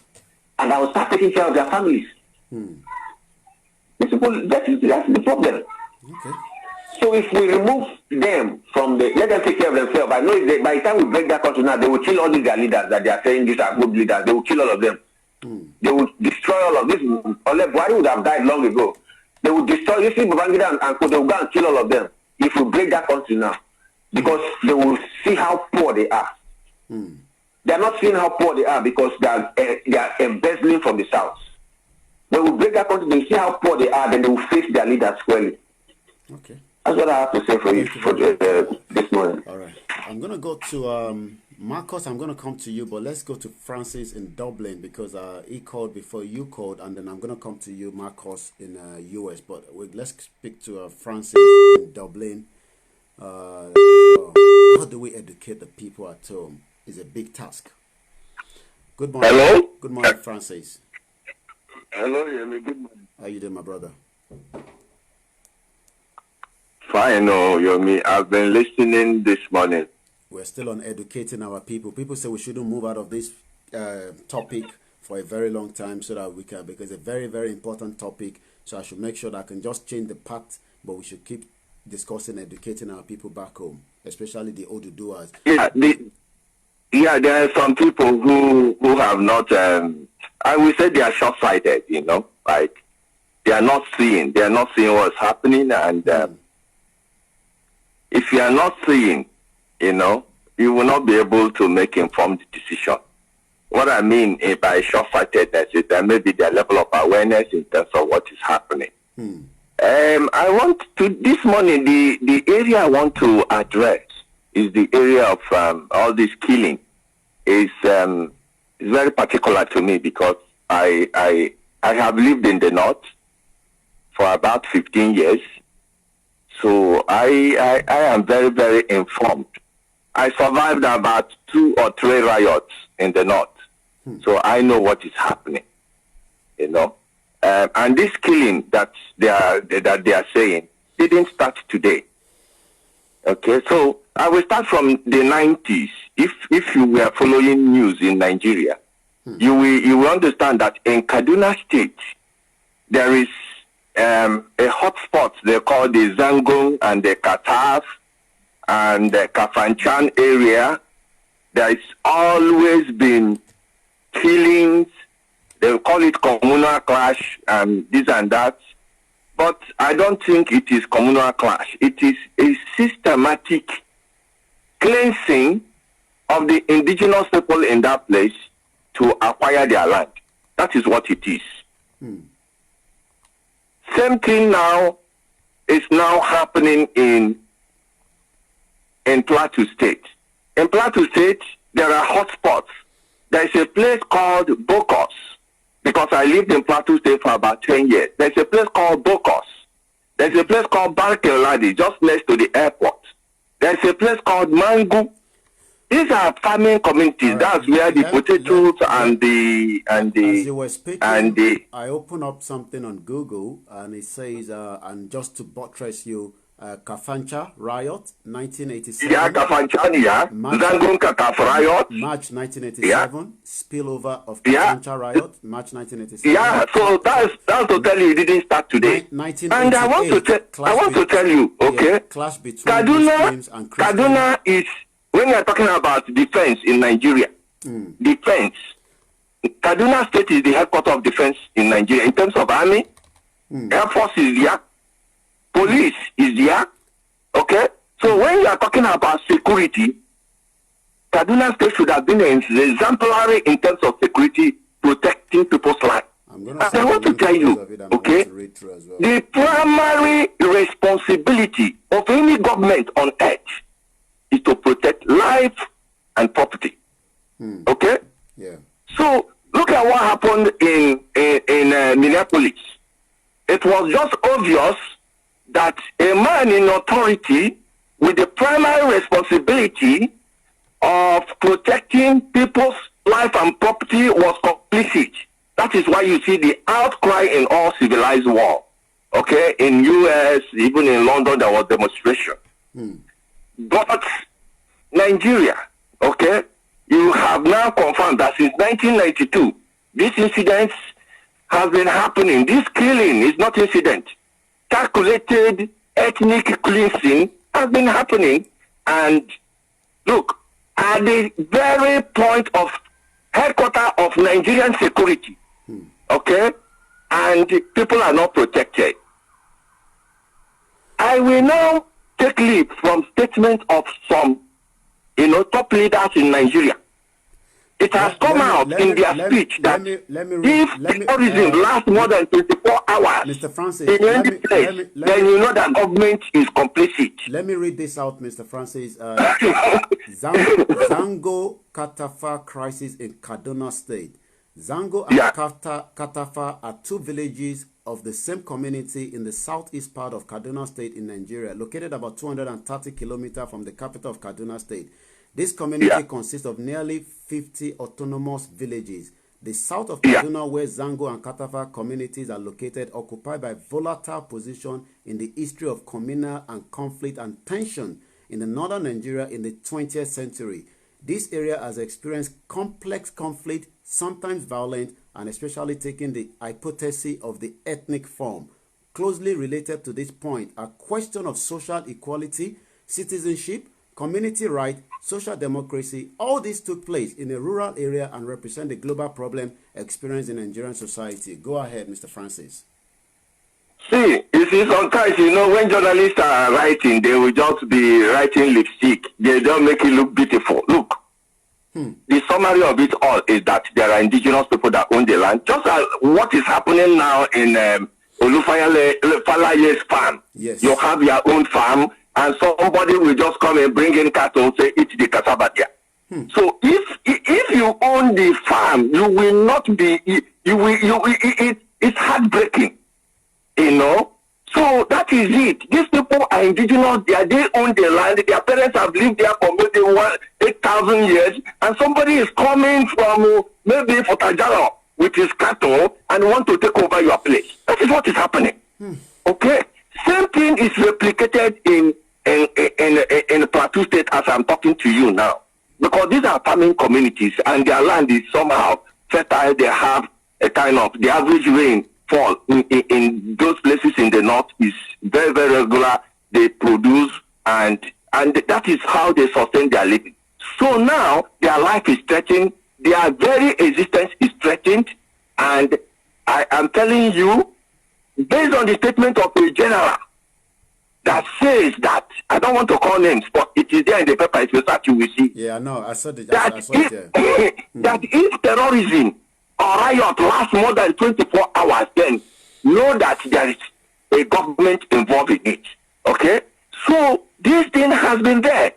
And I will start taking care of their families. These people, that's the problem. Okay. So if we remove them from let them take care of themselves. I know by the time we break that country now, they will kill all these their leaders that they are saying these are good leaders. They will kill all of them. They will destroy all of this. Buhari would have died long ago. They will destroy. You see, Babangida and they will go and kill all of them if we break that country now, because they will see how poor they are. They are not seeing how poor they are because they are embezzling from the south. When we break that country, they see how poor they are, then they will face their leaders squarely. Okay. That's what I have to say for you for this morning. All right. I'm going to go to Marcus. I'm going to come to you, but let's go to Francis in Dublin because he called before you called, and then I'm going to come to you, Marcus, in US. But let's speak to Francis in Dublin. How do we educate the people at home? It's a big task. Good morning. Hello? Good morning, Francis. Hello, Yemi. Good morning. How you doing, my brother? Fine, Yomi. I've been listening this morning. We're still on educating our people. People say we shouldn't move out of this topic for a very long time so that we can, because it's a very, very important topic. So I should make sure that I can just change the path, but we should keep discussing, educating our people back home, especially the ODUDUWAs. Yeah, there are some people who have not, I would say they are short-sighted, like they are not seeing what's happening, and if you are not seeing, you will not be able to make informed decision. What I mean by short-sightedness is that maybe their level of awareness in terms of what is happening. I want to, this morning, the area I want to address is the area of all this killing. Is very particular to me because I have lived in the north for about 15 years. So I am very, very informed. I survived about 2 or 3 riots in the north. So I know what is happening, and this killing that they are saying didn't start today. Okay, so I will start from the 90s. If you were following news in Nigeria, you will understand that in Kaduna State there is a hotspot they call the Zangon and the Kataf and the Kafanchan area. There is always been killings. They call it communal clash and this and that. But I don't think it is communal clash. It is a systematic cleansing of the indigenous people in that place to acquire their land. That is what it is. Same thing now is now happening in Plateau State. In Plateau State, there are hotspots. There is a place called Bokos, because I lived in Plateau State for about 10 years. There's a place called Bokos. There's a place called Barkeladi, just next to the airport. There's a place called Mangu. These are farming communities. Right. That's where the potatoes and the as you were speaking, I opened up something on Google and it says, and just to buttress you, Kafancha riot, 1987. Yeah, Kafancha, yeah. Zangon Kakaf riot. March 1987. Yeah. Spillover of Kafancha riot, March 1987. Yeah, so that's to tell you it didn't start today. And I want to tell you, okay, yeah, clash between Muslims and Christians. Kaduna is, when we are talking about defense in Nigeria, defense, Kaduna State is the headquarters of defense in Nigeria in terms of army, Air Force is there, police is there, okay? So when you are talking about security, Kaduna State should have been exemplary in terms of security, protecting people's lives. I want to tell you, okay, the primary responsibility of any government on earth is to protect life and property. Okay? Yeah. So look at what happened in Minneapolis. It was just obvious that a man in authority with the primary responsibility of protecting people's life and property was complicit. That is why you see the outcry in all civilized world. Okay, in US, even in London, there was demonstration. But Nigeria, okay, you have now confirmed that since 1992, these incidents have been happening. This killing is not incident. Calculated ethnic cleansing has been happening. And look, at the very point of headquarters of Nigerian security, okay, and people are not protected. I will now take lead from statements of some, top leaders in Nigeria. It has come out in their speech that if terrorism lasts more than 24 hours Mr. Francis, in any place, then you know that government is complicit. Let me read this out, Mr. Francis. Zango Katafa crisis in Kaduna State. Zango and Katafa are two villages of the same community in the southeast part of Kaduna State in Nigeria, located about 230 kilometers from the capital of Kaduna State. This community consists of nearly 50 autonomous villages. The south of Kaduna, where Zango and Katafa communities are located, occupied by volatile position in the history of communal and conflict and tension in the northern Nigeria in the 20th century. This area has experienced complex conflict, sometimes violent, and especially taking the hypothesis of the ethnic form. Closely related to this point are questions of social equality, citizenship, community right, social democracy. All this took place in a rural area and represent the global problem experienced in Nigerian society. Go ahead, Mr. Francis. See, you see, sometimes, when journalists are writing, they will just be writing lipstick. They don't make it look beautiful. Look, the summary of it all is that there are indigenous people that own the land. Just as what is happening now in Olufalaye's farm. Yes. You have your own farm, and somebody will just come and bring in cattle and say, eat the cassava there. So if you own the farm, you will not be, it's heartbreaking, So that is it. These people are indigenous, they own the land, their parents have lived there for maybe 8,000 years, and somebody is coming from maybe Fotajaro with his cattle and want to take over your place. That is what is happening. Okay? Same thing is replicated in Plateau State as I'm talking to you now. Because these are farming communities and their land is somehow fertile. They have a kind of, the average rainfall in those places in the north is very, very regular. They produce and that is how they sustain their living. So now their life is threatened. Their very existence is threatened. And I am telling you, based on the statement of a general that says that, I don't want to call names, but it is there in the paper, if you search, you will see. Yeah, I know, I saw it. That if terrorism or riot lasts more than 24 hours, then know that there is a government involved in it. Okay? So this thing has been there.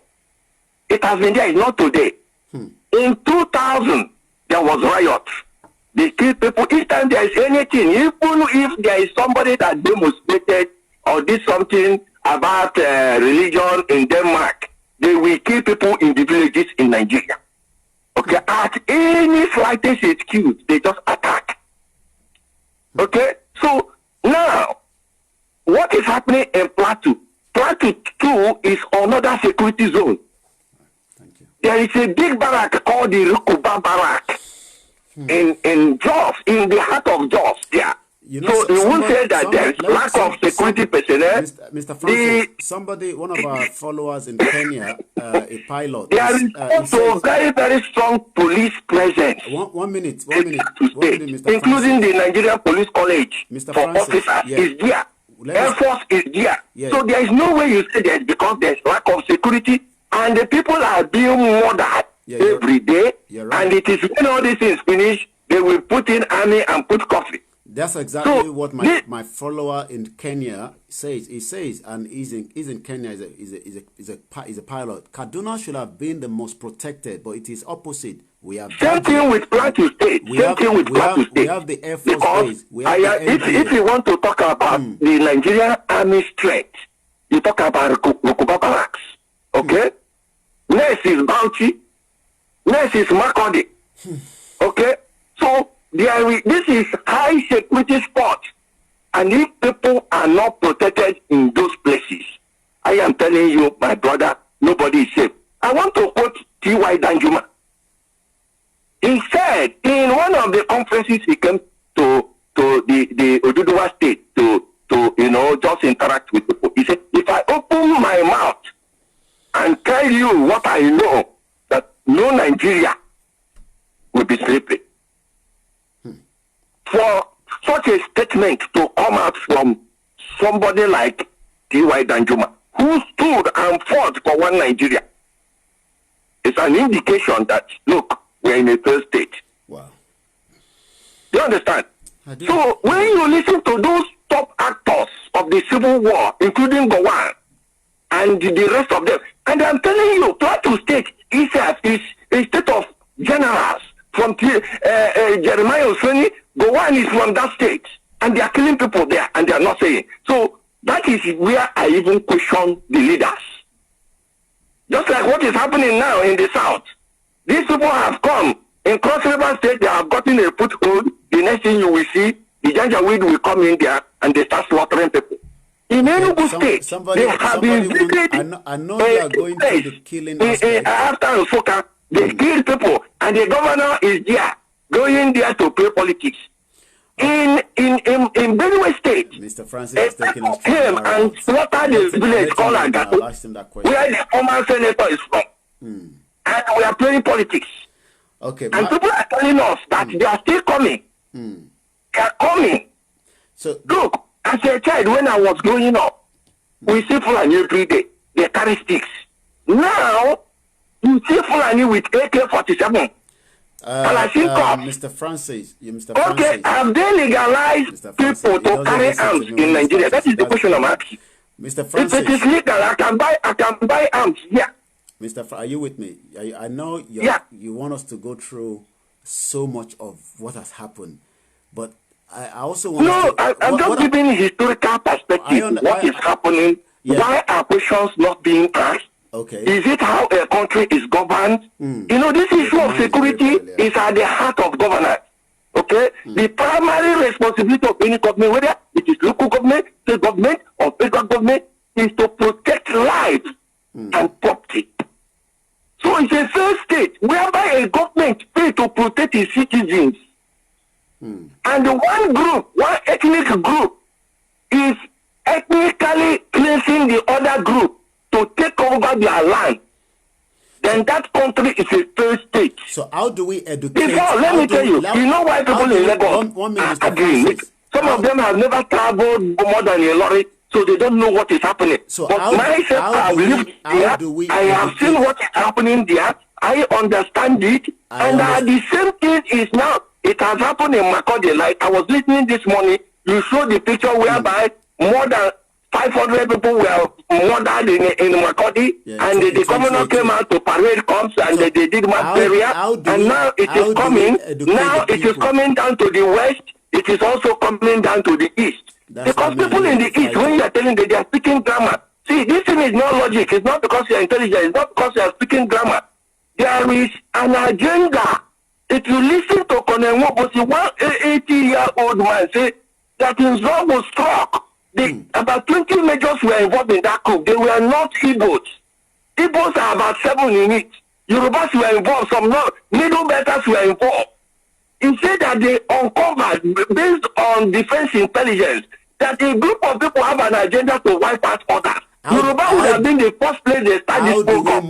It has been there, it's not today. In 2000, there was riots. They killed people. Each time there is anything, even if there is somebody that demonstrated or did something about religion in Denmark, they will kill people in the villages in Nigeria. Okay, at any slightest excuse, they just attack. Okay, so now, what is happening in Plateau? Plateau 2 is another security zone. There is a big barrack called the Rukuba Barrack in Jos, in the heart of Jos there. So you won't say that there is lack of security personnel. Mr. Francis, one of our followers in Kenya, a pilot. There is also very, very strong police presence. One minute, Mr. Including the Nigerian Police College for officers is there. Air Force is there. So there is no way you say that because there is lack of security and the people are being murdered every day. And it is when all these things finish, they will put in army and put coffee. That's exactly what my follower in Kenya says. He says, and he's in Kenya, is a pilot. Kaduna should have been the most protected, but it is opposite. We have same thing with Plateau State. We have the Air Force base. If you want to talk about the Nigerian Army strength, you talk about Rukuba Barracks. Okay? Next is Bauchi. Next is Makodi. Okay? So this is high security spot. And if people are not protected in those places, I am telling you, my brother, nobody is safe. I want to quote T.Y. Danjuma. He said in one of the conferences he came to the ODUDUWA state to just interact with people. He said, if I open my mouth and tell you what I know, that no Nigeria will be sleeping. For such a statement to come out from somebody like T.Y. Danjuma, who stood and fought for one Nigeria, it's an indication that, look, we're in a failed state. Wow. Do you understand? So when you listen to those top actors of the Civil War, including Gowon and the rest of them, and I'm telling you, Plateau State is a state of generals from Jeremiah Osoni. Gowon is from that state, and they are killing people there, and they are not saying. So that is where I even question the leaders. Just like what is happening now in the south. These people have come in Cross River State, they have gotten a foothold. The next thing you will see, the Janjaweed will come in there and they start slaughtering people. In Enugu State, they have been visiting. I know you are going to the killing aspect. After Ufoka, they kill people, and the governor is there, going there to play politics. In Benue State, Mr. Francis is taking us him and slaughter the village called Agato, where the former senator is from. And we are playing politics. Okay, and people are telling us that they are still coming. They are coming. So look, as a child, when I was growing up, we see Fulani every day. They carry sticks. Now, you see Fulani with AK-47. Mr. Francis, okay, have they legalized people to carry arms in Nigeria? That is the question I'm asking. Mr. Francis, if it is legal, I can buy arms here. Mr. Are you with me? I know you want us to go through so much of what has happened, but I also want I'm just giving historical perspective. What is happening? Yeah. Why are questions not being asked? Okay. Is it how a country is governed? You know, this issue of security is at the heart of governance. Okay? The primary responsibility of any government, whether it is local government, state government, or federal government, is to protect life and property. So it's a first state whereby a government pays to protect its citizens. And one group, one ethnic group, is ethnically cleansing the other group to take over their land. Then that country is a first state. So how do we educate? Let me tell you, you know why people in Lagos are agreeing? Some of them have never traveled more than a lorry, so they don't know what is happening. So but myself, I've lived there. I have seen what is happening there. I understand it. And the same thing is now. It has happened in Makurdi. Like I was listening this morning, you showed the picture whereby more than 500 people were murdered in Makurdi, and the governor came out to parade cops, and they did mass burial. And now it is coming. Now it is coming down to the west. It is also coming down to the east. Because people in the east, when you are telling them, they are speaking grammar. See, this thing is not logic. It's not because you are intelligent. It's not because you are speaking grammar. There is an agenda. If you listen to Colonel Nwobosi, one 80-year-old man say that his dog was struck. About 20 majors were involved in that coup. They were not Igbos. Igbos are about 7 in it. Yorubas were involved. Some not. Middle Belters were involved. He said that they uncovered, based on defense intelligence, that a group of people have an agenda to wipe out others. Yoruba would have been the first place they started this program.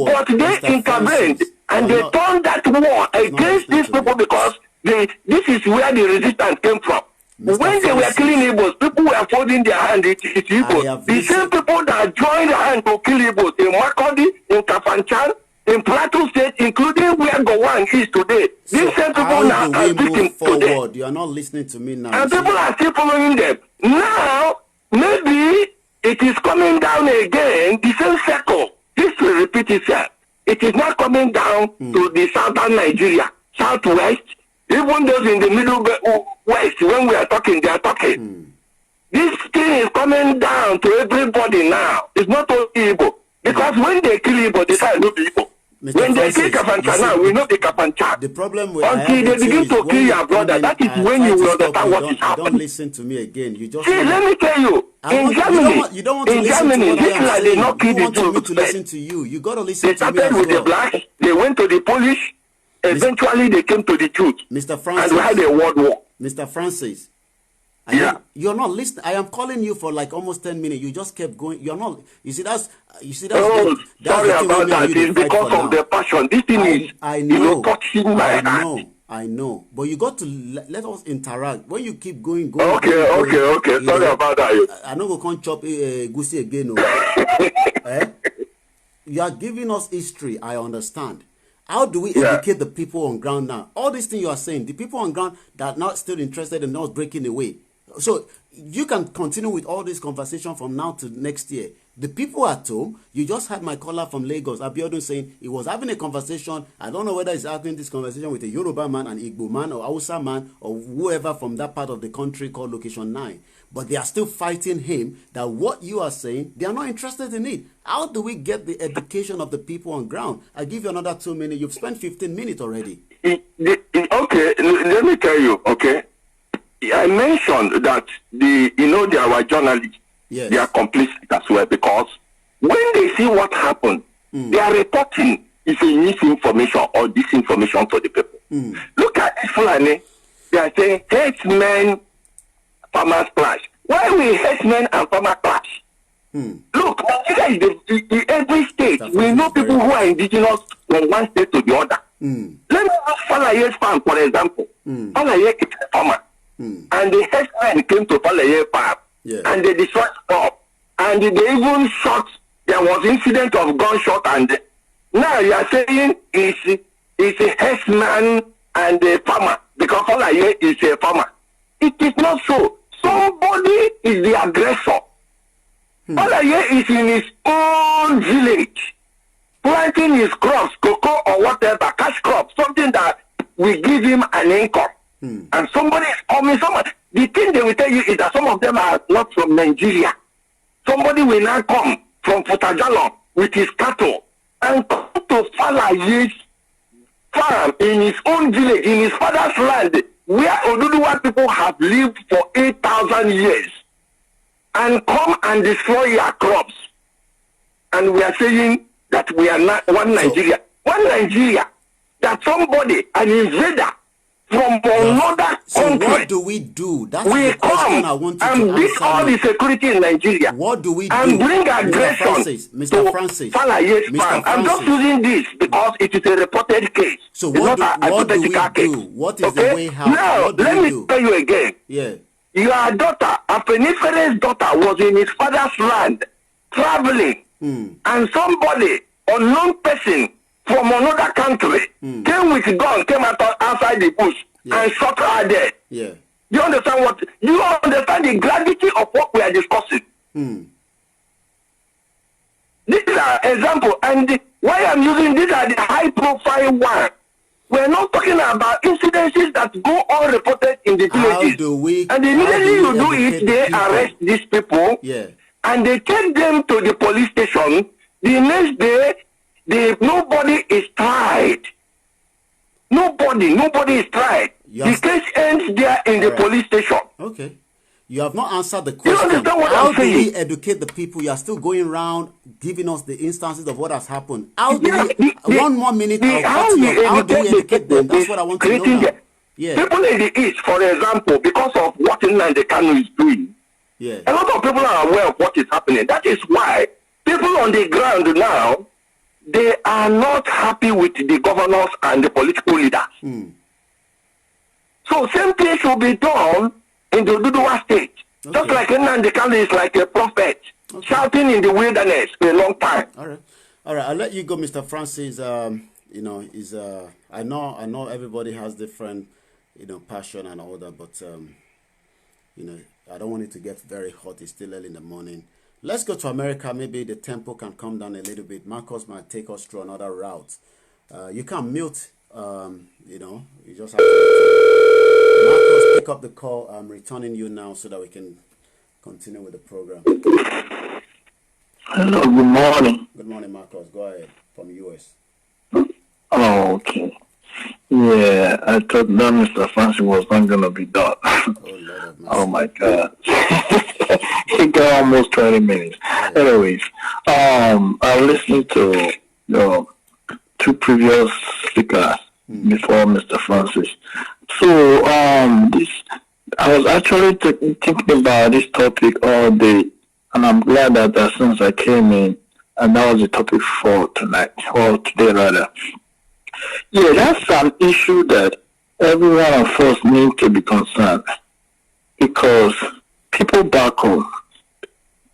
But they intervened and they turned that war against these people because this is where the resistance came from. When they were killing Igbos, people were folding their hand. It's Igbos. The same people that joined hand to kill Igbos in Makurdi, in Kafanchan, in Plateau State, including where Gowon is today. These same people now are speaking today. You are not listening to me now. And people are still following them. Now, maybe it is coming down again, the same circle. This will repeat itself. It is not coming down to the southern Nigeria, southwest, even those in the middle west. When we are talking, they are talking. This thing is coming down to everybody now. It's not only Igbo. Because when they kill Igbo, they say no people. When they kill Kafancha now, we know the Kafancha. The problem with until they begin to kill your brother, that is when you will understand what is happening. Don't listen to me again. You just see. Let me tell you. In Germany, you don't want to listen Germany, to what I am they not kill you want me the to listen to you. You got to listen they to me as started with well. the blacks. They went to the Polish. Eventually, they came to the Jews. Mr. Francis, and we had a world war. Mr. Francis. Yeah. You're not listening. I am calling you for like almost 10 minutes. You just kept going. You're not. You see, that's. Oh, sorry about that. It's because of the passion. This thing is, I know. Touching my heart. I know. But you got to let us interact. When you keep going. Okay. Sorry about that. I know we can't chop goosey again. You are giving us history. I understand. How do we educate the people on ground now? All these things you are saying, the people on ground that are not still interested and not breaking away. So you can continue with all this conversation from now to next year. The people at home, you just had my caller from Lagos, Abiodun, saying he was having a conversation. I don't know whether he's having this conversation with a Yoruba man, an Igbo man, or Hausa man, or whoever from that part of the country called Location 9. But they are still fighting him that what you are saying, they are not interested in it. How do we get the education of the people on ground? I'll give you another 2 minutes. You've spent 15 minutes already. Okay, let me tell you, okay. I mentioned that they are our journalists. Yes. They are complicit as well, because when they see what happened, they are reporting if a misinformation or disinformation to the people. Look at this Fulani. They are saying herdsmen, farmers clash. Why we herdsmen and farmers clash? Look, Nigeria is in every state. We know people who are indigenous from one state to the other. Let me use Falaye's farm, for example. Falaye is a farmer. And the herdsmen came to Falaye farm. And they destroyed crop. And they even shot. There was incident of gunshot. And now you are saying it's a herdsman and a farmer, because Falaye is a farmer. It is not so. Somebody is the aggressor. Falaye is in his own village, planting his crops, cocoa or whatever, cash crops, something that will give him an income. And somebody is coming. The thing they will tell you is that some of them are not from Nigeria. Somebody will now come from Futajalon with his cattle and come to Falaye's farm in his own village, in his father's land, where ODUDUWA people have lived for 8,000 years, and come and destroy your crops. And we are saying that we are not one Nigeria. One Nigeria. That somebody, an invader from another country. What do we do? That's we the question I come want you and to beat answer all me. the security in Nigeria. What do we do? And bring aggression Mr. Francis. Falaye's farm. I'm just using this because it is a reported case. So what do we do? What is the way out? Now, let me tell you again. Yeah. Your daughter, Afenifere's daughter, was in his father's land, traveling, and somebody, unknown person from another country, came with a gun, came outside the bush, and shot her dead. Yeah. Do you understand do you understand the gravity of what we are discussing? These are examples, and why I'm using these are the high-profile ones. We're not talking about incidences that go unreported in the villages. And immediately you do it, they arrest these people, and they take them to the police station. The next day, nobody is tried. Nobody is tried. The case ends there in the police station. Okay. You have not answered the question. You understand what How I'm do saying? we educate the people? You are still going around giving us the instances of what has happened. How do we? 1 more minute. How do we educate them? That's what I want to know now. Yeah. People in the East, for example, because of what Nnamdi Kanu is doing, a lot of people are aware of what is happening. That is why people on the ground now, they are not happy with the governors and the political leaders. So same thing should be done in the ODUDUWA state. Just like Nnamdi Kanu is like a prophet, shouting in the wilderness for a long time. All right. I'll let you go, Mr. Francis. I know everybody has different, passion and all that, but I don't want it to get very hot. It's still early in the morning. Let's go to America. Maybe the tempo can come down a little bit. Marcos might take us through another route. You can mute. You just have to. Marcos, pick up the call. I'm returning you now so that we can continue with the program. Hello, good morning. Good morning, Marcos. Go ahead from US. Oh, okay. Yeah, I thought that Mr. Francis was not going to be done. Oh, my God. He got almost 20 minutes. Anyways, I listened to the two previous speakers before Mr. Francis. So, I was actually thinking about this topic all day, and I'm glad that as soon as I came in, and that was the topic for tonight, or today rather. Yeah, that's an issue that every one of us need to be concerned, because people back home,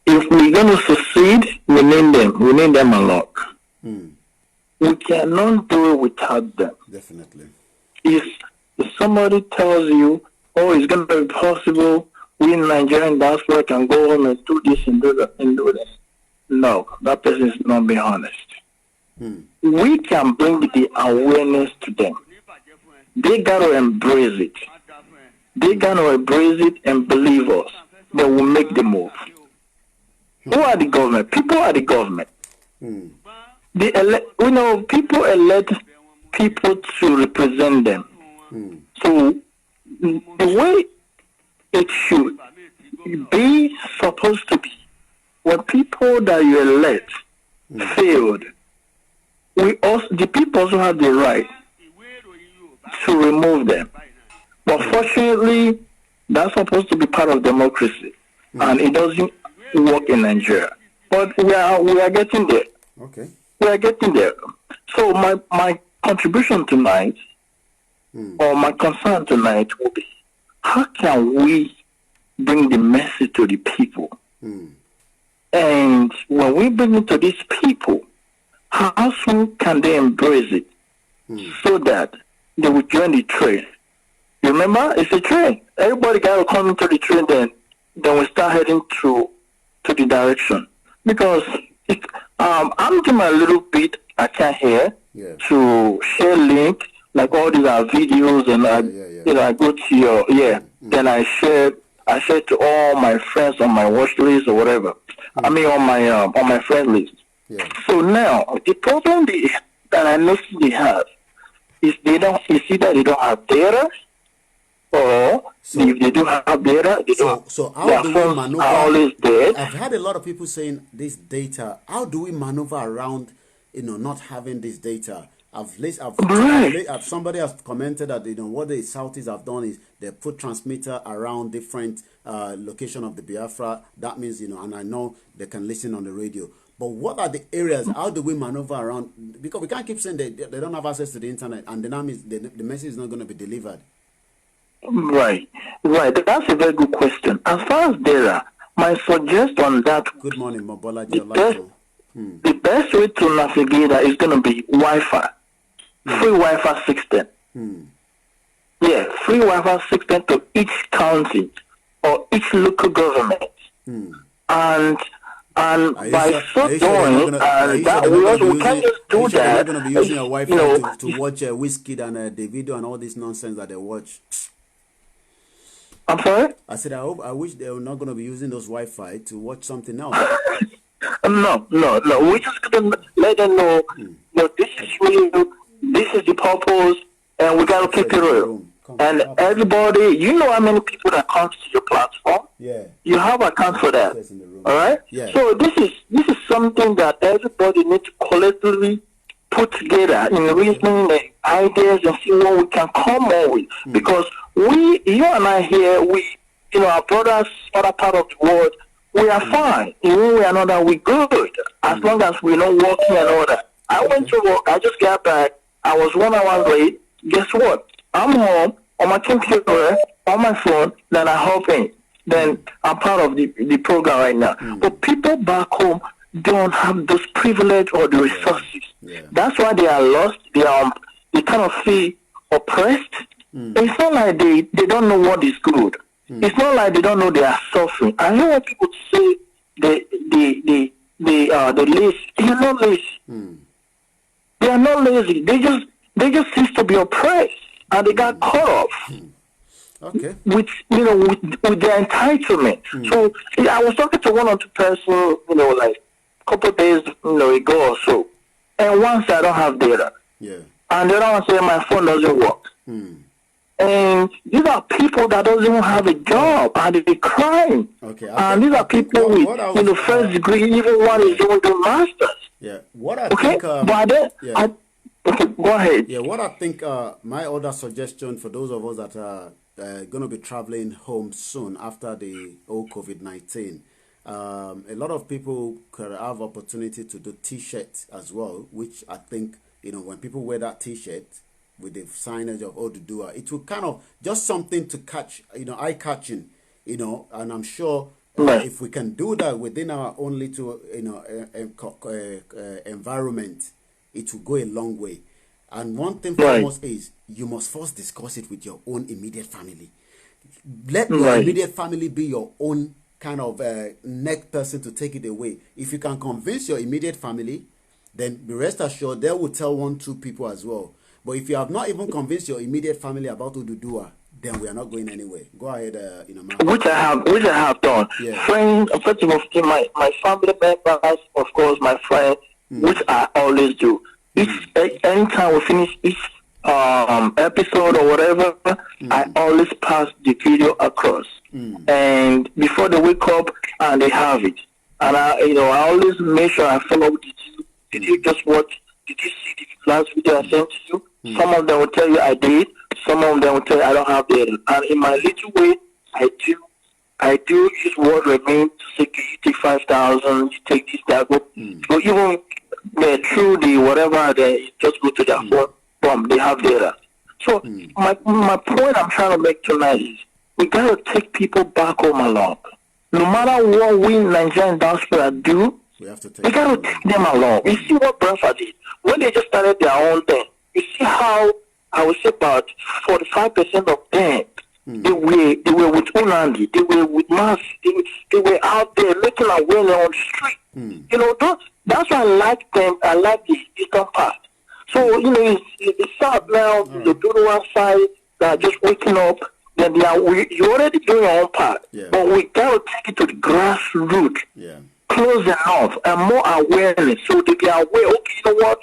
if we're going to succeed, we need them a lot. We cannot do it without them. Definitely. If somebody tells you, oh, it's going to be possible, we in Nigerian diaspora can go home and do this and do that and do this. No, that person is not being honest. We can bring the awareness to them. They got to embrace it. They got to embrace it and believe us. They will make the move. Who are the government? People are the government. People elect people to represent them. So the way it should be supposed to be, when people that you elect failed, the people also have the right to remove them. But fortunately, that's supposed to be part of democracy, and it doesn't work in Nigeria. But we are getting there. Okay. We are getting there. So my contribution tonight, or my concern tonight, will be how can we bring the message to the people? And when we bring it to these people, how soon can they embrace it so that they will join the train? You remember, it's a train. Everybody got to come into the train, then we start heading to the direction. Because I'm doing a little bit I can hear to share link, like all these are videos, and I go to your then I share to all my friends on my watch list or whatever. I mean on my friend list. So now the problem that I noticed they have is either they don't have data, or if they do have data, they don't. So how do we maneuver? Are always dead. I've had a lot of people saying this data. How do we maneuver around, not having this data? Somebody has commented that what the Southeast have done is they put transmitter around different location of the Biafra. That means and I know they can listen on the radio. But what are the areas? How do we maneuver around? Because we can't keep saying they don't have access to the internet, and then that means the message is not going to be delivered. Right. That's a very good question. As far as data, my suggestion on that. Good morning, Mobola. The best way to navigate that is going to be Wi-Fi. Free Wi-Fi 610. Yeah, free Wi-Fi 610 to each county or each local government. And by so doing, we can't just do that. You're going to be using a Wi-Fi to watch Wizkid and Davido and all this nonsense that they watch. I'm sorry? I said, I wish they were not going to be using those Wi-Fi to watch something else. No. We just going to let them know, this is real, this is the purpose, and we got to keep it real. And everybody, you know how many people that come to your platform? Yeah. You have account for that. All right? Yeah. So this is something that everybody needs to collectively put together in reasoning the ideas and see what we can come up with. Because you and I here, our brothers, other part of the world, we are fine. In one way or another, we're good. As long as we're not working and all that. I went to work, I just got back, I was 1 hour late. Guess what? I'm home on my computer, on my phone, then I hop in. Then I'm part of the program right now. But people back home don't have those privilege or the resources. That's why they are lost. They kind of feel oppressed. It's not like they don't know what is good. It's not like they don't know they are suffering. I hear what people say they lazy. They are not lazy. They are not lazy. They just seem to be oppressed, and they got caught off. Okay. With their entitlement. So I was talking to one or two persons, like a couple of days, ago or so, and once I don't have data. Yeah. and the other one say my phone doesn't work. And these are people that doesn't even have a job and they're crying. Okay. And these are people with first degree, even one is doing the masters. Yeah. What I okay? think. But then, yeah. Okay, go ahead. Yeah. What I think. My other suggestion for those of us that are going to be traveling home soon after the old COVID-19. A lot of people could have opportunity to do T-shirts as well, which I think, when people wear that T-shirt with the signage of ODUDUWA, it will kind of just something to catch, eye-catching, and I'm sure if we can do that within our own little, environment, it will go a long way. And one thing foremost is you must first discuss it with your own immediate family. Let your immediate family be your own kind of next person to take it away. If you can convince your immediate family, then be rest assured they will tell 1-2 people as well. But if you have not even convinced your immediate family about ODUDUWA, then we are not going anywhere. Go ahead, Which I have done. Yeah. Friends, first of all, my family members, of course, my friends, which I always do. Anytime we finish each episode or whatever, I always pass the video across. And before they wake up, and they have it. And I always make sure I follow. Did you just watch? Did you see the last video I sent to you? Some of them will tell you I did. Some of them will tell you I don't have data. And in my little way, I do use what remain to say, you take 5,000, you take this, that. But even through the whatever, they just go to their phone, boom, they have data. So my point I'm trying to make tonight is we got to take people back home along. No matter what we Nigerian diaspora do, we got to take them along. You see what Bradford did when they just started their own thing. You see how I would say about 45% of them they were with Unandi, they were with Mass, they were out there making awareness on the street. That's why I like them. I like the eastern part. So it's sad now. The ODUDUWA side that are just waking up. Then you're already doing your own part, but we gotta take it to the grassroots, close enough, and more awareness, so they be aware. Okay, you know what?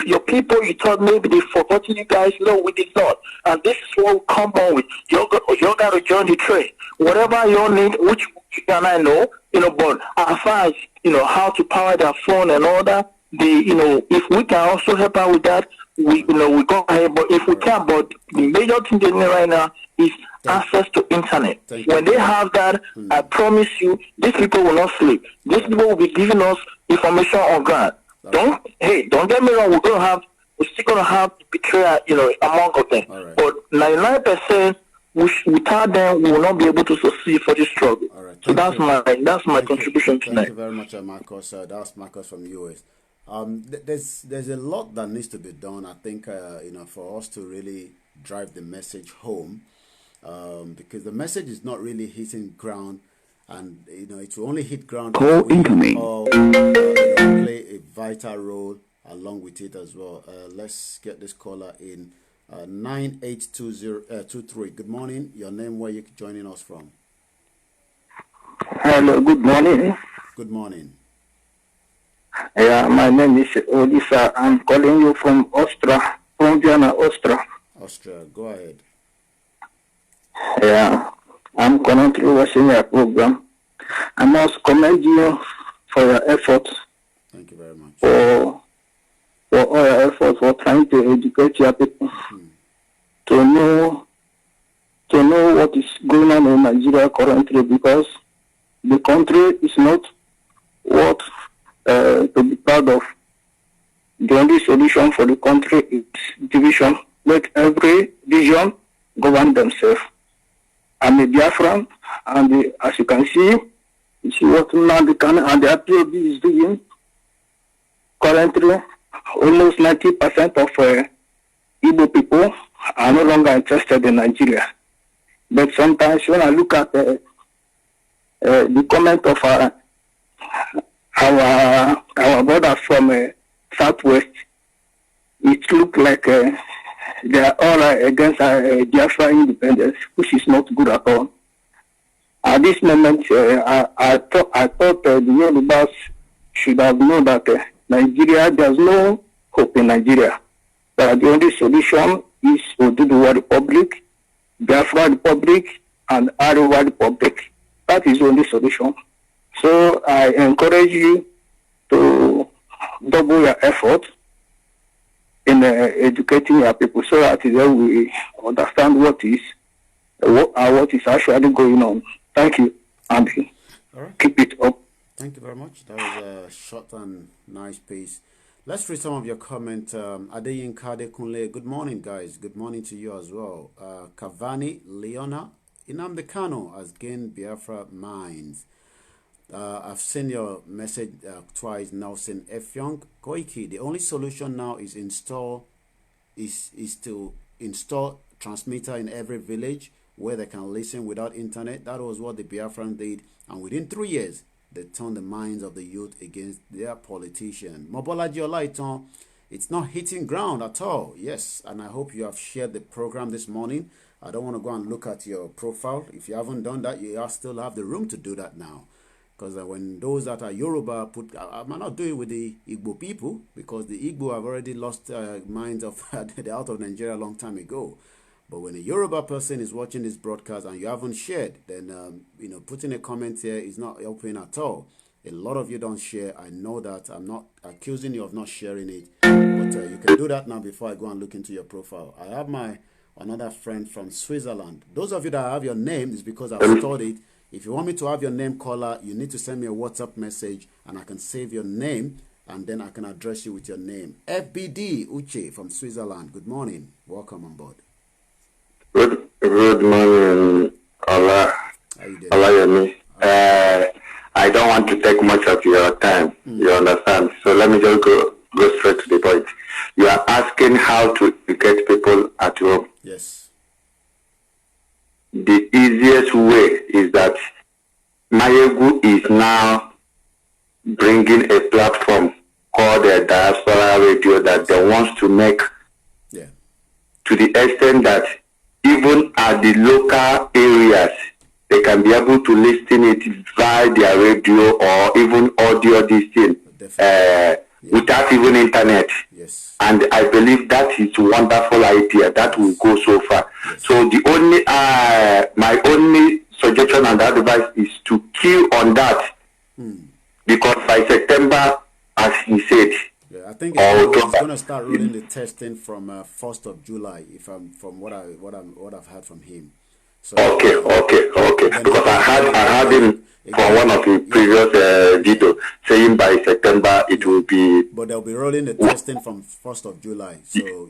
Your people, you thought maybe they forgotten you guys. No, we did not. And this is what we come on with. You got to join the train. Whatever you need, which you and I know, but as far as, how to power their phone and all that, if we can also help out with that, we go ahead. But if we can't, but the major thing they need right now is access to internet. When they have that, I promise you, these people will not sleep. These people will be giving us information on ground. Don't get me wrong. We're still gonna have betrayal, among them. But 99%, without them, we will not be able to succeed for this struggle. So that's my contribution tonight. Thank you very much, Marcus. That's Marcus from US. There's a lot that needs to be done. I think for us to really drive the message home, because the message is not really hitting ground. And it will only hit ground Call incoming. Play a vital role along with it as well. Let's get this caller in. 982023. Good morning. Your name, where you joining us from? Hello. Good morning. Good morning. Yeah, my name is Odisa. I'm calling you from Austria, from Vienna, Austria. Austria. Go ahead. Yeah. I'm currently watching your program. I must commend you for your efforts. Thank you very much. For all your efforts for trying to educate your people to know what is going on in Nigeria currently, because the country is not what to be proud of. The only solution for the country is division. Let every region govern themselves. I'm a Biafran, and as you can see what Nandikan and the APOB is doing. Currently, almost 90% of Igbo people are no longer interested in Nigeria. But sometimes when I look at the comment of our brothers from Southwest, it looks like they are all against Biafra independence, which is not good at all. At this moment, I thought the Yorubas should have known that Nigeria, there's no hope in Nigeria. that the only solution is ODUDUWA Republic, Biafra Republic, and Arewa Republic. That is the only solution. So I encourage you to double your effort in educating your people so that then we understand what is actually going on. Thank you, and keep it up. Thank you very much. That was a short and nice piece. Let's read some of your comments. Adeyin Kade Kunle, good morning, guys. Good morning to you as well. Cavani Leona, Nnamdi Kanu has gained Biafra minds. I've seen your message twice now. Saying F Young Koiki, the only solution now is to install transmitter in every village where they can listen without internet. That was what the Biafran did, and within 3 years they turned the minds of the youth against their politician. Mobolaji Olaiton, it's not hitting ground at all. Yes, and I hope you have shared the program this morning. I don't want to go and look at your profile. If you haven't done that, you still have the room to do that now. Because when those that are Yoruba I might not do it with the Igbo people, because the Igbo have already lost minds of they're out of Nigeria a long time ago. But when a Yoruba person is watching this broadcast and you haven't shared, then putting a comment here is not helping at all. A lot of you don't share. I know that. I'm not accusing you of not sharing it, but you can do that now before I go and look into your profile. I have another friend from Switzerland. Those of you that have your name is because I've stored it. If you want me to have your name caller, you need to send me a WhatsApp message and I can save your name and then I can address you with your name. FBD Uche from Switzerland. Good morning. Welcome on board. Good morning, Allah. I don't want to take much of your time. You understand? So let me just go straight to the point. You are asking how to educate people at home. Yes. The easiest way is that Mayegu is now bringing a platform called the Diaspora Radio that they want to make to the extent that even at the local areas, they can be able to listen it via their radio or even audio this thing without even internet. Yes. And I believe that is a wonderful idea that will go so far. Yes. So the only my only suggestion and advice is to kill on that because by September, as he said, I think it's going to start rolling the testing from 1st of July, if I'm from what I've heard from him. So, okay. Because I had him from one of the previous videos saying by September it will be. But they'll be rolling the testing from 1st of July. So go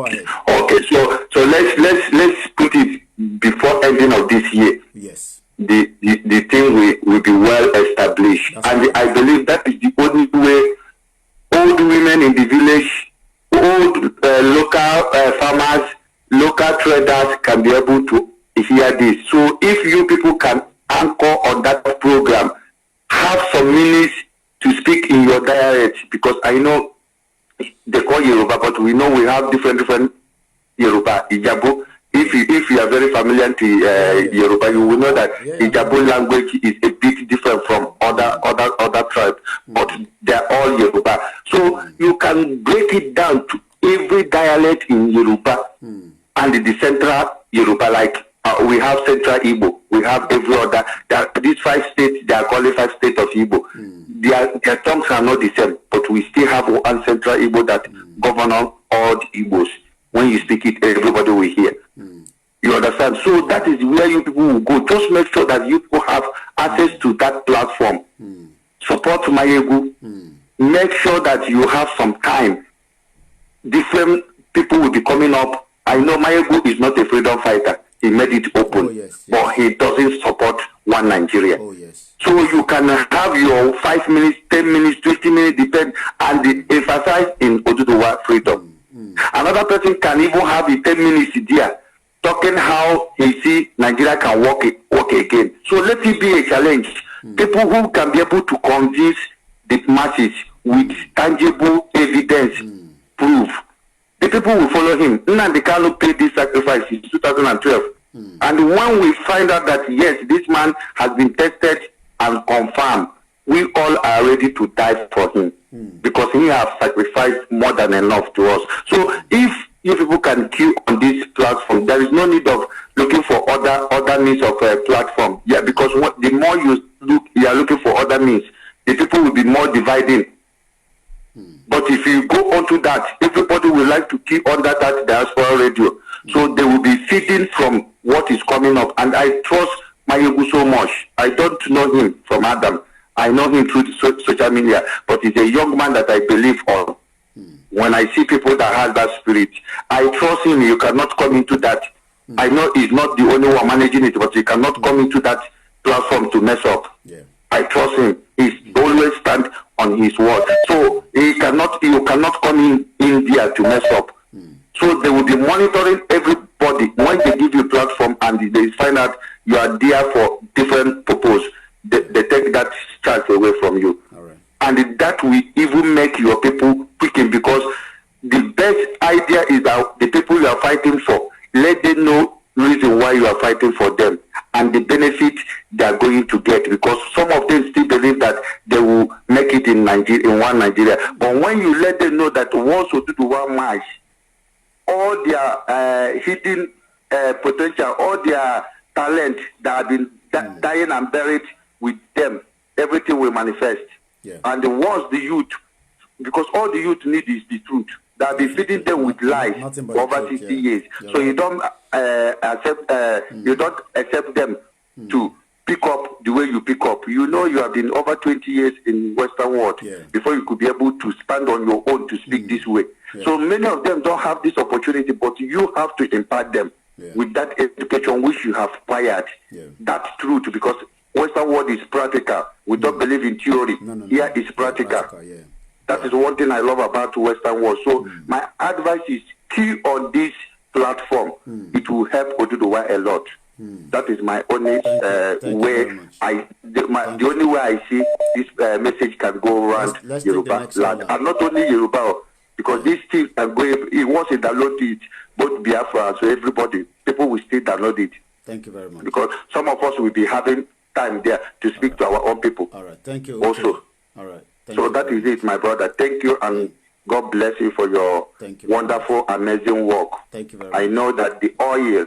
ahead. Okay, so let's put it before ending of this year. Yes. The thing will be well established, and I believe that is the only way. Old women in the village, old local farmers, local traders can be able to hear this. So if you people can anchor on that program, have some minutes to speak in your dialect, because I know they call Yoruba, but we know we have different Yoruba, Ijabu. If you are very familiar to Yoruba, you will know that Ijabu language is a bit different from other tribes, but they are all Yoruba. So you can break it down to every dialect in Yoruba and the central Yoruba, like we have central Igbo, we have every other. These 5 states, they are called 5 states of Igbo. Their terms are not the same, but we still have one central Igbo that govern all the Igbos. When you speak it, everybody will hear. You understand? So that is where you people will go. Just make sure that you people have access to that platform. Support Mayegu. Make sure that you have some time. Different people will be coming up. I know Mayegu is not a freedom fighter. He made it open. But he doesn't support one Nigeria. So you can have your 5 minutes, 10 minutes, 20 minutes, depend, and emphasize in ODUDUWA freedom. Another person can even have a 10 minutes there, talking how he see Nigeria can work again. So let it be a challenge. People who can be able to convince the masses with tangible evidence, proof. The people will follow him. Nnamdi Kanu paid this sacrifice in 2012. And when we find out that, yes, this man has been tested and confirmed, we all are ready to die for him. because he has sacrificed more than enough to us. So if you people can queue on this platform, there is no need of looking for other means of platform. Yeah, because the more you are looking for other means, the people will be more dividing. But if you go onto that, everybody will like to keep under that diaspora radio. So they will be feeding from what is coming up. And I trust Mayogu so much. I don't know him from Adam. I know him through social media. But he's a young man that I believe on. When I see people that have that spirit, I trust him. You cannot come into that. I know he's not the only one managing it, but he cannot come into that platform to mess up. I trust him. He always stand on his word. So you cannot come in there to mess up. So they will be monitoring everybody. When they give you a platform and they find out you are there for different purpose, they take that chance away from you. And that will even make your people quicken, because the best idea is that the people you are fighting for, let them know reason why you are fighting for them and the benefit they are going to get, because some of them still believe that they will make it in Nigeria, in one Nigeria. But when you let them know that once ODUDUWA march, all their hidden potential, all their talent that have been dying and buried with them, everything will manifest. And once the youth, because all the youth need is the truth, that have been feeding them with lies for over 60 years. So you don't accept them to pick up the way you pick up. You know you have been over 20 years in Western world before you could be able to stand on your own to speak this way. So many of them don't have this opportunity, but you have to impart them with that education which you have acquired. That's truth, because Western world is practical. We don't believe in theory. Here is practical. That is one thing I love about Western world. So my advice is key on this platform. It will help ODUDUWA a lot. That is my only way. The only way I see this message can go around Yoruba land, and not only Yoruba, because this thing can go. It was downloaded both Biafra, so everybody, people will still download it. Thank you very much. Because some of us will be having time there to speak to our own people. All right, thank you. Also, all right. So that is it, my brother. Thank you, and God bless you for your wonderful, amazing work. Thank you very much. I know that the oil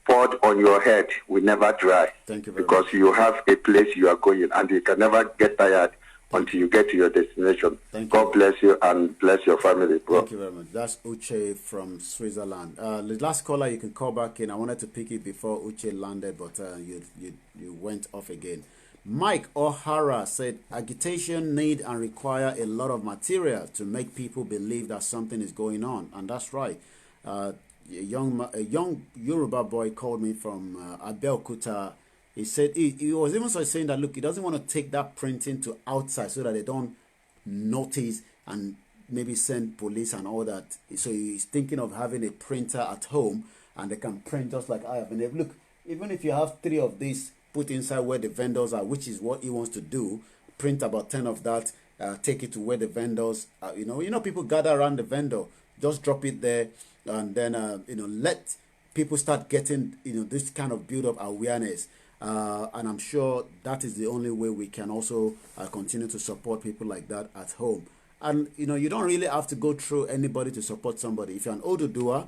poured on your head will never dry. Thank you very because much. you have a place you are going, and you can never get tired until you get to your destination. God bless you and bless your family, bro. Thank you very much. That's Uche from Switzerland. The last caller, you can call back in. I wanted to pick it before Uche landed, but you went off again. Mike O'Hara said, agitation need and require a lot of material to make people believe that something is going on. And that's right. A young Yoruba boy called me from Abeokuta. He said, he was even saying that, look, he doesn't want to take that printing to outside so that they don't notice and maybe send police and all that. So he's thinking of having a printer at home and they can print just like I have. And look, even if you have 3 of these, put inside where the vendors are, which is what he wants to do, print about 10 of that, take it to where the vendors are. You know, people gather around the vendor, just drop it there, and then, let people start getting, this kind of build-up awareness. And I'm sure that is the only way we can also continue to support people like that at home. And, you don't really have to go through anybody to support somebody. If you're an ODUDUWA,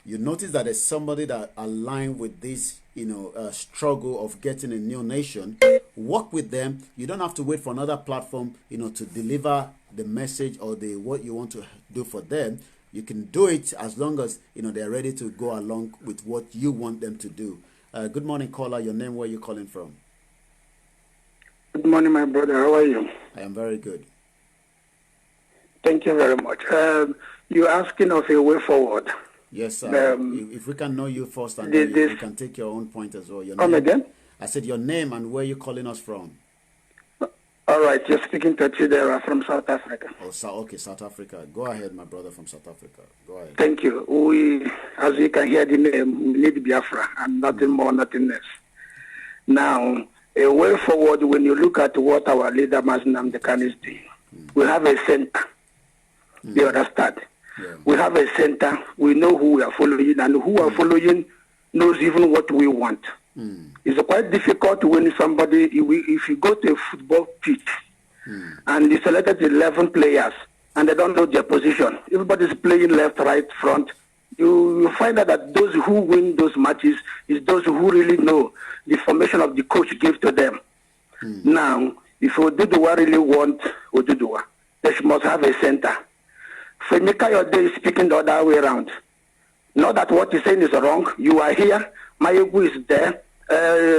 you notice that there's somebody that aligned with this, struggle of getting a new nation. Work with them. You don't have to wait for another platform, to deliver the message or what you want to do for them. You can do it as long as, they're ready to go along with what you want them to do. Good morning, caller. Your name, where are you calling from? Good morning, my brother. How are you? I am very good. Thank you very much. You're asking of a way forward. Yes, sir. If we can know you first, and then you can take your own point as well. Your name, again? I said your name and where you're calling us from. All right, you're speaking to Chidera from South Africa. Oh, okay, South Africa. Go ahead, my brother from South Africa. Go ahead. Thank you. We, as you can hear the name, we need Biafra and nothing more, nothing less. Now, a way forward, when you look at what our leader, Nnamdi Kanu, is doing, we have a center. You understand? Yeah. We have a center. We know who we are following, and who are following knows even what we want. It's quite difficult when somebody, if you go to a football pitch And you selected 11 players, and they don't know their position. Everybody's playing left, right, front. You find out that those who win those matches is those who really know the formation of the coach gave to them. Now, if ODUDUWA really want ODUDUWA, they must have a center. Femi Kayode is speaking the other way around. Not that what he's saying is wrong. You are here. Mayogu is there.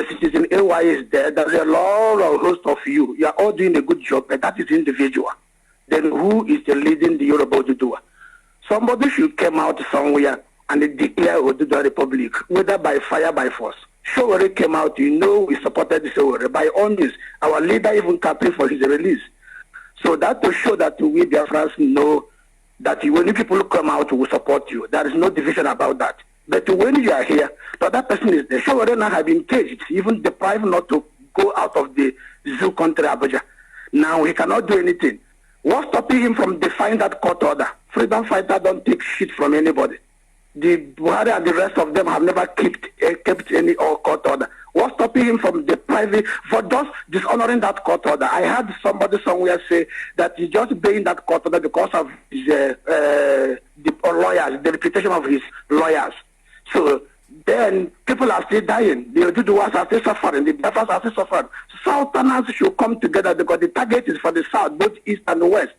Citizen AY is there. There's a lot of host of you. You are all doing a good job, but that is individual. Then who is the leading the Yoruba ODUDUWA? Somebody should come out somewhere and declare ODUDUWA Republic, whether by fire, by force. Showore came out, we supported Showore. By all means, our leader even campaigned for his release. So that to show that we Biafrans know that when people come out, we will support you. There is no division about that. But when you are here, the other person is there. Showore now have been caged, even deprived not to go out of the zoo country, Abuja. Now he cannot do anything. What's stopping him from defying that court order? Freedom fighter don't take shit from anybody. The Buhari and the rest of them have never kept any court order. What's stopping him from depriving, for just dishonoring that court order? I heard somebody somewhere say that he's just obeying that court order because of his lawyers, the reputation of his lawyers. So then people are still dying. The ODUDUWAs are still suffering. The Biafrans are still suffering. Southerners should come together because the target is for the South, both East and West.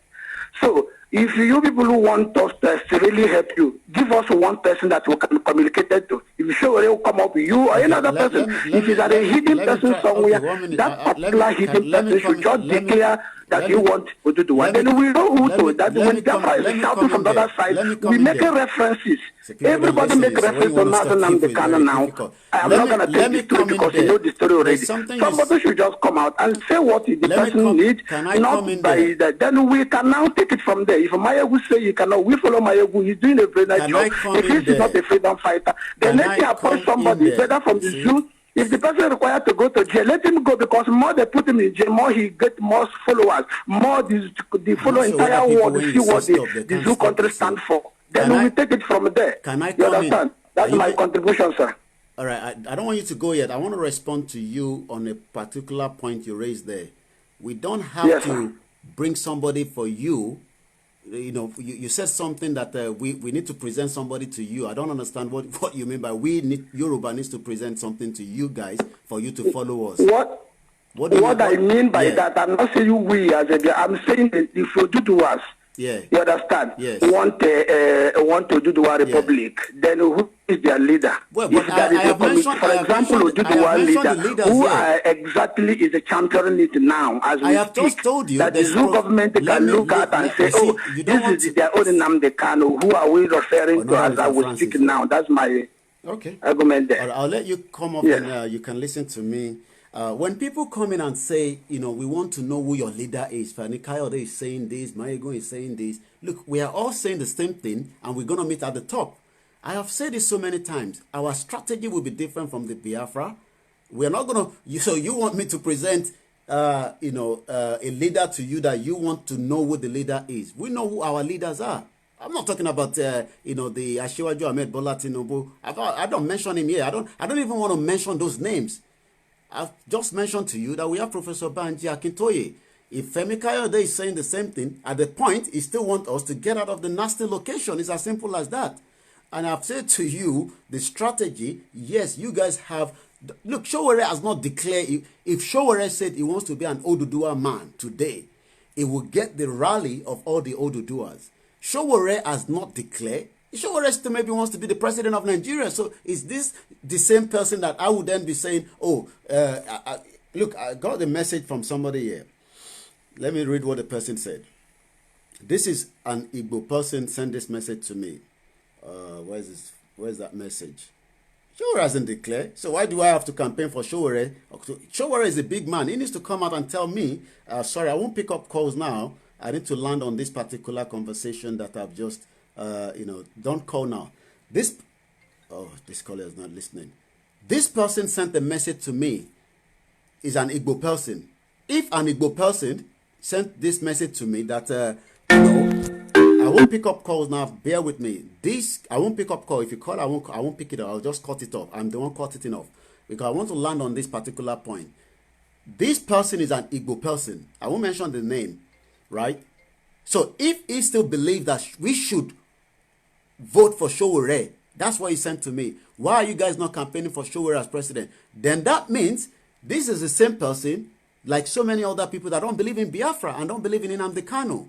So if you people who want us to really help you, give us one person that we can communicate to. If you show will come up, you or another person. If it's a hidden person somewhere, that particular hidden person should just declare that you want ODUDUWA. Then we know who to. That when Biafra is shouting from the other side, we make references. Everybody make reference to Nathan and the Kano now. I am not going to take this story because you know the story already. Somebody should just come out and say what the person needs, not by that. Then we can now take it from there. If Mayogu say you cannot, we follow Mayogu. He's doing a very nice job. If he's not a freedom fighter, then let him appoint somebody better from the zoo. If the person is required to go to jail, let him go, because more they put him in jail, more he get more followers, more the follow entire world to see what the zoo country stand for. Then we take it from there. Can I you understand? That's my contribution, sir. All right, I don't want you to go yet. I want to respond to you on a particular point you raised there. We don't have to bring somebody for you. You know, you said something that we need to present somebody to you. I don't understand what you mean by Yoruba needs to present something to you guys for you to follow us. What I mean by that, I'm not saying we as a, I'm saying that if you do to us, you understand? Yes. Want to do the Republic, then who is their leader? Well, if there is for example, ODUDUWA leader, who exactly is the championing it now, as we speak, just told you that the zoo government can look at and say, oh, this is their own Nnamdi Kanu. Who are we referring to as I will speak now? That's my argument there. I'll let you come up and you can listen to me. When people come in and say, you know, we want to know who your leader is, Fani Kayode is saying this, Mayego is saying this. Look, we are all saying the same thing, and we're going to meet at the top. I have said this so many times. Our strategy will be different from the Biafra. We're not going to, so you want me to present, a leader to you that you want to know who the leader is. We know who our leaders are. I'm not talking about, the Ashiwaju Ahmed Bola Tinubu. I don't mention him here. I don't even want to mention those names. I've just mentioned to you that we have Professor Banji Akintoye. If Femi Kayode is saying the same thing, at the point, he still wants us to get out of the nasty location. It's as simple as that. And I've said to you, the strategy, yes, you guys have... Look, Showore has not declared... If Showore said he wants to be an ODUDUWA man today, he will get the rally of all the ODUDUWAs. Showore has not declared. Showore still maybe wants to be the president of Nigeria. So is this the same person that I would then be saying, look, I got a message from somebody here. Let me read what the person said. This is an Igbo person sent this message to me. Where's that message? Showore hasn't declared. So why do I have to campaign for Showore? Showore is a big man. He needs to come out and tell me, sorry, I won't pick up calls now. I need to land on this particular conversation that I've just... don't call now. This caller is not listening. This person sent a message to me. Is an Igbo person. If an Igbo person sent this message to me that, I won't pick up calls now. Bear with me. I won't pick up call. If you call, I won't pick it up. I'll just cut it off. I'm the one cutting it off because I want to land on this particular point. this person is an Igbo person. I won't mention the name, right? So if he still believes that we should vote for Sowore, that's what he sent to me. Why are you guys not campaigning for Sowore as president? Then that means this is the same person, like so many other people that don't believe in Biafra and don't believe in Nnamdi Kanu.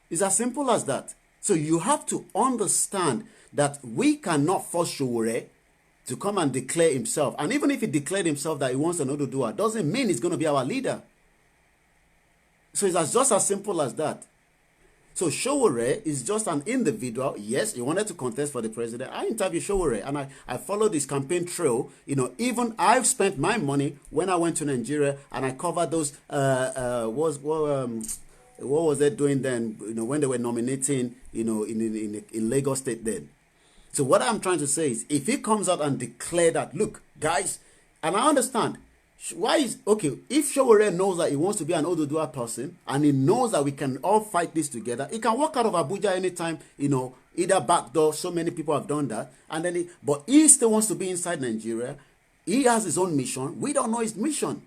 It's as simple as that. So you have to understand that we cannot force Sowore to come and declare himself. And even if he declared himself that he wants an ODUDUWA, doesn't mean he's going to be our leader. So it's just as simple as that. So Sowore is just an individual. Yes, he wanted to contest for the president. I interviewed Sowore and I followed his campaign trail. You know, even I've spent my money when I went to Nigeria and I covered those, what was they doing then, you know, when they were nominating, you know, in Lagos State then. So what I'm trying to say is, if he comes out and declare that, look, guys, and I understand, why is, okay, if Sowore knows that he wants to be an ODUDUWA person, and he knows that we can all fight this together, he can walk out of Abuja anytime, you know, either back door, so many people have done that, and then but he still wants to be inside Nigeria. He has his own mission. We don't know his mission.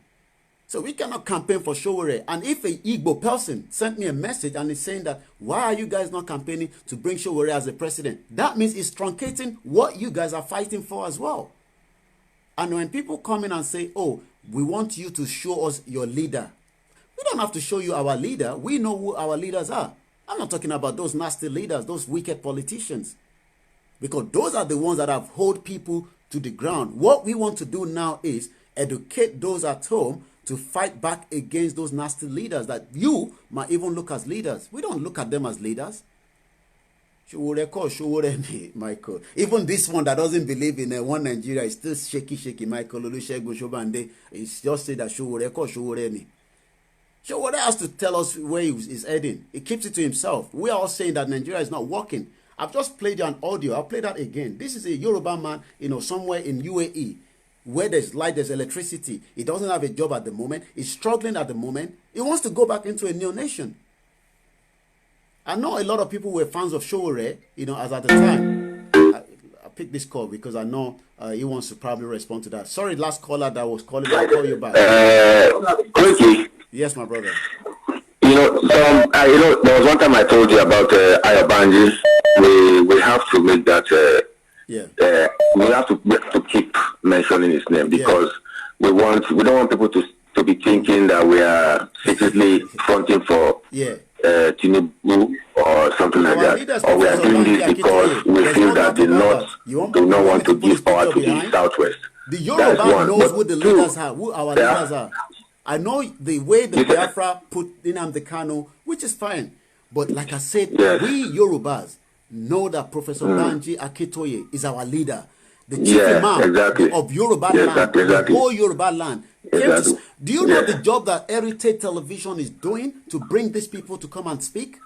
So we cannot campaign for Sowore. And if an Igbo person sent me a message and is saying that, why are you guys not campaigning to bring Sowore as a president? That means it's truncating what you guys are fighting for as well. And when people come in and say, oh, we want you to show us your leader. We don't have to show you our leader. We know who our leaders are. I'm not talking about those nasty leaders, those wicked politicians. Because those are the ones that have held people to the ground. What we want to do now is educate those at home to fight back against those nasty leaders that you might even look as leaders. We don't look at them as leaders. Michael. Even this one that doesn't believe in one Nigeria is still shaky. Michael Olusegun Shobande is just say that Sowore has to tell us where he's heading. He keeps it to himself. We are all saying that Nigeria is not working. I've just played you an audio. I'll play that again. This is a Yoruba man, you know, somewhere in UAE. Where there's light, there's electricity. He doesn't have a job at the moment. He's struggling at the moment. He wants to go back into a new nation. I know a lot of people were fans of Sowore, you know, as at the time. I picked this call because I know he wants to probably respond to that. Sorry, last caller that was calling. I'll call you back. Quickly. Yes, my brother. You know, there was one time I told you about Ayabanji. We have to make that. We have to keep mentioning his name because we don't want people to be thinking that we are secretly fronting for Tinubu or something like that, or we are doing this because we feel that the North do not want to give power to the Southwest. The Yoruba knows who the leaders are, who our leaders are. I know the way the Biafra put Nnamdi Kanu, which is fine, but like I said, we Yorubas know that Professor Banji Akintoye is our leader, the chief imam of Yoruba land, the whole Yoruba land. Do you know the job that Heritage Television is doing to bring these people to come and speak?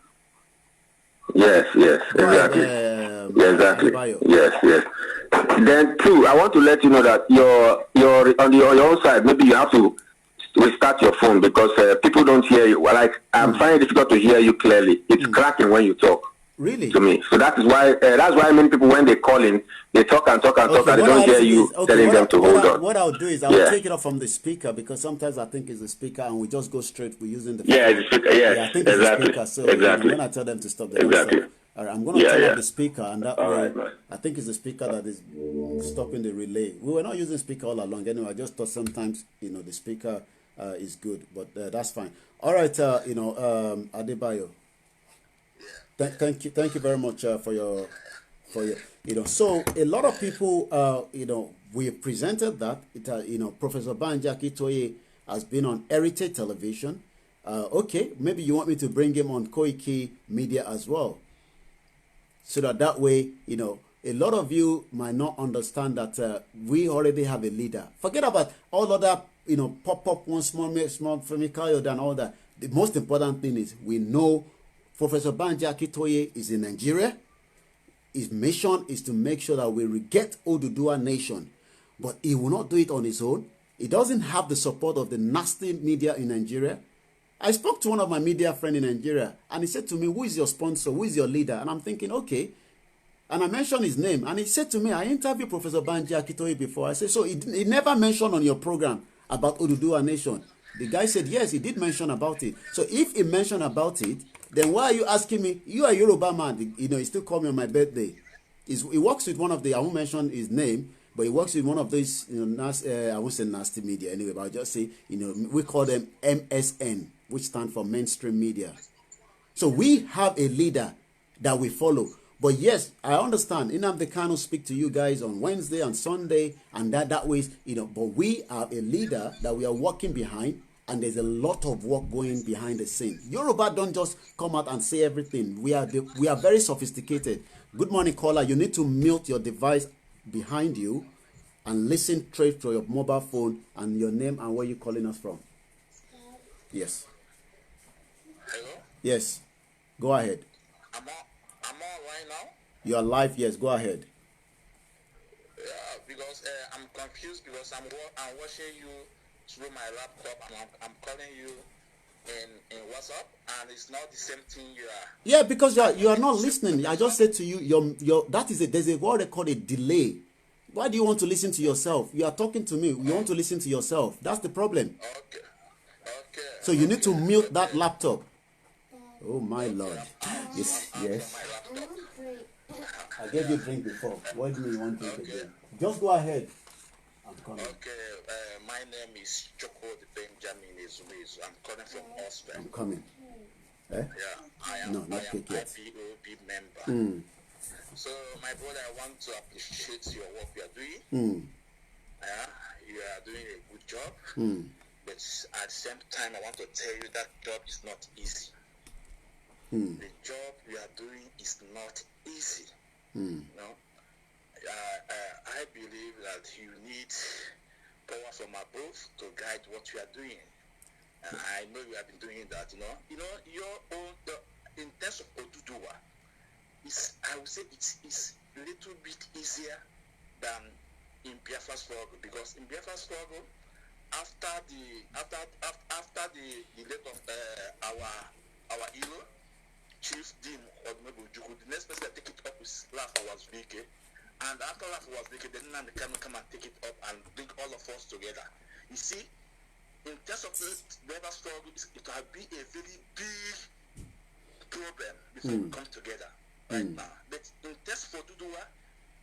Yes, exactly. Yes. Then too, I want to let you know that you're on your own side. Maybe you have to restart your phone because people don't hear you. Like I'm finding it difficult to hear you clearly. It's cracking when you talk. Really? To me. So that is why many people, when they call in, they talk and they don't hear you telling them to hold on. What I'll do is I'll take it off from the speaker because sometimes I think it's the speaker and we just go straight. We're using the phone. It's the speaker. I think it's the speaker. So when I tell them to stop, they don't stop. All right, I'm going to turn off the speaker, and that way, I think it's the speaker that is stopping the relay. We were not using speaker all along anyway. I just thought sometimes, the speaker is good, but that's fine. All right, Adebayo. Thank you very much for your so a lot of people we have presented that Professor Banji Akintoye has been on Heritage Television. Okay, maybe you want me to bring him on KOIKIMEDIA as well, so that way a lot of you might not understand that we already have a leader. Forget about all other pop one small Femikayo and all that. The most important thing is we know Professor Banji Akintoye is in Nigeria. His mission is to make sure that we get ODUDUWA nation. But he will not do it on his own. He doesn't have the support of the nasty media in Nigeria. I spoke to one of my media friends in Nigeria, and he said to me, who is your sponsor? Who is your leader? And I'm thinking, okay. And I mentioned his name, and he said to me, I interviewed Professor Banji Akintoye before. I said, so he never mentioned on your program. about ODUDUWA Nation? The guy said, yes, he did mention about it. So if he mentioned about it, then why are you asking me? You are Yoruba man. You know, he still called me on my birthday. He works with one of the, I won't mention his name, but he works with one of those, you know, I won't say nasty media anyway, but I'll just say, you know, we call them MSN, which stand for mainstream media. So we have a leader that we follow. But yes, I understand. Nnamdi Kanu speak to you guys on Wednesday and Sunday, and that way, you know. But we are a leader that we are working behind, and there's a lot of work going behind the scene. Yoruba don't just come out and say everything. We are very sophisticated. Good morning, caller. You need to mute your device behind you and listen straight to your mobile phone and your name and where you're calling us from. Yes. Hello? Yes. Go ahead. I'm on right now? You are live. Yes, go ahead. Yeah, because I'm confused because I'm watching you through my laptop and I'm calling you in WhatsApp and it's not the same thing you are. Yeah, because you are not listening. I just said to you, there's a what they call a delay. Why do you want to listen to yourself? You are talking to me. You want to listen to yourself. That's the problem. Okay. So you need to mute that laptop. Oh my Lord. Yes. I gave you a drink before. What do you want to drink again? Just go ahead. I'm coming. Okay, my name is Choko Benjamin Ezumezu. I'm calling from Osborne. I'm coming. Eh? Yeah, I am IPOB member. So, my brother, I want to appreciate your work you are doing. You are doing a good job. But at the same time, I want to tell you that job is not easy. The job you are doing is not easy. No? I believe that you need power from above to guide what you are doing. I know you have been doing that, you know. Your own, in terms of ODUDUWA, I would say it's a little bit easier than in Biafra struggle, because in Biafra struggle, after the death of our hero, Chief Dean Odumegwu, the next person that take it up is Lafa was Vike. And after Lafa was Vike, then Nnamdi Kanu come and take it up and bring all of us together. You see, in terms of Biafra struggle, it will be a very big problem before we come together right now. But in terms of ODUDUWA,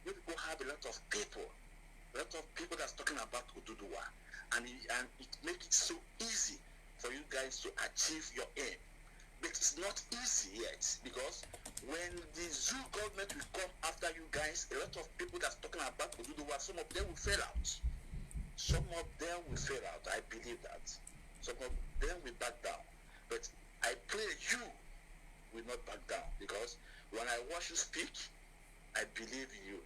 you people have a lot of people that's talking about ODUDUWA, and it makes it so easy for you guys to achieve your aim. But it's not easy yet, because when the zoo government will come after you guys, a lot of people that's talking about ODUDUWA, some of them will fail out. I believe that. Some of them will back down. But I pray you will not back down, because when I watch you speak, I believe you.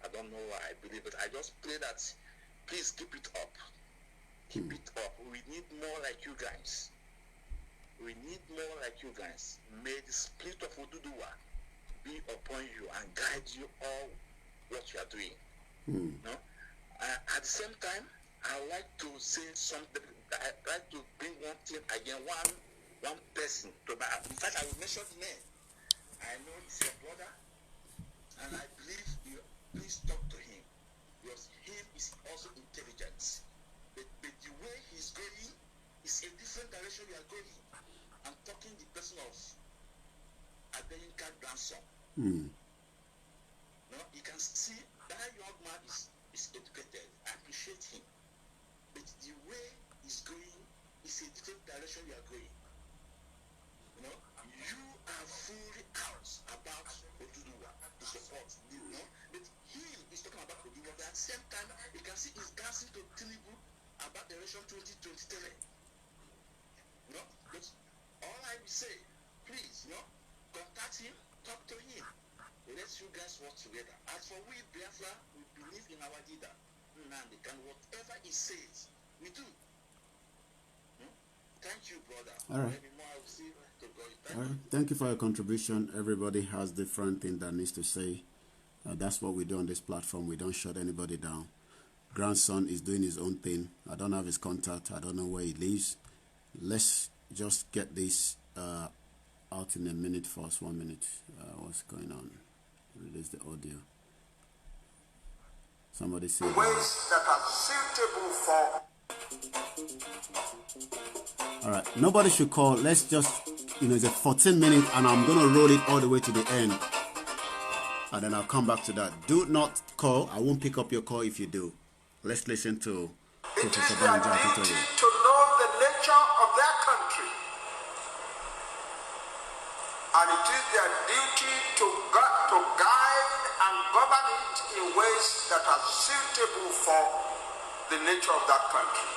I don't know why I believe it. I just pray that please keep it up. Keep it up. We need more like you guys. May the spirit of ODUDUWA be upon you and guide you all what you are doing. No? At the same time, I would like to say something. I like to bring one thing again, one person to my. In fact, I will mention the name. I know he's your brother, and I believe you. Please talk to him, because him is also intelligent. But the way he's going is a different direction you are going. I'm talking the person of Adeyinka grandson. No, you can see that young man is educated. I appreciate him. But the way he's going is a different direction you are going. You know, you are fully out about ODUDUWA to support. You know, but he is talking about ODUDUWA. At the same time, you can see he's dancing to Tinubu about the election 2023. You know, but all I will say, please, contact him, talk to him. Let's you guys work together. As for we, Biafra, we believe in our leader, Nnamdi, and whatever he says, we do. Thank you, brother. All right. Maybe more I will see to go. All right. Thank you for your contribution. Everybody has different things that needs to say. That's what we do on this platform. We don't shut anybody down. Grandson is doing his own thing. I don't have his contact. I don't know where he lives. Let's just get this out in a minute for us. 1 minute. What's going on? Release the audio. Somebody say ways that are suitable for All right, nobody should call. Let's just, it's a 14 minutes and I'm going to roll it all the way to the end. And then I'll come back to that. Do not call. I won't pick up your call if you do. Let's listen to Professor Banjo. To know the nature of their country. And it is their duty to guide and govern it in ways that are suitable for the nature of that country.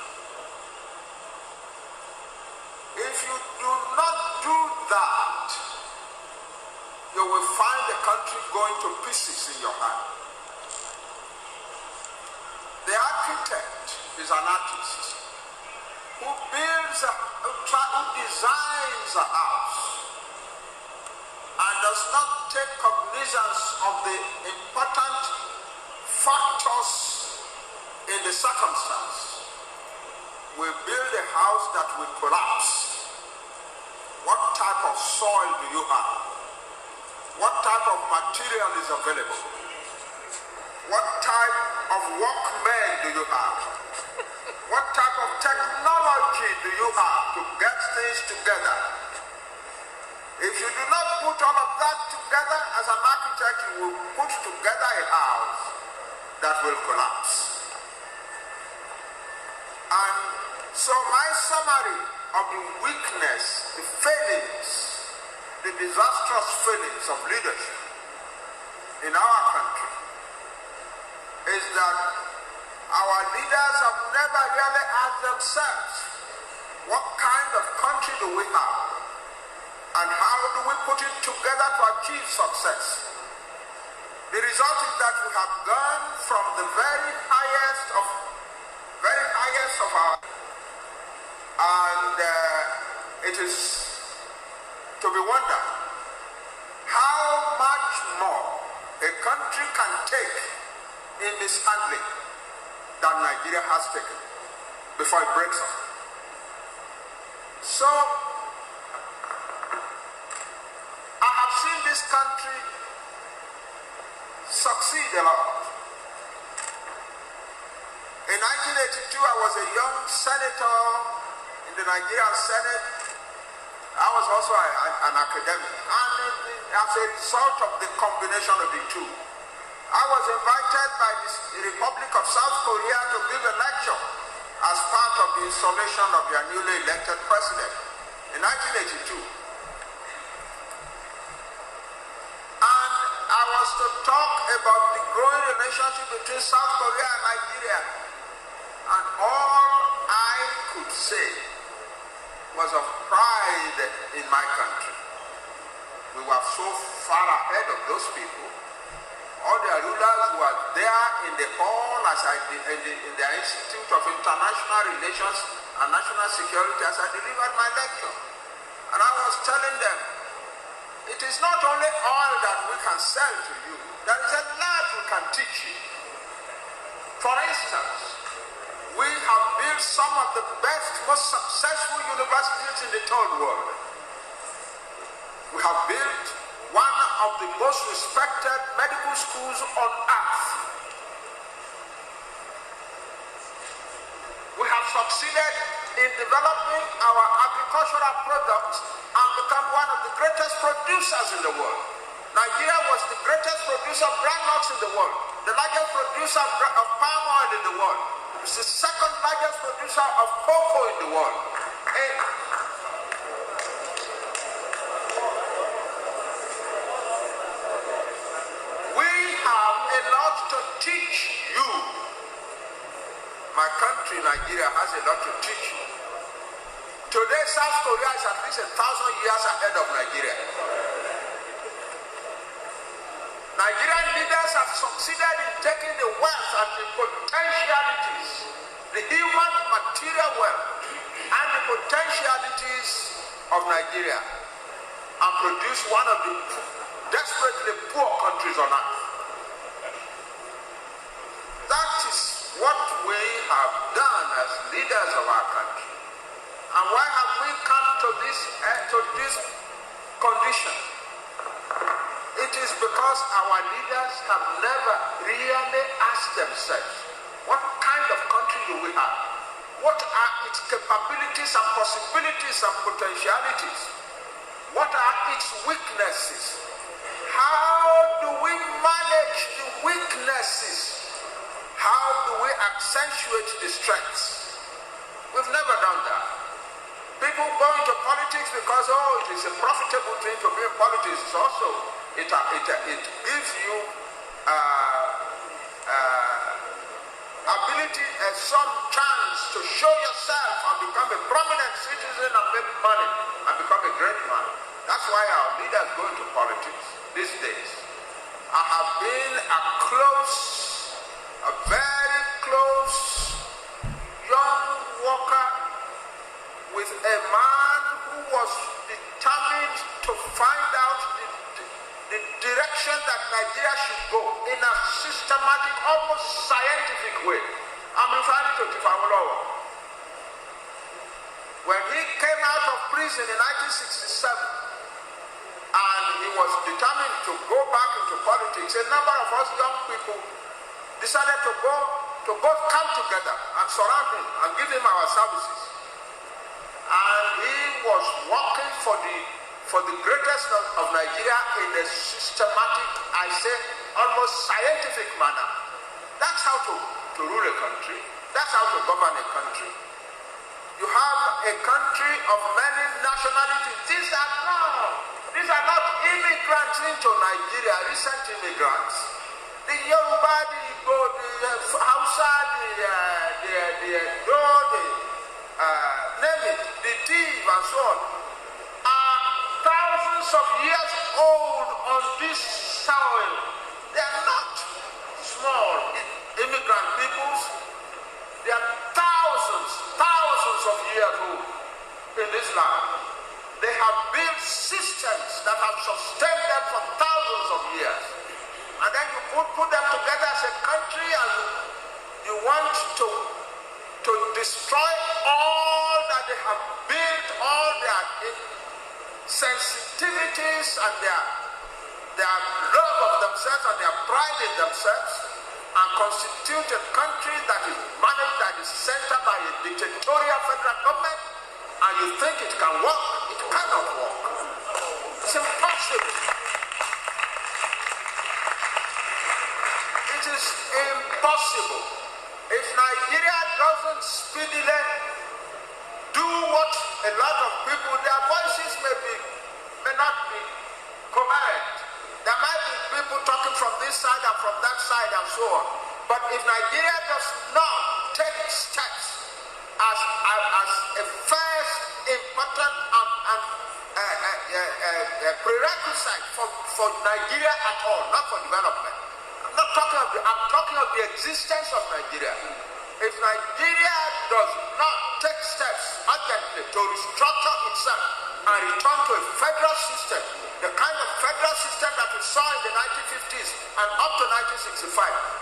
If you do not do that, you will find the country going to pieces in your hand. The architect is an artist who builds, who designs a house and does not take cognizance of the important factors in the circumstance. We build a house that will collapse. What type of soil do you have? What type of material is available? What type of workmen do you have? What type of technology do you have to get things together? If you do not put all of that together as an architect, you will put together a house that will collapse. And so my summary of the weakness, the failings, the disastrous failings of leadership in our country is that our leaders have never really asked themselves, what kind of country do we have? And how do we put it together to achieve success? The result is that we have gone from the very highest of our, and it is to be wondered how much more a country can take in mishandling than Nigeria has taken before it breaks up. So I have seen this country succeed a lot. In 1982, I was a young senator in the Nigerian Senate. I was also an academic. And as a result of the combination of the two, I was invited by the Republic of South Korea to give a lecture as part of the installation of their newly elected president in 1982. And I was to talk about the growing relationship between South Korea and Nigeria. And all I could say was of pride in my country. We were so far ahead of those people. All the rulers were there in the hall in the Institute of International Relations and National Security as I delivered my lecture. And I was telling them, it is not only oil that we can sell to you, there is a lot we can teach you. For instance, we have built some of the best, most successful universities in the third world. We have built one of the most respected medical schools on earth. We have succeeded in developing our agricultural products and become one of the greatest producers in the world. Nigeria was the greatest producer of groundnuts in the world, the largest producer of palm oil in the world. It's the second largest producer of cocoa in the world. We have a lot to teach you. My country, Nigeria, has a lot to teach you. Today, South Korea is at least 1,000 years ahead of Nigeria. Nigerian leaders have succeeded in taking the wealth and the potentialities, the human material wealth and the potentialities of Nigeria and produce one of the desperately poor countries on earth. That is what we have done as leaders of our country. And why have we come to this condition? It is because our leaders have never really asked themselves, what kind of country do we have? What are its capabilities and possibilities and potentialities? What are its weaknesses? How do we manage the weaknesses? How do we accentuate the strengths? We've never done that. People go into politics because, it is a profitable thing to be in politics. It's also, it gives you ability and some chance to show yourself and become a prominent citizen and make money and become a great man. That's why our leaders go into politics these days. I have been a very close young worker with a man who was determined to find out the direction that Nigeria should go in a systematic, almost scientific way. I'm referring to Tifawolowo. When he came out of prison in 1967 and he was determined to go back into politics, a number of us young people decided to both come together and surround him and give him our services. And he was working for the greatest of Nigeria in a systematic, I say, almost scientific manner. That's how to rule a country. That's how to govern a country. You have a country of many nationalities. These are not immigrants into Nigeria, recent immigrants. The Yoruba, the Igbo, the Hausa, the Edo, name it, the Tiv and so on, are thousands of years old on this soil. They are not small immigrant peoples. They are thousands of years old in this land. They have built systems that have sustained them for thousands of years. And then you put them together as a country and you want to destroy all that they have built, all their sensitivities and their love of themselves and their pride in themselves, and constitute a country that is managed, that is centered by a dictatorial federal government, and you think it can work. It cannot work. It's impossible. It is impossible. If Nigeria doesn't speedily do what a lot of people, their voices may not be coherent. There might be people talking from this side and from that side and so on. But if Nigeria does not take steps as a first important prerequisite for Nigeria at all, not for development. I'm talking of the existence of Nigeria. If Nigeria does not take steps urgently to restructure itself and return to a federal system, the kind of federal system that we saw in the 1950s and up to 1965,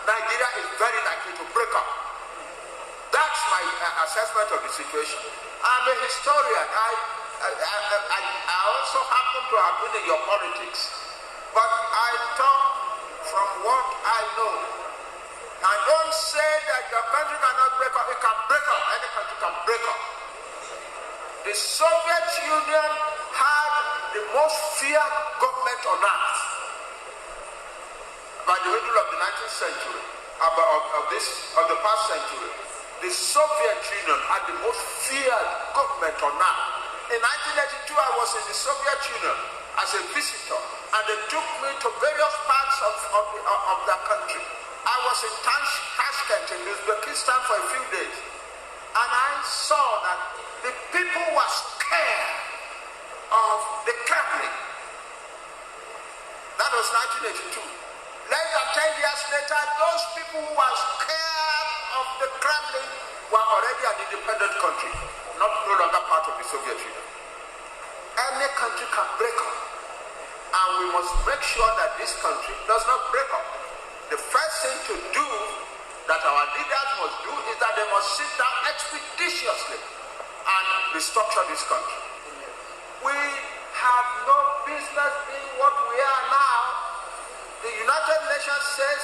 Nigeria is very likely to break up. That's my assessment of the situation. I'm a historian. I also happen to have been in your politics. But I talk from what I know. I don't say that your country cannot break up. It can break up. Any country can break up. The Soviet Union had the most feared government on earth by the middle of the 19th century, of the past century. The Soviet Union had the most feared government on earth. In 1982, I was in the Soviet Union as a visitor, and they took me to various parts of their country. I was in Tashkent in Uzbekistan for a few days, and I saw that the people were scared of the Kremlin. That was 1982. Less than 10 years later, those people who were scared of the Kremlin were already an independent country, no longer part of the Soviet Union. Any country can break up, and we must make sure that this country does not break up. The first thing to do, that our leaders must do, is that they must sit down expeditiously and restructure this country. We have no business being what we are now. The United Nations says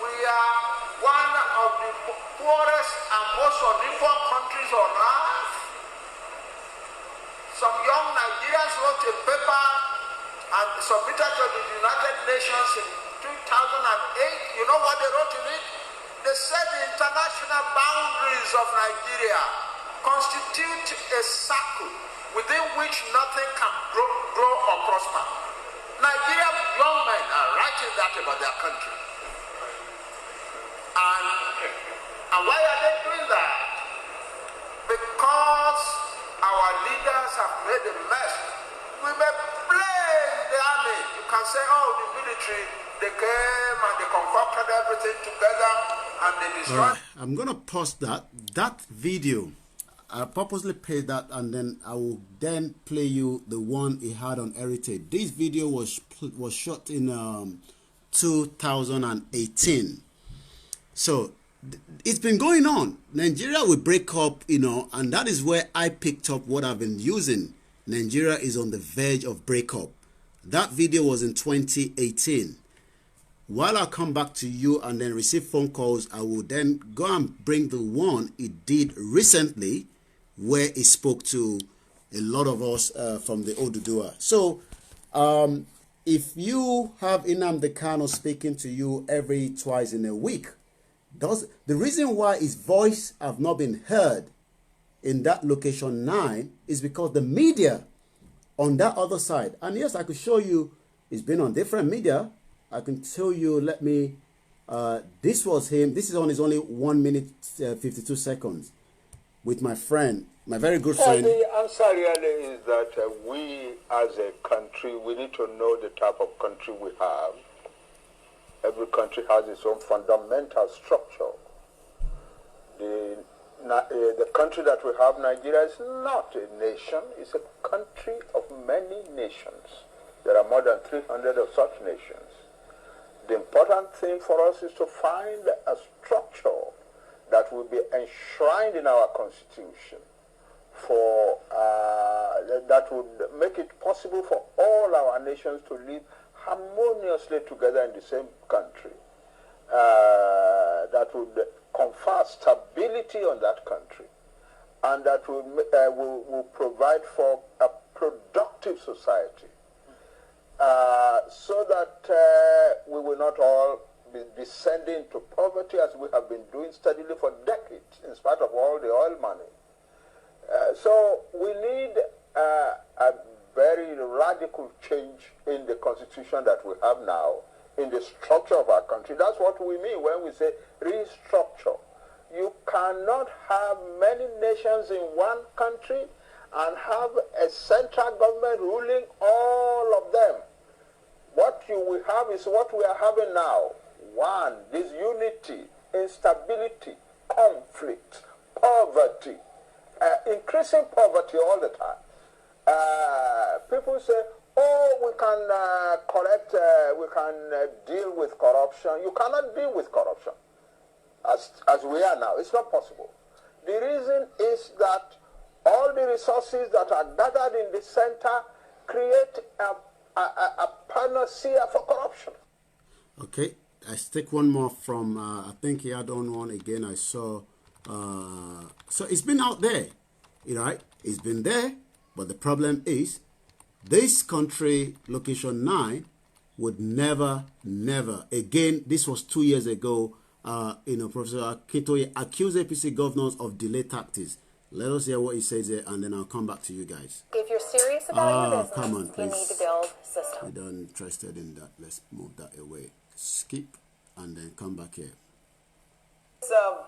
we are one of the poorest and most unequal countries on earth. Some young Nigerians wrote a paper and submitted to the United Nations in 2008. You know what they wrote in it? They said the international boundaries of Nigeria constitute a circle within which nothing can grow or prosper. Nigerian young men are writing that about their country. And why are they doing that? Because our leaders have made a mess. We may blame the army. You can say, oh, the military, they came and they concocted everything together and they destroyed. I'm going to pause that video. I purposely played that, and then I will then play you the one he had on Heritage. This video was shot in 2018. So it's been going on. Nigeria will break up, you know, and that is where I picked up what I've been using. Nigeria is on the verge of breakup. That video was in 2018. While I come back to you and then receive phone calls, I will then go and bring the one he did recently, where he spoke to a lot of us from the ODUDUWA. So, if you have Nnamdi Kanu speaking to you every twice in a week, the reason why his voice have not been heard in that location 9 is because the media on that other side, and yes, I could show you, it's been on different media. I can tell you, let me, this was him. This is on his only 1 minute, 52 seconds with my friend, my very good friend. The answer really is that we as a country, we need to know the type of country we have. Every country has its own fundamental structure. The country that we have, Nigeria, is not a nation. It's a country of many nations. There are more than 300 of such nations. The important thing for us is to find a structure that will be enshrined in our constitution that would make it possible for all our nations to live harmoniously together in the same country, that would confer stability on that country, and that will provide for a productive society, so that we will not all be descending to poverty as we have been doing steadily for decades, in spite of all the oil money. So we need a very radical change in the constitution that we have now, in the structure of our country. That's what we mean when we say restructure. You cannot have many nations in one country and have a central government ruling all of them. What you will have is what we are having now. One, disunity, instability, conflict, poverty, increasing poverty all the time. People say, oh, we can we can deal with corruption. You cannot deal with corruption as we are now. It's not possible. The reason is that all the resources that are gathered in the center create a panacea for corruption. Okay, I take one more from, I think he had on one again. I saw, so it's been out there, you know, right? It's been there, but the problem is this country, location 9, would never, again, this was 2 years ago, you know, Professor Akintoye accused APC governors of delay tactics. Let us hear what he says there, and then I'll come back to you guys. If you're serious about your business, come on, you need to build systems. We don't interested in that. Let's move that away. Skip, and then come back here. It's a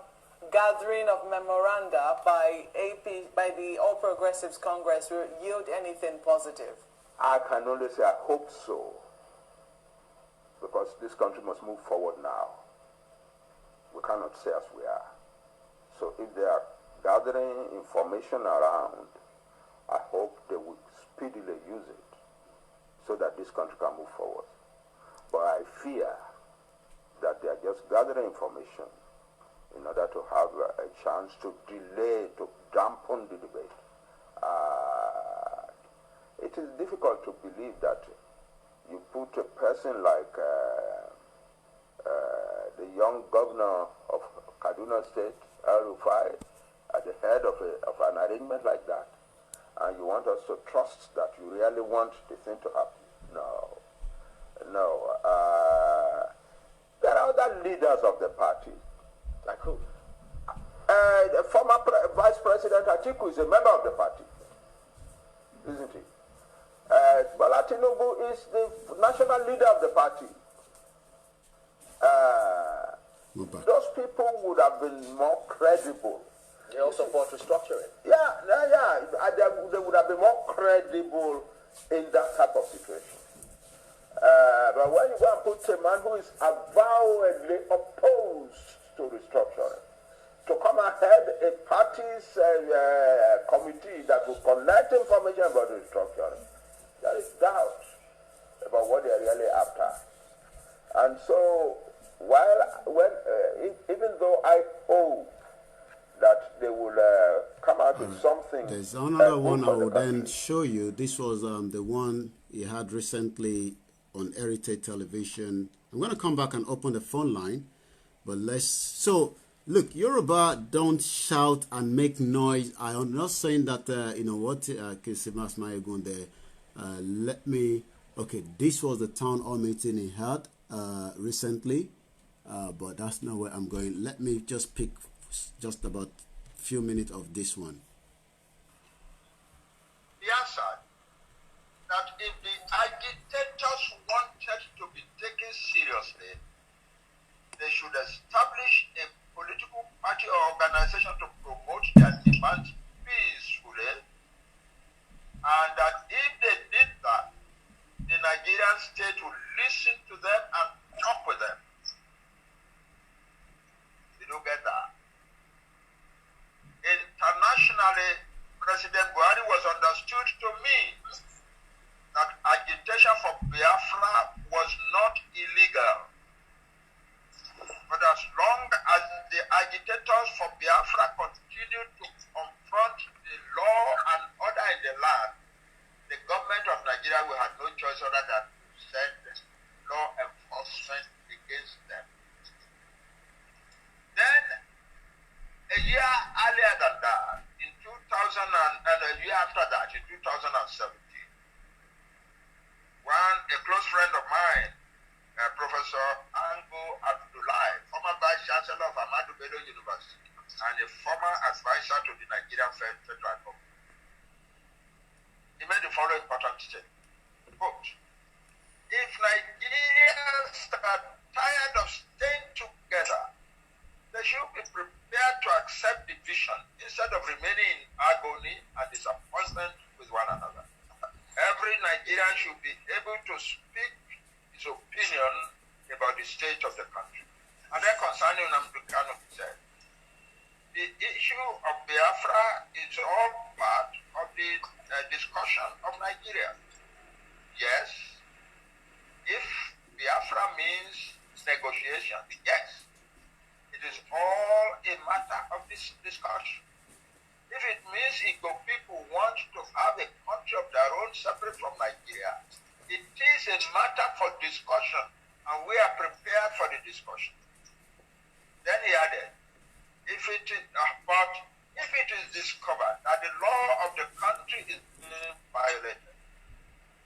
gathering of memoranda by the All Progressives Congress will yield anything positive? I can only say I hope so, because this country must move forward now. We cannot stay as we are. So if they are gathering information around, I hope they will speedily use it so that this country can move forward. But I fear that they are just gathering information in order to have a chance to delay, to dampen the debate. It is difficult to believe that you put a person like the young governor Kaduna State, El-Rufai, at the head of an arrangement like that, and you want us to trust that you really want the thing to happen? No. No. There are other leaders of the party. Like who? The former Vice President Atiku is a member of the party, isn't he? Bola Tinubu is the national leader of the party. Those people would have been more credible. They all support restructuring. Yeah. They would have been more credible in that type of situation. But when you go and put a man who is avowedly opposed to restructuring, to come ahead a party's committee that will collect information about restructuring, there is doubt about what they are really after. And so, even though I hope that they will come out with something. There's another one I will then show you. This was the one he had recently on Heritage Television. I'm going to come back and open the phone line, but so look, Yoruba don't shout and make noise. I'm not saying that you know what Kisimas Mayegun there. Okay, this was the town hall meeting he had recently, but that's not where I'm going. Let me just pick just about a few minutes of this one. He answered that if the agitators wanted to be taken seriously, they should establish a political party or organization to promote their demands peacefully, and that if they did that, the Nigerian state would listen to them and talk with them. You don't get that. Internationally, President Buhari was understood to mean that agitation for Biafra was not illegal. But as long as the agitators for Biafra continued to confront the law and order in the land, the government of Nigeria will have no choice other than to send law enforcement against them. Then, a year earlier than that, in 2000 and a year after that, in 2017, when a close friend of mine, Professor Ango Abdullahi, former Vice Chancellor of Ahmadu Bello University, and a former advisor to the Nigerian Federal Government, he made the following important statement. Quote, if Nigerians are tired of staying together, they should be prepared to accept division instead of remaining in agony and disappointment with one another. Every Nigerian should be able to speak his opinion about the state of the country. And then concerning Nnamdi Kanu, he said, the issue of Biafra is all part of the discussion of Nigeria. Yes, if Biafra means negotiation, yes, it is all a matter of this discussion. If it means Igbo people want to have a country of their own separate from Nigeria, it is a matter for discussion, and we are prepared for the discussion. Then he added, if it is discovered that the law of the country is being violated,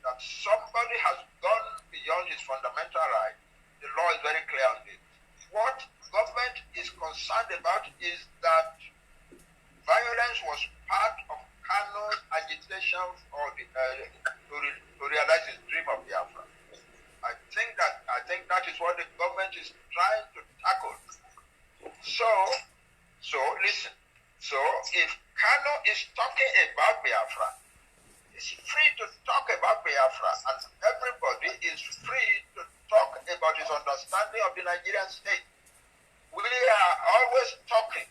that somebody has gone beyond his fundamental right, the law is very clear on this. What government is concerned about is that violence was part of Kanu's agitation for to realize his dream of Biafra. I think that is what the government is trying to tackle. So listen. So if Kanu is talking about Biafra, he's free to talk about Biafra, and everybody is free to talk about his understanding of the Nigerian state. We are always talking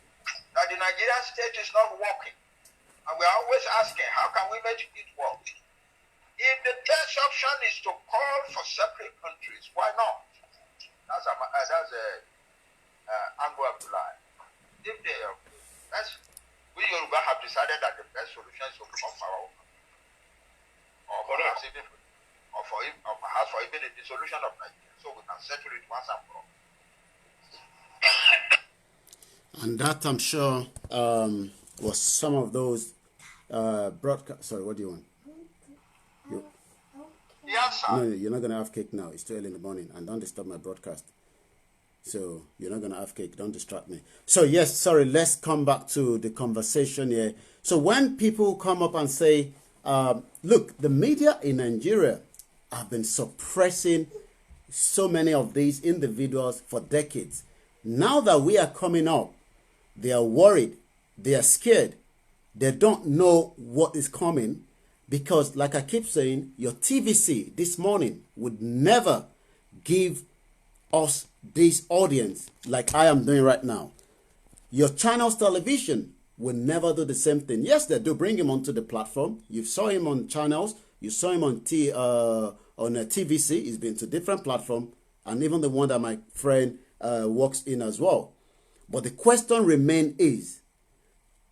that the Nigerian state is not working, and we are always asking, how can we make it work? If the best option is to call for separate countries, why not? That's Ango Abdullahi. If we Yoruba have decided that the best solution is to come for our own, or perhaps even the dissolution of Nigeria, so we can settle it once and for all. And that, I'm sure, was some of those broadcast. Sorry, what do you want? Yes, sir. No, you're not going to have cake now. It's too early in the morning. And don't disturb my broadcast. So you're not going to have cake. Don't distract me. So yes, sorry, let's come back to the conversation here. So when people come up and say, look, the media in Nigeria have been suppressing so many of these individuals for decades. Now that we are coming up, they are worried. They are scared. They don't know what is coming because, like I keep saying, your TVC this morning would never give us this audience like I am doing right now. Your channel's television will never do the same thing. Yes, they do bring him onto the platform. You saw him on channels. You saw him on TVC. He's been to different platforms, and even the one that my friend works in as well. But the question remains is,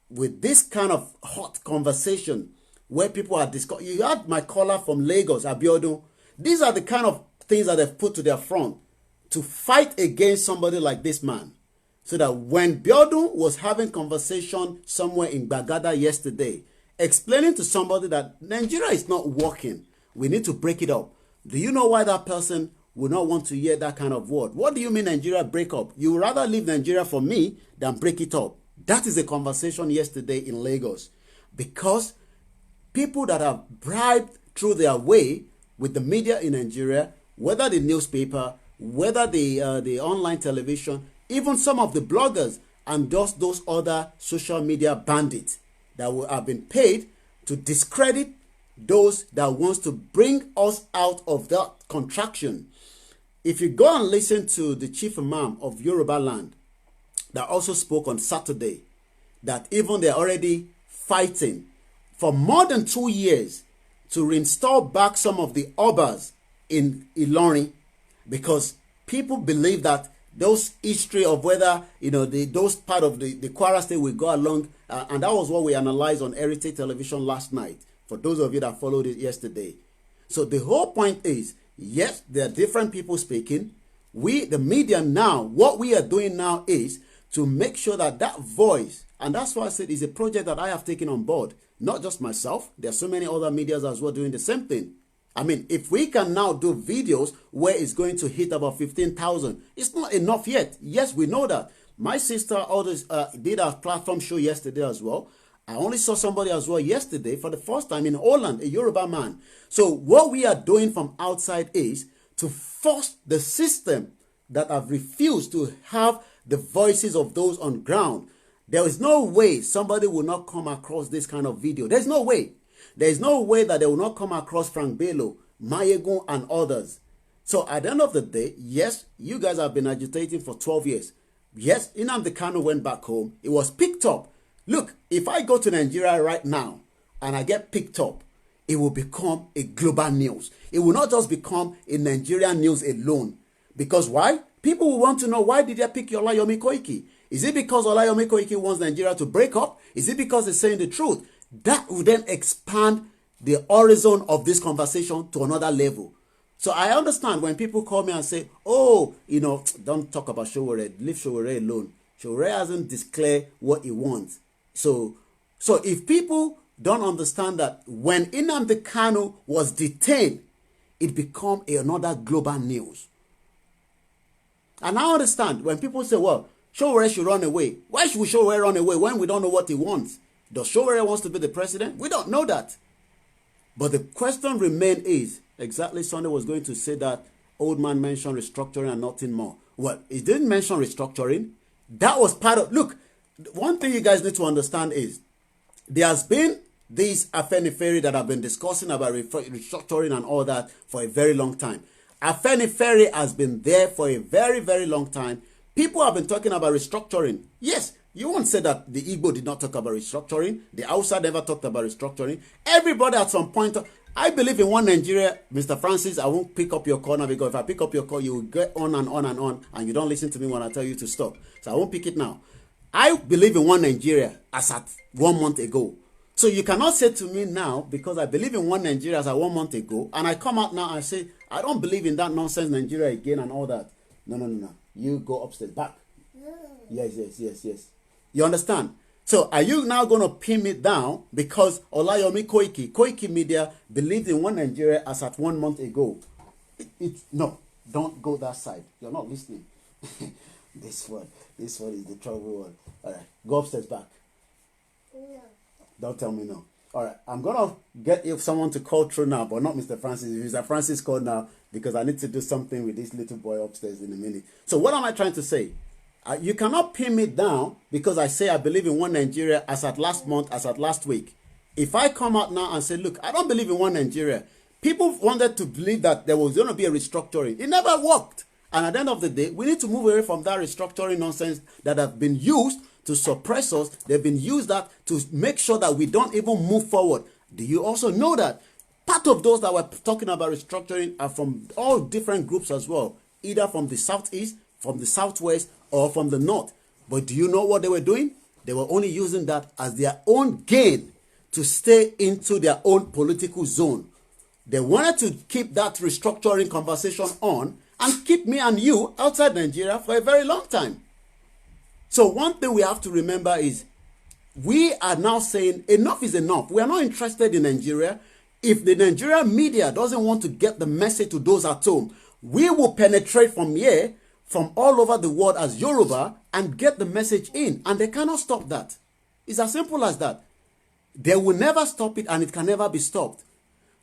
with this kind of hot conversation where people are discussing, you had my caller from Lagos, Abiodun. These are the kind of things that they've put to their front to fight against somebody like this man. So that when Biodun was having conversation somewhere in Bagada yesterday, explaining to somebody that Nigeria is not working, we need to break it up. Do you know why that person would not want to hear that kind of word? What do you mean Nigeria break up? You would rather leave Nigeria for me than break it up. That is the conversation yesterday in Lagos. Because people that have bribed through their way with the media in Nigeria, whether the newspaper, whether the online television, even some of the bloggers and those other social media bandits that have been paid to discredit those that wants to bring us out of that contraction. If you go and listen to the chief imam of Yoruba land that also spoke on Saturday, that even they're already fighting for more than 2 years to reinstall back some of the obas in Ilorin, because people believe that those history of whether, those part of the Kwara state will go along, and that was what we analyzed on Heritage Television last night, for those of you that followed it yesterday. So the whole point is, yes, there are different people speaking. We, the media now, what we are doing now is to make sure that that voice, and that's why I said it's a project that I have taken on board, not just myself. There are so many other medias as well doing the same thing. I mean, if we can now do videos where it's going to hit about 15,000, it's not enough yet. Yes, we know that. My sister did a platform show yesterday as well. I only saw somebody as well yesterday for the first time in Holland, a Yoruba man. So what we are doing from outside is to force the system that have refused to have the voices of those on ground. There is no way somebody will not come across this kind of video. There's no way. There is no way that they will not come across Frank Bello, Mayegun, and others. So at the end of the day, yes, you guys have been agitating for 12 years. Yes, Nnamdi Kanu went back home. It was picked up. Look, if I go to Nigeria right now and I get picked up, it will become a global news. It will not just become a Nigerian news alone. Because why? People will want to know, why did they pick Olayomi Koiki? Is it because Olayomi Koiki wants Nigeria to break up? Is it because they're saying the truth? That will then expand the horizon of this conversation to another level. So I understand when people call me and say, oh, don't talk about Showore, leave Showore alone. Showore hasn't declared what he wants. So if people don't understand that when Nnamdi Kanu was detained, it became another global news. And I understand when people say, well, Showore should run away. Why should Showore run away when we don't know what he wants? Does Showore wants to be the president? We don't know that. But the question remains is, exactly Sunday was going to say that old man mentioned restructuring and nothing more. Well, he didn't mention restructuring. That was part of, look, one thing you guys need to understand is, there has been these Afenifere that have been discussing about restructuring and all that for a very long time. Afenifere has been there for a very, very long time. People have been talking about restructuring. Yes, you won't say that the Igbo did not talk about restructuring. The Hausa never talked about restructuring. Everybody at some point, I believe in one Nigeria, Mr. Francis, I won't pick up your call now, because if I pick up your call, you will get on and on and on, and you don't listen to me when I tell you to stop. So I won't pick it now. I believe in one Nigeria as at 1 month ago. So you cannot say to me now, because I believe in one Nigeria as at 1 month ago, and I come out now and say, I don't believe in that nonsense Nigeria again and all that. No. You go upstairs, back. Yes. You understand? So are you now going to pin me down because Olayomi KOIKIMEDIA believed in one Nigeria as at 1 month ago? No, don't go that side. You're not listening. This one is the trouble one. All right, go upstairs back. No. Don't tell me no. All right, I'm going to get if someone to call through now, but not Mr. Francis. If Mr. Francis called now, because I need to do something with this little boy upstairs in a minute. So what am I trying to say? You cannot pin me down because I say I believe in one Nigeria as at last month, as at last week. If I come out now and say, look, I don't believe in one Nigeria. People wanted to believe that there was going to be a restructuring. It never worked. And at the end of the day, we need to move away from that restructuring nonsense that have been used to suppress us. They've been used that to make sure that we don't even move forward. Do you also know that part of those that were talking about restructuring are from all different groups as well, either from the southeast, from the southwest, or from the north? But do you know what they were doing? They were only using that as their own gain to stay into their own political zone. They wanted to keep that restructuring conversation on and keep me and you outside Nigeria for a very long time. So one thing we have to remember is we are now saying enough is enough. We are not interested in Nigeria. If the Nigerian media doesn't want to get the message to those at home, we will penetrate from here, from all over the world as Yoruba, and get the message in. And they cannot stop that. It's as simple as that. They will never stop it, and it can never be stopped.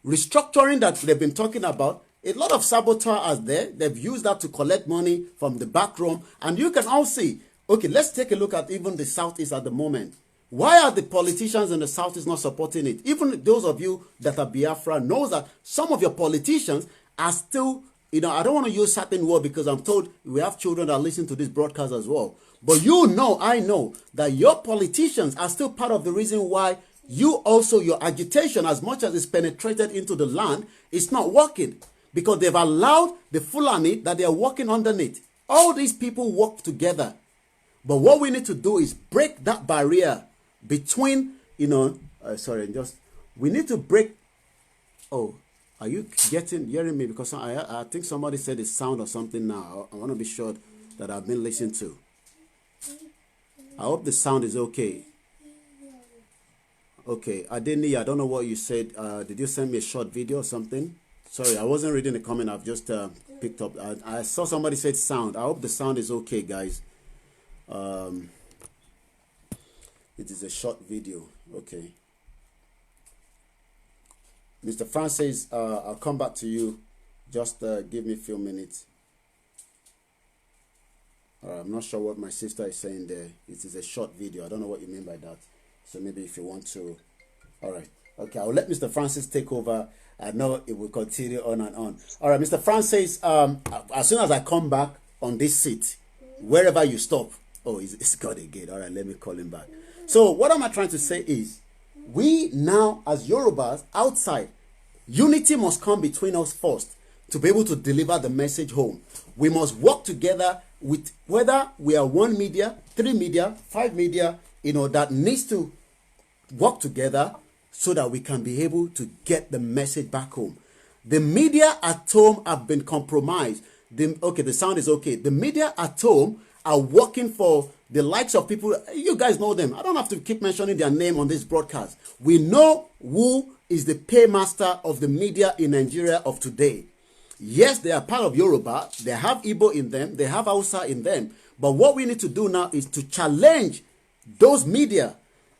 Restructuring that they've been talking about, a lot of saboteurs there. They've used that to collect money from the back room. And you can all see, okay, let's take a look at even the Southeast at the moment. Why are the politicians in the Southeast not supporting it? Even those of you that are Biafra knows that some of your politicians are still, you know, I don't want to use certain word because I'm told we have children that listen to this broadcast as well. But you know, I know that your politicians are still part of the reason why you also, your agitation, as much as it's penetrated into the land, it's not working. Because they've allowed the Fulani that they are working underneath. All these people work together. But what we need to do is break that barrier between, you know, we need to break. Oh, are you hearing me? Because I think somebody said it's sound or something now. I want to be sure that I've been listening to. I hope the sound is okay. Okay, I don't know what you said. Did you send me a short video or something? Sorry, I wasn't reading the comment. I've just picked up. I saw somebody said sound. I hope the sound is okay, guys. It is a short video. Okay. Mr. Francis, I'll come back to you. Just give me a few minutes. I'm not sure what my sister is saying there. It is a short video. I don't know what you mean by that. So maybe if you want to. All right. Okay, I'll let Mr. Francis take over. I know it will continue on and on. All right, Mr. Francis, as soon as I come back on this seat, wherever you stop. Oh, it's God again. All right, let me call him back. So what am I trying to say is, we now, as Yorubas, outside, unity must come between us first to be able to deliver the message home. We must work together with, whether we are 1 media, 3 media, 5 media, you know, that needs to work together so that we can be able to get the message back home. The media at home have been compromised. Okay, the sound is okay. The media at home are working for the likes of people. You guys know them. I don't have to keep mentioning their name on this broadcast. We know who is the paymaster of the media in Nigeria of today. Yes, they are part of Yoruba. They have Igbo in them. They have Hausa in them. But what we need to do now is to challenge those media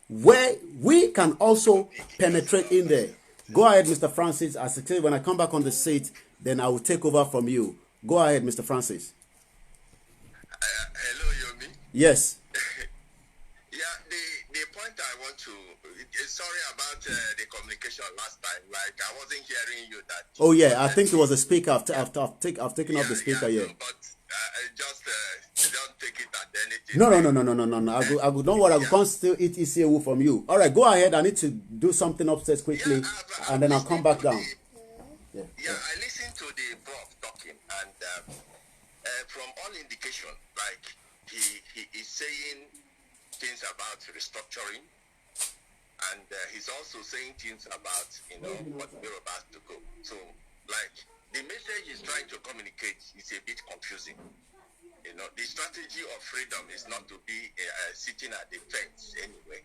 where we can also penetrate in there. Go ahead, Mr. Francis. As I said, when I come back on the seat, then I will take over from you. Go ahead, Mr. Francis. Hello, Yomi. Yes. Yeah, the point I want to... Sorry about the communication last time. Like, I wasn't hearing you that... Oh, yeah. I think it was a speaker. I've taken off the speaker, yeah. No, but just don't take it at anything. No. I go, don't worry. I can't still eat ECAU from you. All right, go ahead. I need to do something upstairs quickly, and then I'll come back down. Yeah, I listened to the prof talking, and from all indication, like he is saying things about restructuring, and he's also saying things about, you know, what we're about to go. So, like, the message he's trying to communicate is a bit confusing. You know, the strategy of freedom is not to be sitting at the fence anyway.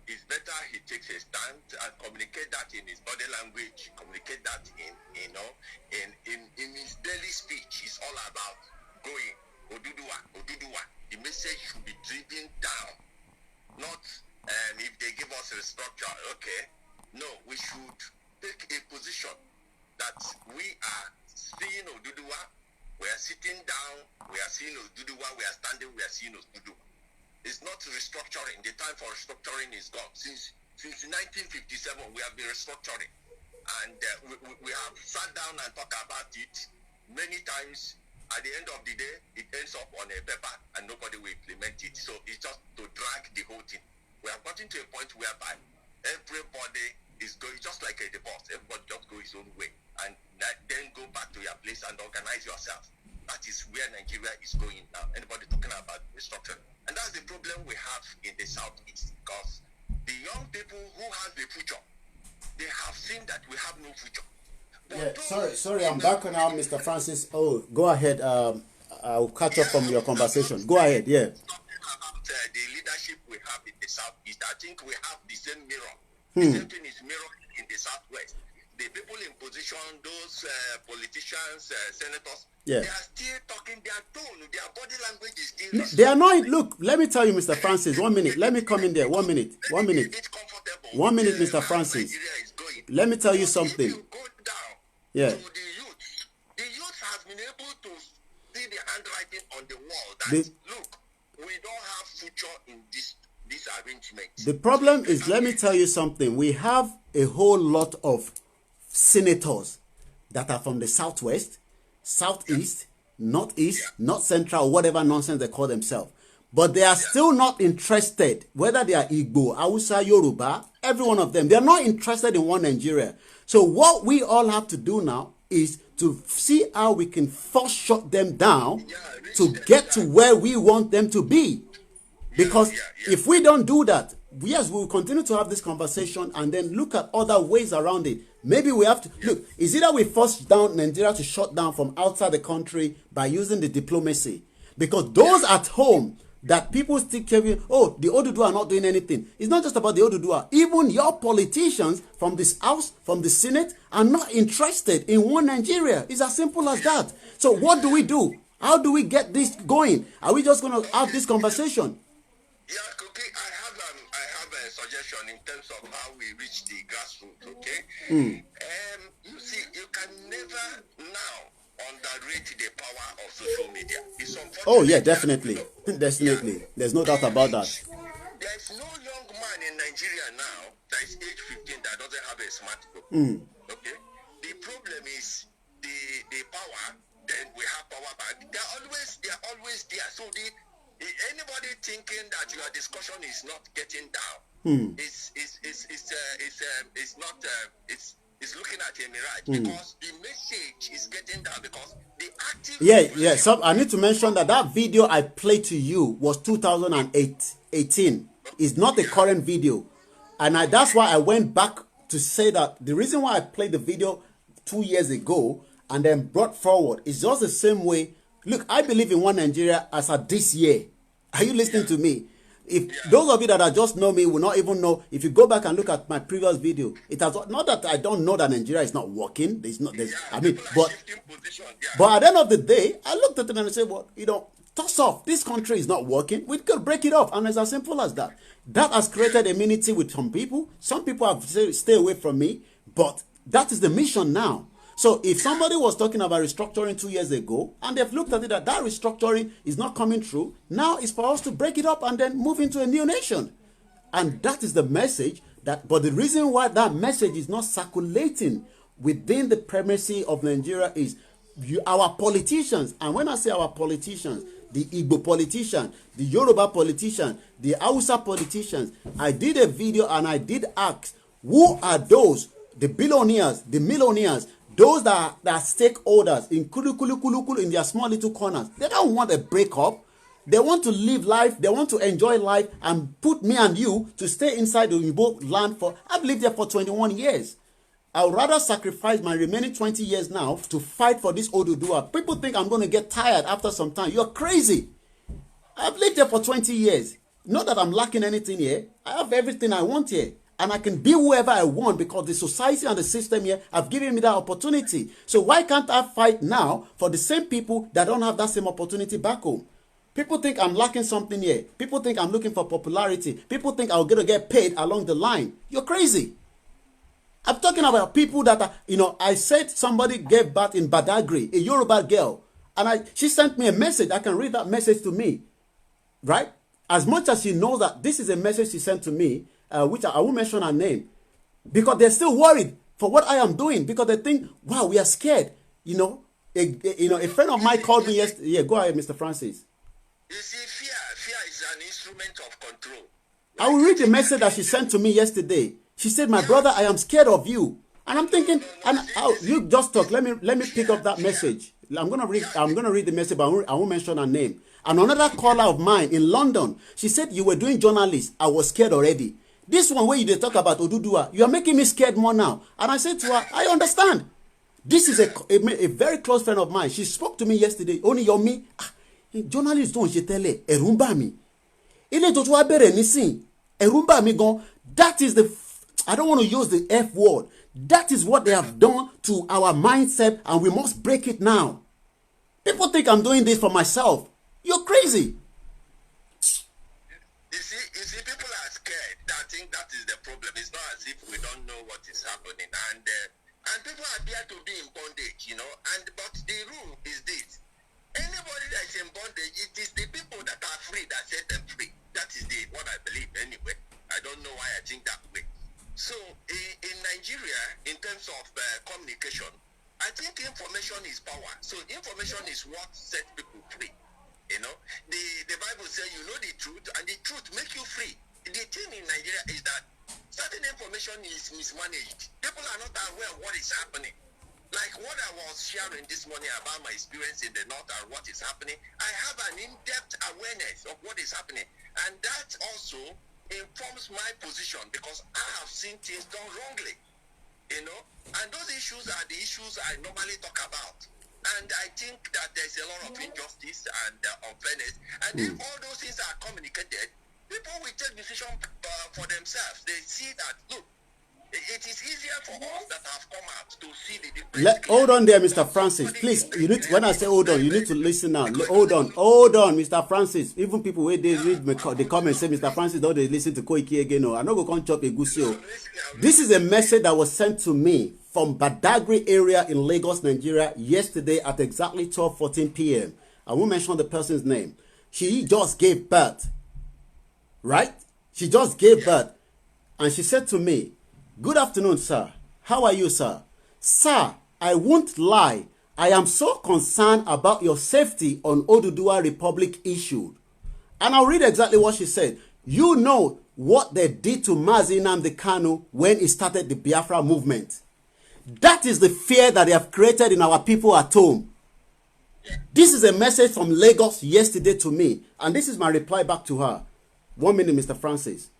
It's better he takes a stand and communicate that in his body language, communicate that in his daily speech. It's all about going ODUDUWA, ODUDUWA. The message should be driven down, not if they give us a structure. Okay, no, we should take a position that we are seeing ODUDUWA, we are sitting down, we are seeing ODUDUWA, we are standing, we are seeing ODUDUWA. It's not restructuring. The time for restructuring is gone. Since 1957, we have been restructuring. And we have sat down and talked about it many times. At the end of the day, it ends up on a paper and nobody will implement it. So it's just to drag the whole thing. We have gotten to a point whereby everybody is going just like a divorce. Everybody just go his own way and then go back to your place and organize yourself. That is where Nigeria is going now. Anybody talking about restructuring. And that's the problem we have in the Southeast, because the young people who have the future, they have seen that we have no future. Yeah, sorry, I'm back now, Mr. Francis. Oh, go ahead. I'll catch up from your conversation. Go ahead, yeah. The leadership we have in the Southeast, I think we have the same mirror. The same thing is mirrored in the Southwest. The people in position, those politicians, senators, they are still talking their tone, their body language is still... They are not... Look, let me tell you, Mr. Francis, 1 minute. Let me come in there. 1 minute. 1 minute. 1 minute, Mr. Francis. Let me tell you something. Yeah. So the youth has been able to see the handwriting on the wall that, look, we don't have future in this arrangement. The problem is, let me tell you something. We have a whole lot of senators that are from the Southwest, Southeast, Northeast, North Central, whatever nonsense they call themselves. But they are still not interested, whether they are Igbo, Hausa, Yoruba, every one of them. They are not interested in one Nigeria. So what we all have to do now is to see how we can first shut them down to get to where we want them to be. Because if we don't do that, yes, we will continue to have this conversation and then look at other ways around it. Maybe we have to, look, is either we force down Nigeria to shut down from outside the country by using the diplomacy. Because those at home that people still carry, oh, the ODUDUWA are not doing anything. It's not just about the ODUDUWA. Even your politicians from this house, from the Senate, are not interested in one Nigeria. It's as simple as that. So what do we do? How do we get this going? Are we just going to have this conversation? Yeah, okay, I have a suggestion in terms of how we reach the grassroots, okay? You see, you can never now underrate the power of social media. Oh, yeah, definitely. Definitely. There's no doubt about that. There's no young man in Nigeria now that is age 15 that doesn't have a smartphone. Okay? The problem is the power, then we have power back. They're always there. So anybody thinking that your discussion is not getting down is looking at a mirage, because the message is getting down, because the active... So I need to mention that video I played to you was 2018. It's not the current video. And that's why I went back to say that the reason why I played the video 2 years ago and then brought forward is just the same way. Look, I believe in one Nigeria as of this year. Are you listening to me? If those of you that are just know me will not even know, if you go back and look at my previous video, it has not that I don't know that Nigeria is not working. But at the end of the day, I looked at it and I said, well, toss off. This country is not working. We could break it off, and it's as simple as that. That has created enmity with some people. Some people have said, stay away from me, but that is the mission now. So if somebody was talking about restructuring 2 years ago, and they've looked at it that restructuring is not coming through, now it's for us to break it up and then move into a new nation. And that is the message. But the reason why that message is not circulating within the premises of Nigeria is our politicians. And when I say our politicians, the Igbo politician, the Yoruba politician, the Hausa politicians, I did a video and I did ask, who are those, the billionaires, the millionaires, those that are stakeholders in Kulu in their small little corners? They don't want a breakup. They want to live life. They want to enjoy life and put me and you to stay inside the Igbo land for, I've lived there for 21 years. I would rather sacrifice my remaining 20 years now to fight for this ODUDUWA. People think I'm going to get tired after some time. You're crazy. I've lived here for 20 years. Not that I'm lacking anything here. I have everything I want here. And I can be whoever I want because the society and the system here have given me that opportunity. So why can't I fight now for the same people that don't have that same opportunity back home? People think I'm lacking something here. People think I'm looking for popularity. People think I'm going to get paid along the line. You're crazy. I'm talking about people that are, I said somebody gave birth in Badagry, a Yoruba girl. And she sent me a message. I can read that message to me. Right? As much as she knows that this is a message she sent to me, which I won't mention her name, because they're still worried for what I am doing, because they think, wow, we are scared. A friend of mine called me yesterday. Yeah, go ahead, Mr. Francis. You see, fear is an instrument of control. I will read the message that she sent to me yesterday. She said, my brother, I am scared of you. And I'm thinking, you just talk. Let me pick up that message. I'm gonna read the message, but I won't mention her name. And another caller of mine in London, she said, you were doing journalists. I was scared already. This one where you talk about ODUDUWA, you are making me scared more now. And I said to her, I understand. This is a very close friend of mine. She spoke to me yesterday. Only Yomi, journalists don't tell her, erumba mi. Ile to wa bere nisin, erumba mi gon. That is I don't want to use the F word. That is what they have done to our mindset, and we must break it now. People think I'm doing this for myself. You're crazy. You see, people are scared. I think that is the problem. It's not as if we don't know what is happening, and people appear to be in bondage, but the rule is this: anybody that's in bondage, it is the people that are free that set them free. That is what I believe anyway. I don't know why I think that way. So in Nigeria, in terms of communication, I think information is power. So information is what sets people free. The Bible says you know the truth, and the truth makes you free. The thing in Nigeria is that certain information is mismanaged. People are not aware of what is happening. Like what I was sharing this morning about my experience in the north and what is happening, I have an in-depth awareness of what is happening. And that also informs my position because I have seen things done wrongly. And those issues are the issues I normally talk about. And I think that there's a lot of injustice and unfairness. And if all those things are communicated, people will take decisions for themselves. They see that, look, it is easier for us that have come out to see the difference. Hold on there, Mr. Francis. Please, when I say hold on, you need to listen now. Hold on, Mr. Francis. Even people where they read the comments say, Mr. Francis, don't they listen to Koiki again? No, I'm not going to chop a goosey. This is a message that was sent to me from Badagry area in Lagos, Nigeria, yesterday at exactly 12:14 p.m. I won't mention the person's name. She just gave birth. Right? She just gave birth. And she said to me, good afternoon, sir. How are you, sir? Sir, I won't lie. I am so concerned about your safety on ODUDUWA Republic issue. And I'll read exactly what she said. You know what they did to Mazi Nnamdi Kanu when he started the Biafra movement. That is the fear that they have created in our people at home. This is a message from Lagos yesterday to me. And this is my reply back to her. 1 minute, Mr. Francis.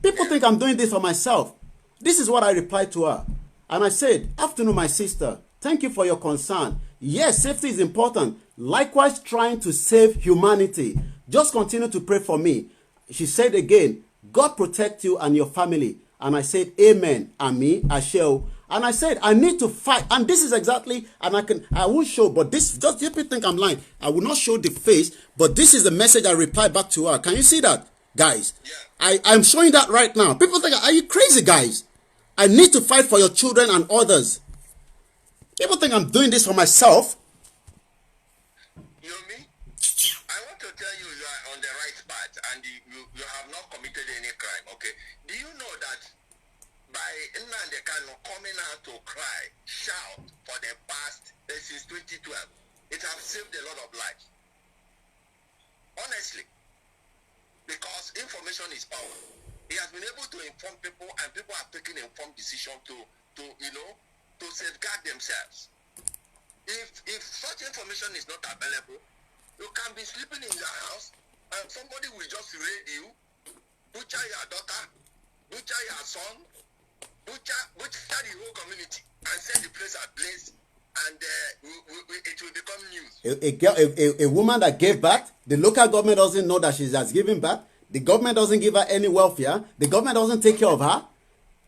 People think I'm doing this for myself. This is what I replied to her. And I said, afternoon, my sister. Thank you for your concern. Yes, safety is important. Likewise, trying to save humanity. Just continue to pray for me. She said again, God protect you and your family. And I said, amen. And me, I shall. And I said, I need to fight. And this is exactly, and I won't show, but this, just people think I'm lying. I will not show the face, but this is the message I replied back to her. Can you see that, guys? I'm showing that right now. People think, are you crazy, guys? I need to fight for your children and others. People think I'm doing this for myself. Yomi, I want to tell you are on the right path and you have not committed any crime, okay? Do you know that by Nnamdi Kanu coming out to cry, shout for the past, since 2012, it has saved a lot of lives? Honestly. Because information is power. He has been able to inform people, and people are taking informed decision to safeguard themselves. If such information is not available, you can be sleeping in your house, and somebody will just raid you, butcher your daughter, butcher your son, butcher the whole community and set the place ablaze, and it will become news. A woman that gave birth, the local government doesn't know that she has given birth. The government doesn't give her any welfare. The government doesn't take care of her.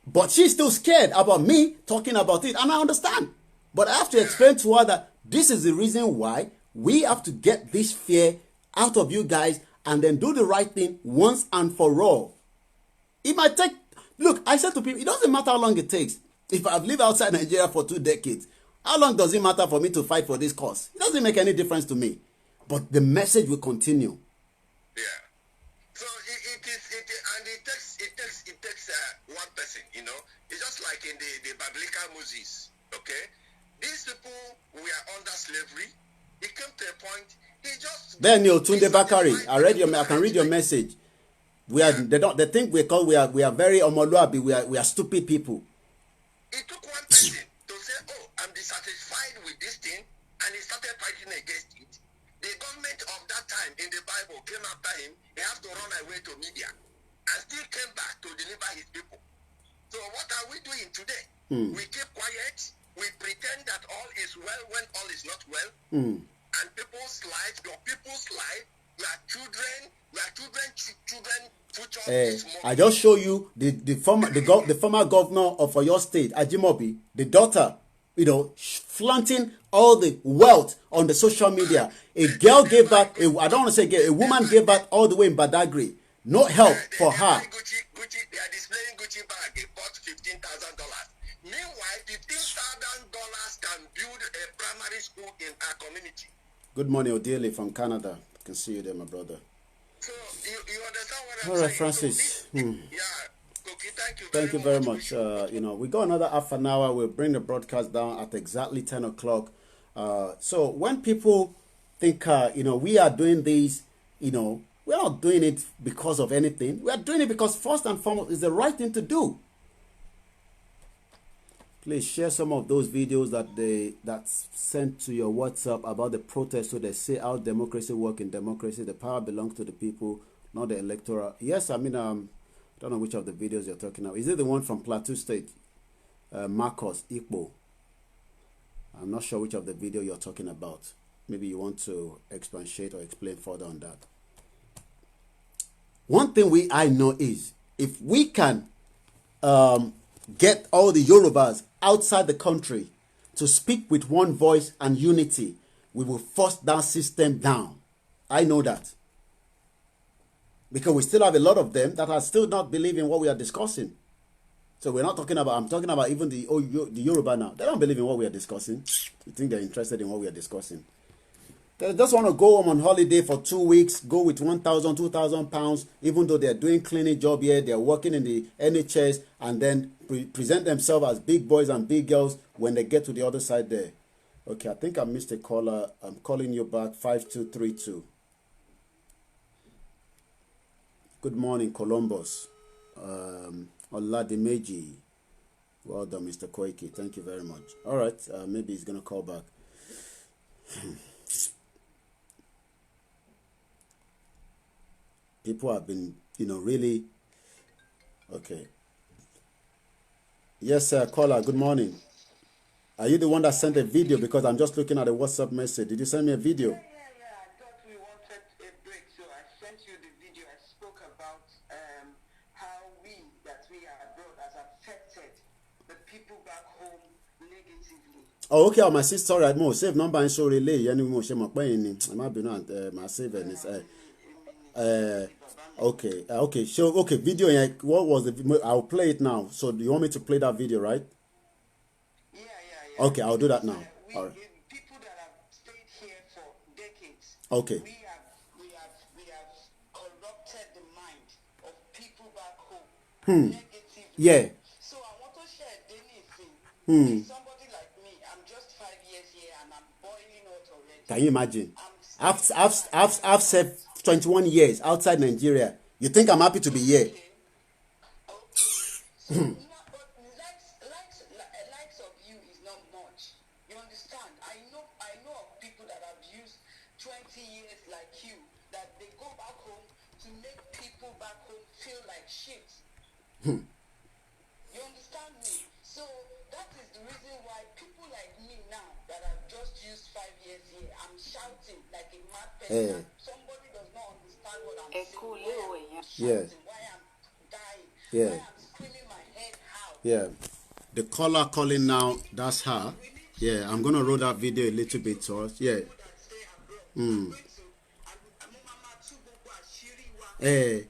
But she's still scared about me talking about it. And I understand. But I have to explain to her that this is the reason why we have to get this fear out of you guys and then do the right thing once and for all. It might take... Look, I said to people, it doesn't matter how long it takes. If I've lived outside Nigeria for 2 decades, how long does it matter for me to fight for this cause? It doesn't make any difference to me. But the message will continue. Yeah. So it takes one person, you know. It's just like in the biblical Moses, okay? These people were under slavery. It came to a point, he just... Daniel Tunde Bakari, I can read your message. They think we are very omoluabi, we are stupid people. It took one person to say, oh, I'm dissatisfied with this thing, and he started fighting against it. The government of that time in the Bible came after him. He has to run away to media and still came back to deliver his people. So what are we doing today? We keep quiet. We pretend that all is well when all is not well. And people's lives, your people's life, your children, future. I just show you the former governor of your state, Ajimobi, the daughter, you know, flaunting all the wealth on the social media. A girl gave back, I don't want to say girl, a woman gave back all the way in Badagry. No help for her. Gucci, they are displaying Gucci bag. It bought $15,000. Meanwhile, $15,000 can build a primary school in our community. Good morning, Odile from Canada. I can see you there, my brother. So you understand what I'm all right, saying? Francis. So Koki, thank you very much. You know, we got another half an hour. We'll bring the broadcast down at exactly 10 o'clock. So when people think, you know, we are doing this, you know, we're not doing it because of anything. We are doing it because first and foremost, it's the right thing to do. Please share some of those videos that's sent to your WhatsApp about the protest, so they say how democracy works in democracy. The power belongs to the people, not the electoral. Yes, I mean, I don't know which of the videos you're talking about. Is it the one from Plateau State? Marcos Ikbo. I'm not sure which of the video you're talking about. Maybe you want to expatiate or explain further on that. One thing I know is, if we can get all the Yorubas outside the country to speak with one voice and unity, we will force that system down. I know that. Because we still have a lot of them that are still not believing what we are discussing. So we're not talking about, I'm talking about even the Yoruba now. They don't believe in what we are discussing. You think they're interested in what we are discussing. They just want to go home on holiday for 2 weeks, go with 1,000, 2,000 pounds, even though they're doing cleaning job here, they're working in the NHS, and then present themselves as big boys and big girls when they get to the other side there. Okay, I think I missed a caller. I'm calling you back, 5232. Good morning, Columbus. Oladimeji. Well done, Mr. Koiki. Thank you very much. All right, maybe he's going to call back. People have been, you know, really... Okay. Yes, sir, caller, good morning. Are you the one that sent a video? Because I'm just looking at the WhatsApp message. Did you send me a video? Yeah. I thought we wanted a break, so I sent you the video. I spoke about how we are abroad has affected the people back home negatively. Oh, okay. My sister, right? Mo save number and show relay. Any mo she mo pe ni. I might be not my save and okay. Okay. So okay. Video. What was the? I'll play it now. So do you want me to play that video, right? Yeah. Okay, I'll do that now. All right. People that have stayed here for decades. Okay. We have corrupted the mind of people back home. Negatively. Yeah. So I want to share anything. Somebody like me, I'm just 5 years here and I'm boiling out already. Can you imagine? I've served 21 years outside Nigeria. You think I'm happy to be here? Okay. Likes of you is not much. You understand? I know of people that have used 20 years like you, that they go back home to make people back home feel like shit. You understand me? Yeah. Yeah. Yeah. The caller calling now, that's her. Yeah, I'm gonna roll that video a little bit to us. Yeah. Hey.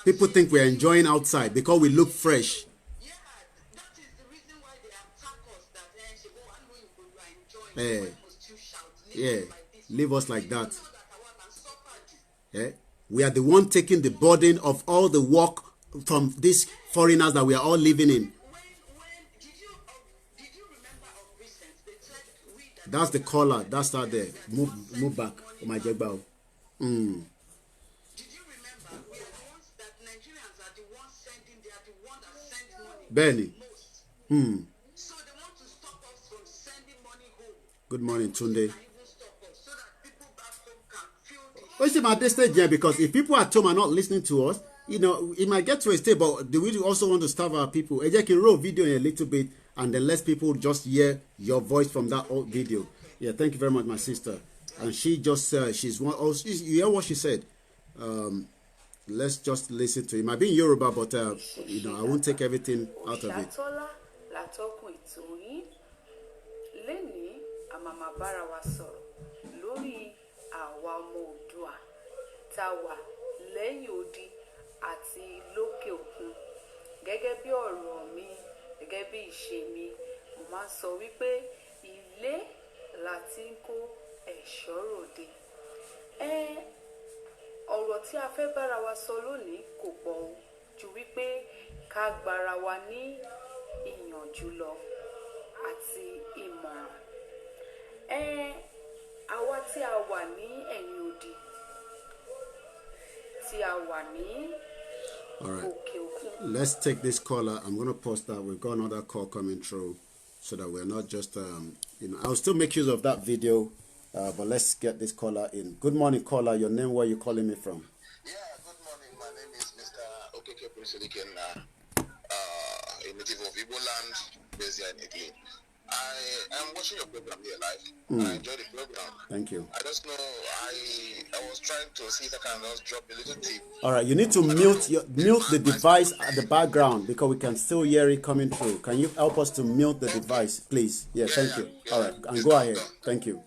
People think we're enjoying outside because we look fresh. Hey. Yeah. Leave us like that. Yeah. We are the one taking the burden of all the work from these foreigners that we are all living in. That's the caller. That's out there. Move back. Oh my God. Benny. Good morning, Tunde. What's about this stage here? Because if people at home are not listening to us, you know, it might get to a state, but do we also want to starve our people? I can roll video in a little bit and then let people just hear your voice from that old video. Yeah, thank you very much, my sister. And she just, she's one, oh, you hear what she said? Let's just listen to it. It might be in Yoruba, but, you know, I won't take everything out of it. Àwa ọmọ Oòduà tá wà lẹ́yìn odi àti lókè òkun. Gẹ́gẹ́ bí ọ̀rọ̀ mi, gẹ́gẹ́ bí ìṣe mi, mo máa ń sọ wípé ilé láti ń kó ẹ̀ṣọ́ ròde. Ọ̀rọ̀ tí a fẹ́ bára wa sọ lónìí kò pọ̀ ju wípé ká gbára wa ní ìyànjú lọ àti ìmọ̀ràn. Àwa tí a wà ní ẹ̀yìn odi, tí a wà ní òkè òkun. Let's take this caller. I'm going to post that. We've got another call coming through so that we're not just, you know, I'll still make use of that video, but let's get this caller in. Good morning, caller. Your name, where are you calling me from? Yeah, good morning. My name is Mr. Okeke Prisilikin, a native of Igbo land, based here in Italy. I am watching your program here live. I enjoy the program. Thank you. I just know I was trying to see if I can just drop a little tip. All right, you need to mute the device at the background because we can still hear it coming through. Can you help us to mute the device, please? Yeah, thank you. All right, and go ahead. Thank you.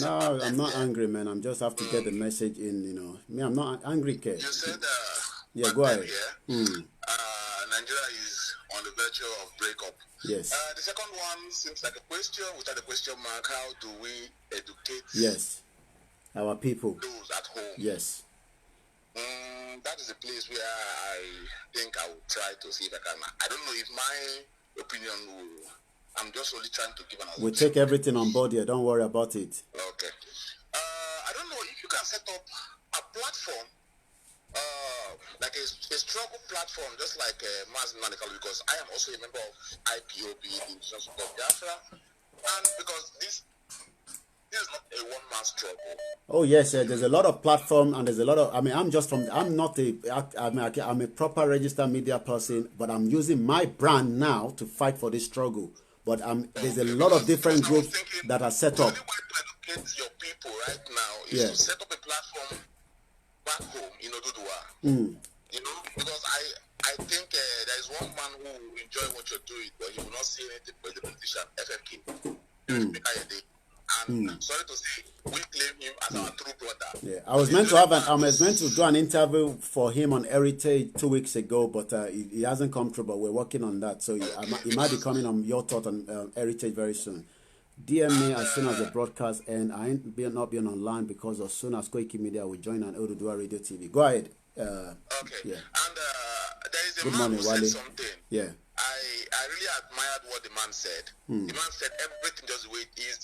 No, I'm not angry, man. I'm just have to get the message in, you know. Me, I'm not angry, kid. You said, yeah, go ahead. Nigeria is on the verge of breakup. Yes. The second one seems like a question without a question mark. How do we educate? Yes. Our people. Those at home. Yes. That is a place where I think I will try to see if I can. I don't know if my opinion will. I'm just only trying to give an answer. We'll take everything on board here. Don't worry about it. Okay. I don't know if you can set up a platform, like a struggle platform, just like Mass Medical, because I am also a member of IPOB, the Indigenous People of Biafra, and because this is not a one-man struggle. Oh yes, there's a lot of platform and there's a lot of. I mean, I'm a proper registered media person, but I'm using my brand now to fight for this struggle. But there's a lot of different groups that are set up. The only way to educate your people right now is to set up a platform back home in ODUDUWA. You know, because I think there is one man who will enjoy what you're doing, but he will not say anything for the politician, FFK. And sorry to say, we claim him as our true brother. Yeah, I was meant to do an interview for him on Heritage 2 weeks ago, but he hasn't come through. But we're working on that, so he might be coming on your thought on Heritage very soon. DM me as soon as the broadcast ends. I ain't not being online because as soon as KOIKIMEDIA will join on ODUDUWA Radio TV. Go ahead. Okay. Yeah. And there is a Good man morning, who Wale. said something. Yeah. I really admired what the man said. The man said everything just the way it is.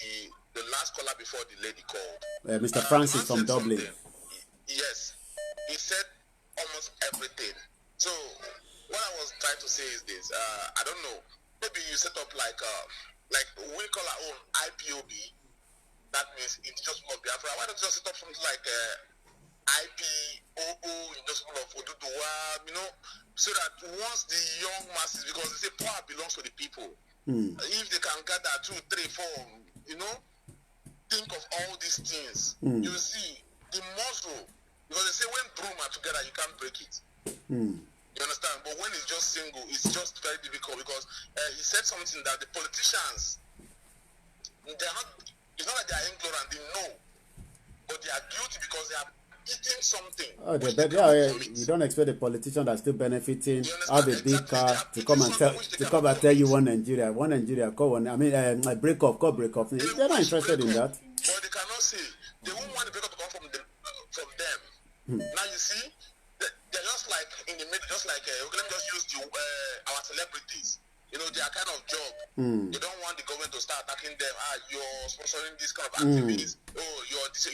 The last caller before the lady called. Mr. Francis from Dublin. Yes. He said almost everything. So what I was trying to say is this. I don't know. Maybe you set up like we call our own IPOB. That means Indigenous People of Biafra. Why don't you just set up something like IPOO, Indigenous People of ODUDUWA, you know, so that once the young masses, because they say power belongs to the people. If they can gather 2, 3, 4, think of all these things, you see the muscle. Because they say when broom are together, you can't break it. You understand? But when it's just single, it's just very difficult because he said something that the politicians, they're not. It's not that they are ignorant; they know, but they are guilty because they are eating something. Oh, you don't expect a politician that's still benefiting, have a big car to come and tell you one Nigeria, call one. I mean, break off. They're not interested in that. But they cannot say they won't want the break up to come from them. Now you see, they're just like in the middle, just like let me just use our celebrities. They are kind of job. They don't want the government to start attacking them. You're sponsoring this kind of activities. Oh, you're this.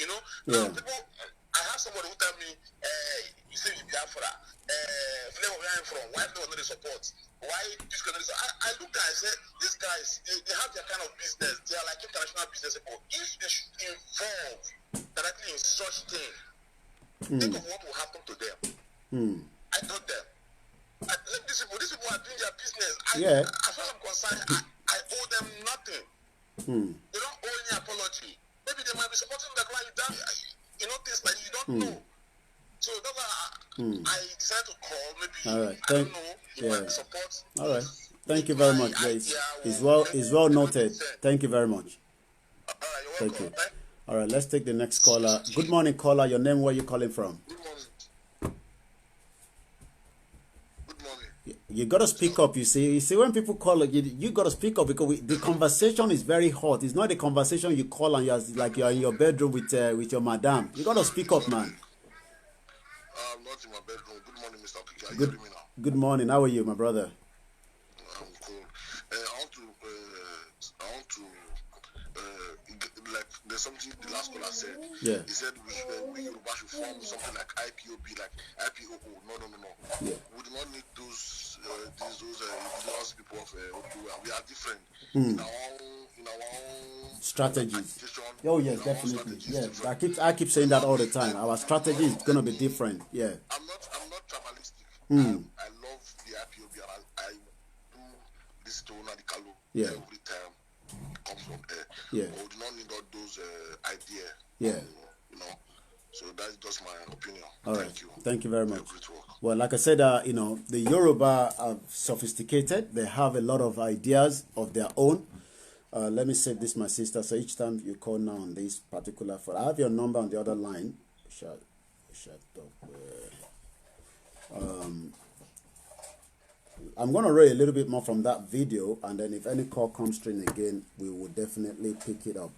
Now people. I have somebody who tell me, you say in Biafra, flavor where I'm from, why do not support? Why this kind of I look at it and say, these guys, they have their kind of business. They are like international business people. If they should involve directly in such thing, think of what will happen to them. I told them. These people are doing their business. As far as I'm concerned, I owe them nothing. They don't owe any apology. Maybe they might be supporting the client. Things like you don't know. So that's why I decided to call. Maybe all right. I don't know. You might support. All right. Thank you very much, guys. It's well noted. Thank you very much. Thank you. All right. Let's take the next caller. Good morning, caller. Your name? Where are you calling from? You gotta speak up. You see when people call you gotta speak up because the conversation is very hot. It's not the conversation you call and you're in your bedroom with your madam. You gotta speak up, man. I'm not in my bedroom. Good morning, Mr. Okiki. Are you hearing me now? Good morning. How are you, my brother? I'm cool. I want to like there's something the last caller said. Yeah. He said we Yoruba should form something like IPOB, like IPOO. No. Yeah. We do not need those indigenous people of ODUDUWA. We are different in our own strategies. Oh yes, definitely. Yes, I keep saying that all the time. Our strategy is gonna be different. Yeah. I'm not tribalistic. I love the IPOB and I do this to Nadikalo every time it comes from there. Yeah. But we do not need all those ideas. Yeah. So that's just my opinion. All right. Thank you. Thank you very much. Well, like I said, the Yoruba are sophisticated. They have a lot of ideas of their own. Let me say this, my sister. So each time you call now on this particular phone, I have your number on the other line. Shut up. I'm going to read a little bit more from that video, and then if any call comes through again, we will definitely pick it up.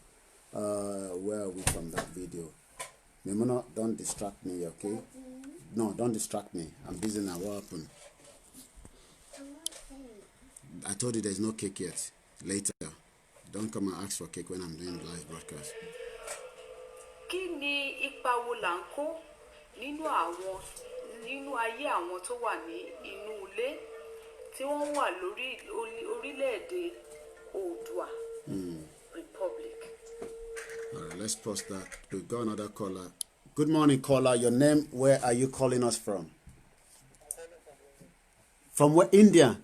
Where are we from that video? Mimuna, don't distract me, okay? No, don't distract me. I'm busy now. What happened? I told you there's no cake yet. Later. Don't come and ask for cake when I'm doing live broadcast. Kí ni ipa wo là ń kó nínú ayé àwọn tó wà ní inú ilé tí wọ́n wà lórí orílẹ̀-èdè Oòduà Republic. All right, let's pause that. We've got another caller. Good morning, caller. Your name? Where are you calling us from? From where? India.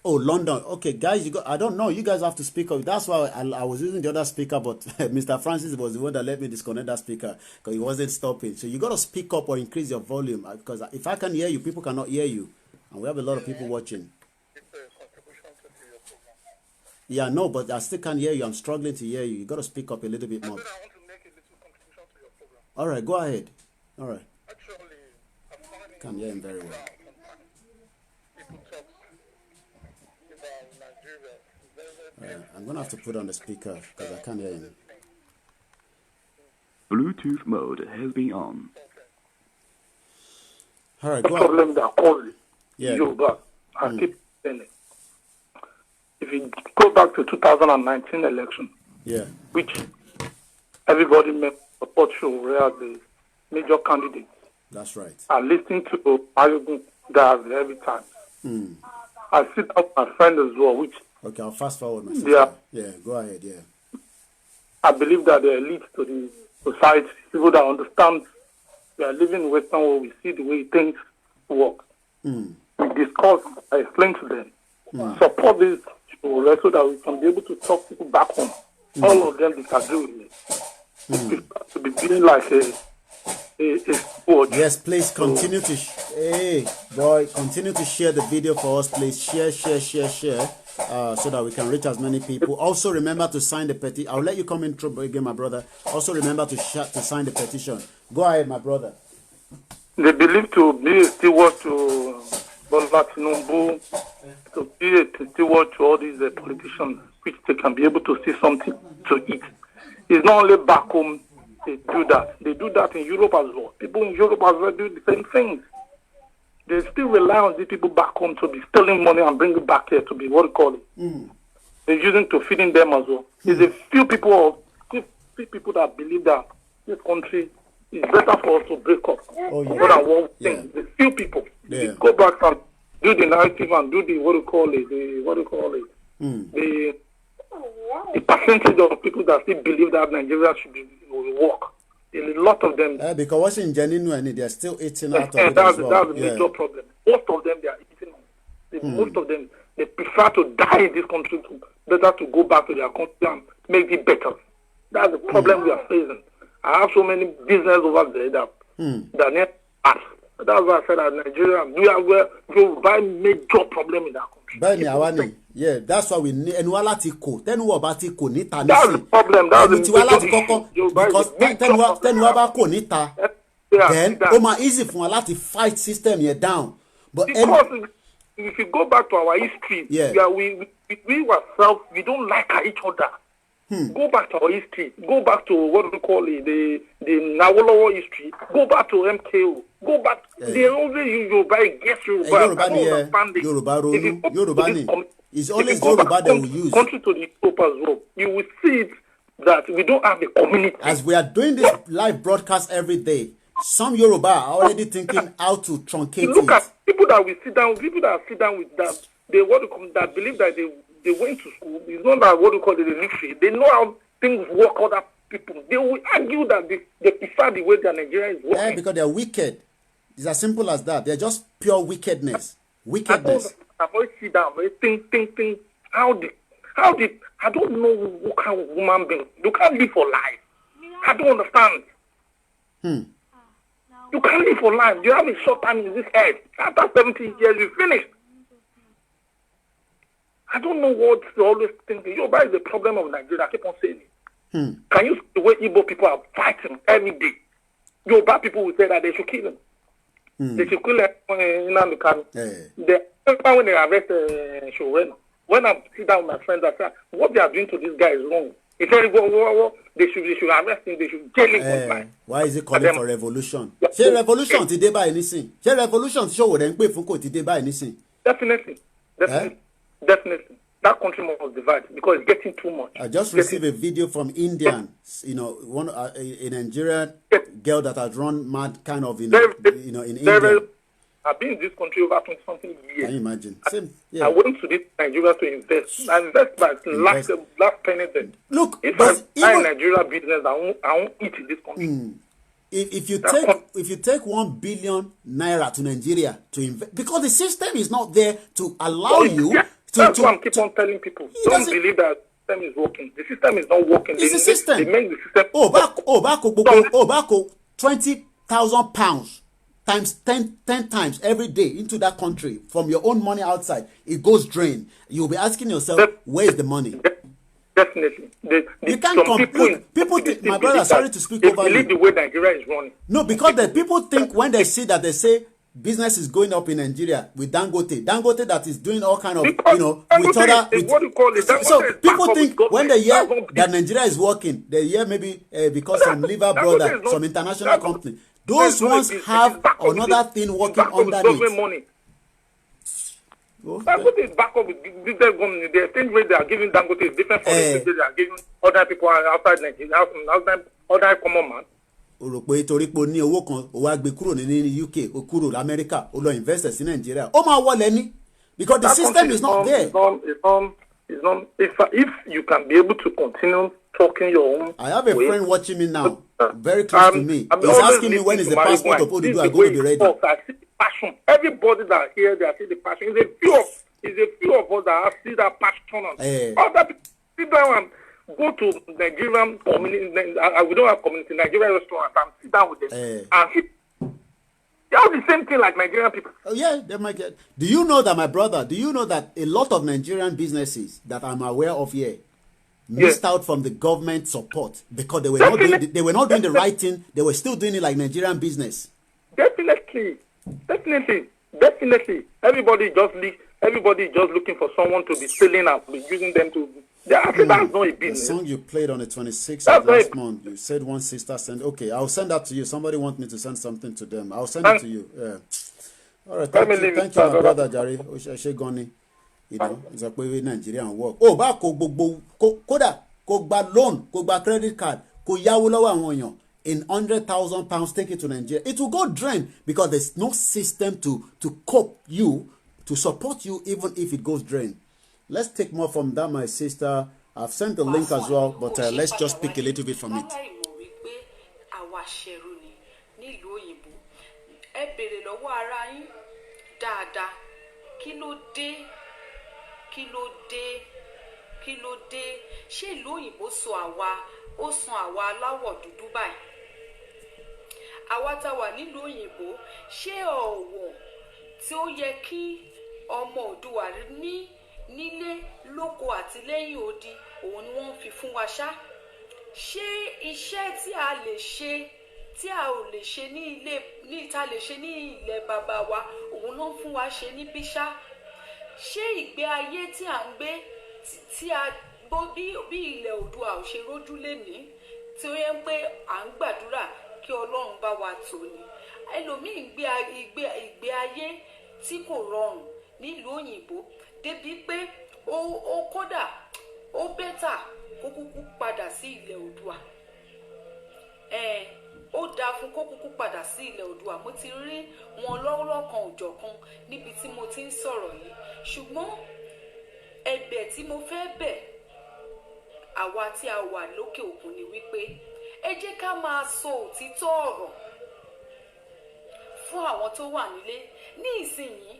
Oh, London. Okay, guys, I don't know. You guys have to speak up. That's why I was using the other speaker, but Mr. Francis was the one that let me disconnect that speaker because he wasn't stopping. So you got to speak up or increase your volume because if I can hear you, people cannot hear you. And we have a lot of people watching. Yeah, no, but I still can't hear you. I'm struggling to hear you. You got to speak up a little bit more. I want to make a little contribution to your program. All right, go ahead. All right. Actually, I'm Can't hear him very well. People talk about Nigeria. I'm going to have to put on the speaker because I can't hear him. Bluetooth mode has been on. All right, the go problem ahead. that only Yoruba, I keep saying it. If you go back to 2019 election, which everybody may support show where the major candidates That's right. are listening to arguing guys every time. I sit up with my friend as well, which Okay, I'll fast forward my sister. Yeah, go ahead, yeah. I believe that they are leads to the society, people that understand we are living in Western world, we see the way things work. We discuss, I explain to them support this show so that we can be able to talk people back home. All of them disagree with me. To be being like a sport. Yes, please continue to continue to share the video for us, please. Share, so that we can reach as many people. Also, remember to sign the petition. I'll let you come in trouble again, my brother. Also, remember to sign the petition. Go ahead, my brother. They believe to be a steward to Bola Tinubu, to be a steward to all these politicians, which they can be able to see something to eat. It's not only back home they do that. They do that in Europe as well. People in Europe as well do the same things. They still rely on these people back home to be stealing money and bring it back here to be what you call it. They're using to feeding them as well. There's a few people that believe that this country is better for us to break up. More than one thing. There's few people. They go back and do the narrative and do the the percentage of people that still believe that Nigeria should work. There's a lot of them. Because what's in genuine, they're still eating out of it that's as well. That's the major problem. Most of them, they are eating. Most of them, they prefer to die in this country better to go back to their country and make it better. That's the problem we are facing. I have so many business over there that need us. That's why I said that Nigeria, we have a major problem in that country. Yeah, that's why we need. And that's the problem. That's the then easy for us to fight system here down. But because if you go back to our history, we ourselves, we don't like each other. Go back to our history. Go back to what we call it, the Nawolowo history. Go back to MKO. Go back. They always use Yoruba against Yoruba. Yoruba. It's always Yoruba that we use. Country to the Europe as well. You will see it that we don't have the community. As we are doing this live broadcast every day, some Yoruba are already thinking how to truncate Look at people that we sit down, people that sit down with that, that believe that they went to school. It's not that what we call it literary. They know how things work. Other people, they will argue that they prefer the way that Nigeria is working. Yeah, because they're wicked. It's as simple as that. They're just pure wickedness. Wickedness. I always sit down, think. How did I don't know what kind of woman being. You can't live for life. I don't understand. You can't live for life. You have a short time in this head. After 70 years, you finished. I don't know what you always thinking. Yoruba is the problem of Nigeria. I keep on saying it. Can you see the way Igbo people are fighting every day? Yoruba people will say that they should kill them. They should kill them in America. When they arrest Showena, when I sit down with my friends, I say, what they are doing to this guy is wrong. He said, they should arrest him, they should jail him. Why is he calling for revolution? Say revolution today by anything. Say revolution to show what they pay for today by anything. Definitely. Definitely. That country must divide because it's getting too much. I just received a video from Indian, one a Nigerian girl that had run mad kind of in India. I've been in this country over 20-something years. Can you imagine? I went to this Nigeria to invest. I invest by last penny then. Look, if I buy Nigeria business, I won't eat in this country. If you take 1 billion naira to Nigeria to invest, because the system is not there to allow you. That's why I keep on telling people. Don't believe that the system is working. The system is not working. It's the system. They make the system. Back 20,000 pounds times 10 times every day into that country from your own money outside. It goes drain. You'll be asking yourself, where is the money? Definitely. You can't people think, my brother, sorry to speak over you. They believe the way Nigeria is running. No, because the people think when they see that, they say business is going up in Nigeria with Dangote that is doing all kind of, with other. So people think when they hear that Nigeria is working, they hear maybe because some liver brother, some international company. Those ones have another thing working underneath. Money. Dangote is back up with business company. The exchange rate they are giving Dangote is different from the exchange rate they are giving other people outside Nigeria, other common man. O rò pé torí pé o ní owó kan o wá gbé kúrò ní UK o kúrò l'Amẹ́ríkà o lọ invest sí Nàìjíríà ó máa wọlé ní because the system is not there. If you can be able to continue talking your own. I have a friend watching me now, very close to me. He's asking me when is the passport of ODUDUWA going to be ready. I see the passion. Everybody that here, they see the passion. It's a pure It's a few of us that have still that passion. Other people sit down and go to Nigerian community. We don't have community Nigerian restaurants and sit down with them and eat. They have the same thing like Nigerian people. Oh yeah, they might get. Do you know that, my brother? Do you know that a lot of Nigerian businesses that I'm aware of here missed out from the government support because they were not doing the right thing. They were still doing it like Nigerian business. Definitely. Everybody just looking for someone to be selling and be using them to. That's not a business. The song you played on the 26th of last month, you said one sister sent. Okay, I'll send that to you. Somebody wants me to send something to them. I'll send it to you. Yeah. All right. Thank you, my brother Jerry. Oshegoni. You know, it's a way Nigerian work. Oh, back koda ko gba loan, ko gba credit card, ko yawo lọ́wọ́ àwọn èèyàn in £100,000, take it to Nigeria. It will go drain because there's no system to cope you, to support you even if it goes drain. Let's take more from that, my sister. I've sent the link as well, but let's just pick a little bit from it. Ṣé ìlú òyìnbó sọ ó san àwa aláwọ̀ dúdú báyìí? Àwa tá wà nílùú òyìnbó, ṣé ọ̀wọ̀ tí ó yẹ kí ọmọ Oòduà ní nílé lóko àti lẹ́yìn odi òun ni wọ́n fi fún wa ṣá? Ṣé iṣẹ́ tí a lè ṣe tí a ò lè ṣe ní ilẹ̀ bàbá wa òun ló ń fún wa ṣe níbí ṣá? Ṣé ìgbé ayé tí à ń gbé tí a bó bí ilẹ̀ Oòduà ò ṣe rójú lénìí tí ó yẹ pé à ń gbàdúrà kí Ọlọ́run bá wa tò ní? Ẹlòmíì ń gbé ìgbé ayé tí kò rọrùn nílùú òyìnbó débi pé ó kódà ó bẹ́tà kó kúkú padà sí ilẹ̀ Oòduà. Ó dáa fún kó kúkú padà sí ilẹ̀ Oòduà. Mo ti rí wọn lọ́lọ́kan òjọ̀kan níbi tí mo ti ń sọ̀rọ̀ yìí, ṣùgbọ́n ẹ̀bẹ̀ tí mo fẹ́ bẹ̀ àwa tí a wà lókè òkun ni wípé ẹ jẹ́ ká máa sọ òtítọ́ ọ̀rọ̀ fún àwọn tó wà nílé. Ní ìsinyìí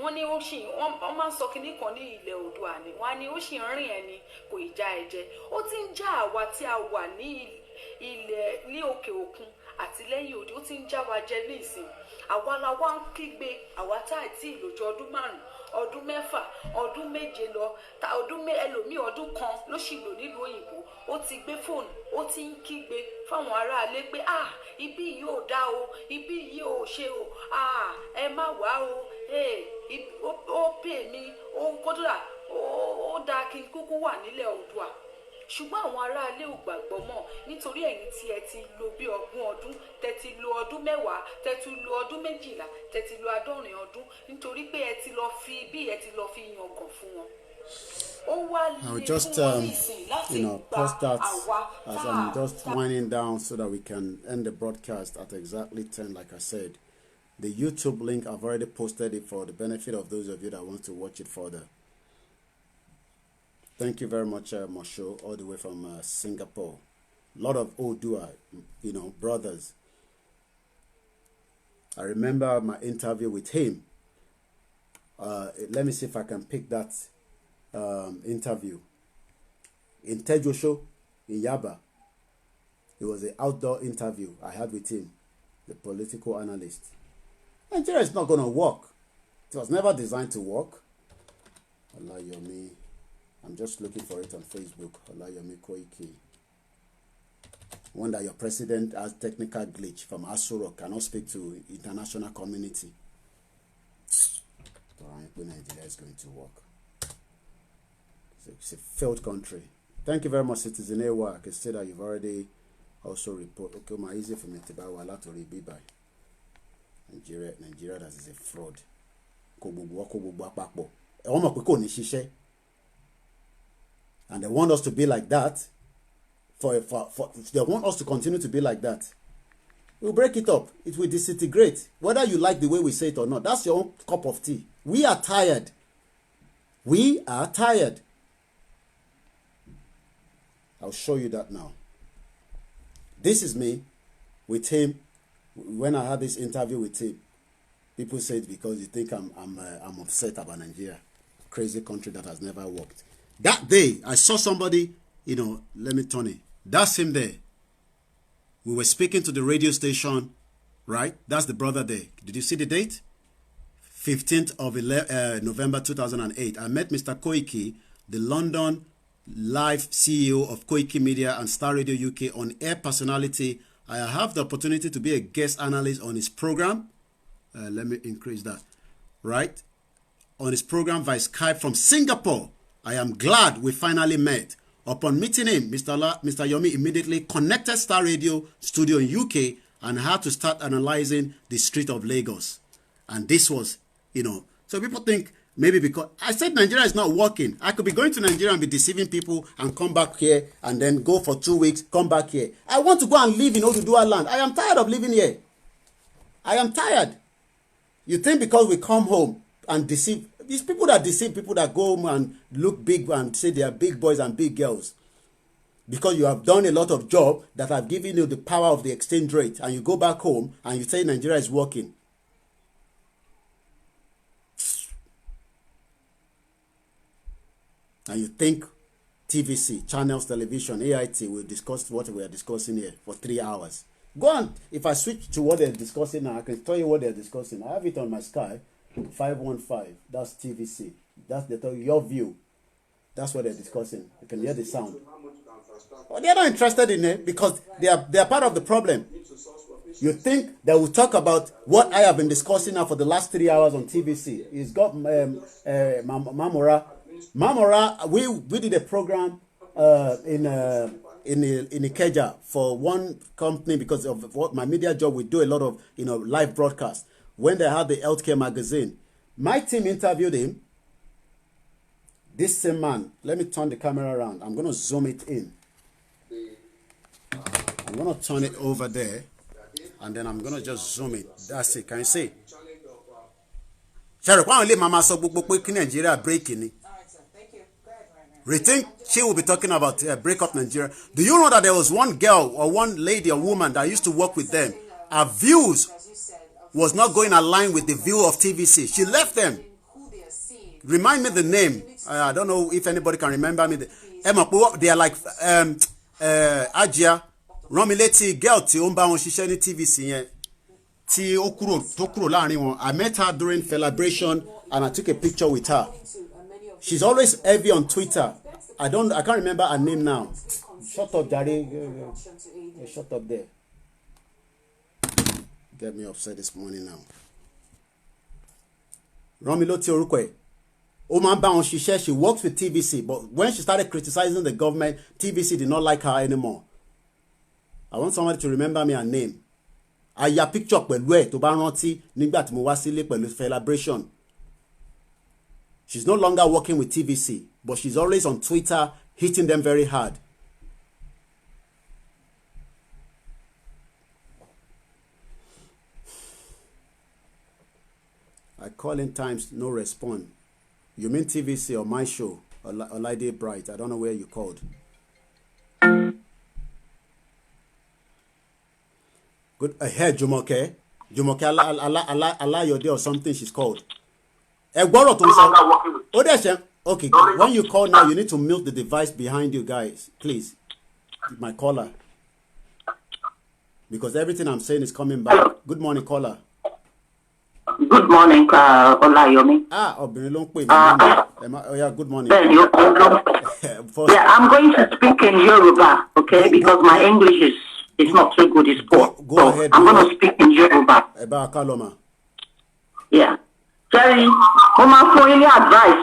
wọ́n ní wọ́n máa ń sọ kinní kan ní ilẹ̀ Oòduà ni wọ́n á ní ó sì ń rìn ẹni kò ì já ẹ̀jẹ̀. Ó ti ń já àwa tí a wà ní ilẹ̀ ní òkè òkun àti lẹ́yìn odi, ó ti ń já wa jẹ ní ìsìn. Àwa la wá ń kígbe, àwa tá àti ìlòjọ ọdún 5, ọdún 6, ọdún 7 lọ, ẹlòmíì ọdún kan ló sì lò nílùú òyìnbó. Ó ti gbé fóònù, ó ti ń kígbe fáwọn aráalé pé ibi yìí ò dá o, ibi yìí ò ṣe o, ẹ má wá o, ó pè mí, ó kódà ó dáa kí n kúkú wà nílẹ̀ Oòduà. Ṣùgbọ́n àwọn aráalé ò gbàgbọ́ mọ́ nítorí ẹ̀yin tí ẹ ti lò bí 20 ọdún, tẹ́ ti lò ọdún 10, tẹ́ ti lò ọdún 12, tẹ́ ti lò 70 ọdún nítorí pé ẹ ti lọ fi yangàn fún wọn. I'll just post that as I'm just winding down so that we can end the broadcast at exactly 10, like I said. The YouTube link, I've already posted it for the benefit of those of you that want to watch it further. Thank you very much, Mosho, all the way from Singapore. A lot of ODUDUWA, brothers. I remember my interview with him. Let me see if I can pick that interview. In Tejosho, in Yaba. It was an outdoor interview I had with him, the political analyst. Nigeria is not going to work. It was never designed to work. Olayomi. I'm just looking for it on Facebook. Olayomi Koiki. Wonder your president has technical glitch from Asuro, cannot speak to international community. Nigeria is going to work. It's a failed country. Thank you very much, Citizen Ewa. I can see that you've already also reported. Okay, my easy for me to buy a lot to read by. Nigeria that is a fraud. And they want us to be like that. They want us to continue to be like that. We'll break it up. It will disintegrate. Whether you like the way we say it or not, that's your own cup of tea. We are tired. We are tired. I'll show you that now. This is me with him. When I had this interview with him, people said because you think I'm upset about Nigeria. crazy country that has never worked. That day, I saw somebody, let me turn it. That same day, we were speaking to the radio station, right? That's the brother there. Did you see the date? 15th of November 2008. I met Mr. Koiki, the London live CEO of KOIKIMEDIA and Star Radio UK, on-air personality. I have the opportunity to be a guest analyst on his program. Let me increase that. Right? On his program via Skype from Singapore. I am glad we finally met. Upon meeting him, Mr. Yomi immediately connected Star Radio studio in UK and had to start analyzing the street of Lagos. And this was, so people think maybe because I said Nigeria is not working. I could be going to Nigeria and be deceiving people and come back here and then go for 2 weeks, come back here. I want to go and live in ODUDUWA land. I am tired of living here. I am tired. You think because we come home and deceive, these people that deceive people that go home and look big and say they are big boys and big girls, because you have done a lot of job that have given you the power of the exchange rate, and you go back home and you say Nigeria is working. And you think TVC, channels, television, AIT will discuss what we are discussing here for 3 hours. Go on. If I switch to what they're discussing now, I can tell you what they're discussing. I have it on my Sky 515. That's TVC. That's your view. That's what they're discussing. You can hear the sound. Well, they're not interested in it because they are part of the problem. You think they will talk about what I have been discussing now for the last 3 hours on TVC? It's got Mamora. We did a program in Ikeja for one company because of what my media job. We do a lot of live broadcast. When they had the healthcare magazine, my team interviewed him. This same man. Let me turn the camera around. I'm gonna zoom it in. I'm gonna turn it over there, and then I'm gonna just zoom it. That's it. Can you see? Nigeria breaking. Rethink, she will be talking about break up Nigeria. Do you know that there was one girl or one lady or woman that used to work with them? Her views was not going aligned with the view of TVC. She left them. Remind me the name. I don't know if anybody can remember me. They are like Ajia Romileti girl ti on ba won sise ni TVC yen. Ti o kúrò láàrin wọn. I met her during celebration and I took a picture with her. She's always heavy on Twitter. I can't remember her name now. Shut up, Daddy. Shut up there. Get me upset this morning now. Romiloti Orukwe. She works with TVC, but when she started criticizing the government, TVC did not like her anymore. I want somebody to remember me her name. I ya picture pẹ̀lú tó bá rántí nígbà tí mo wá sílé pẹ̀lú celebration. She's no longer working with TVC, but she's always on Twitter hitting them very hard. I call in times, no response. You mean TVC or my show? Or Lady Bright? I don't know where you called. Good ahead, Jumoke. Jumoke Alayode or something she's called. Okay, when you call now, you need to mute the device behind you guys, please. My caller. Because everything I'm saying is coming back. Good morning, caller. Good morning, Olayomi. Yeah, good morning. Yeah, I'm going to speak in Yoruba, okay? Because my English is not so good, it's poor. Go ahead. I'm going to speak in Yoruba. Yeah. Jerry, I'm for any advice,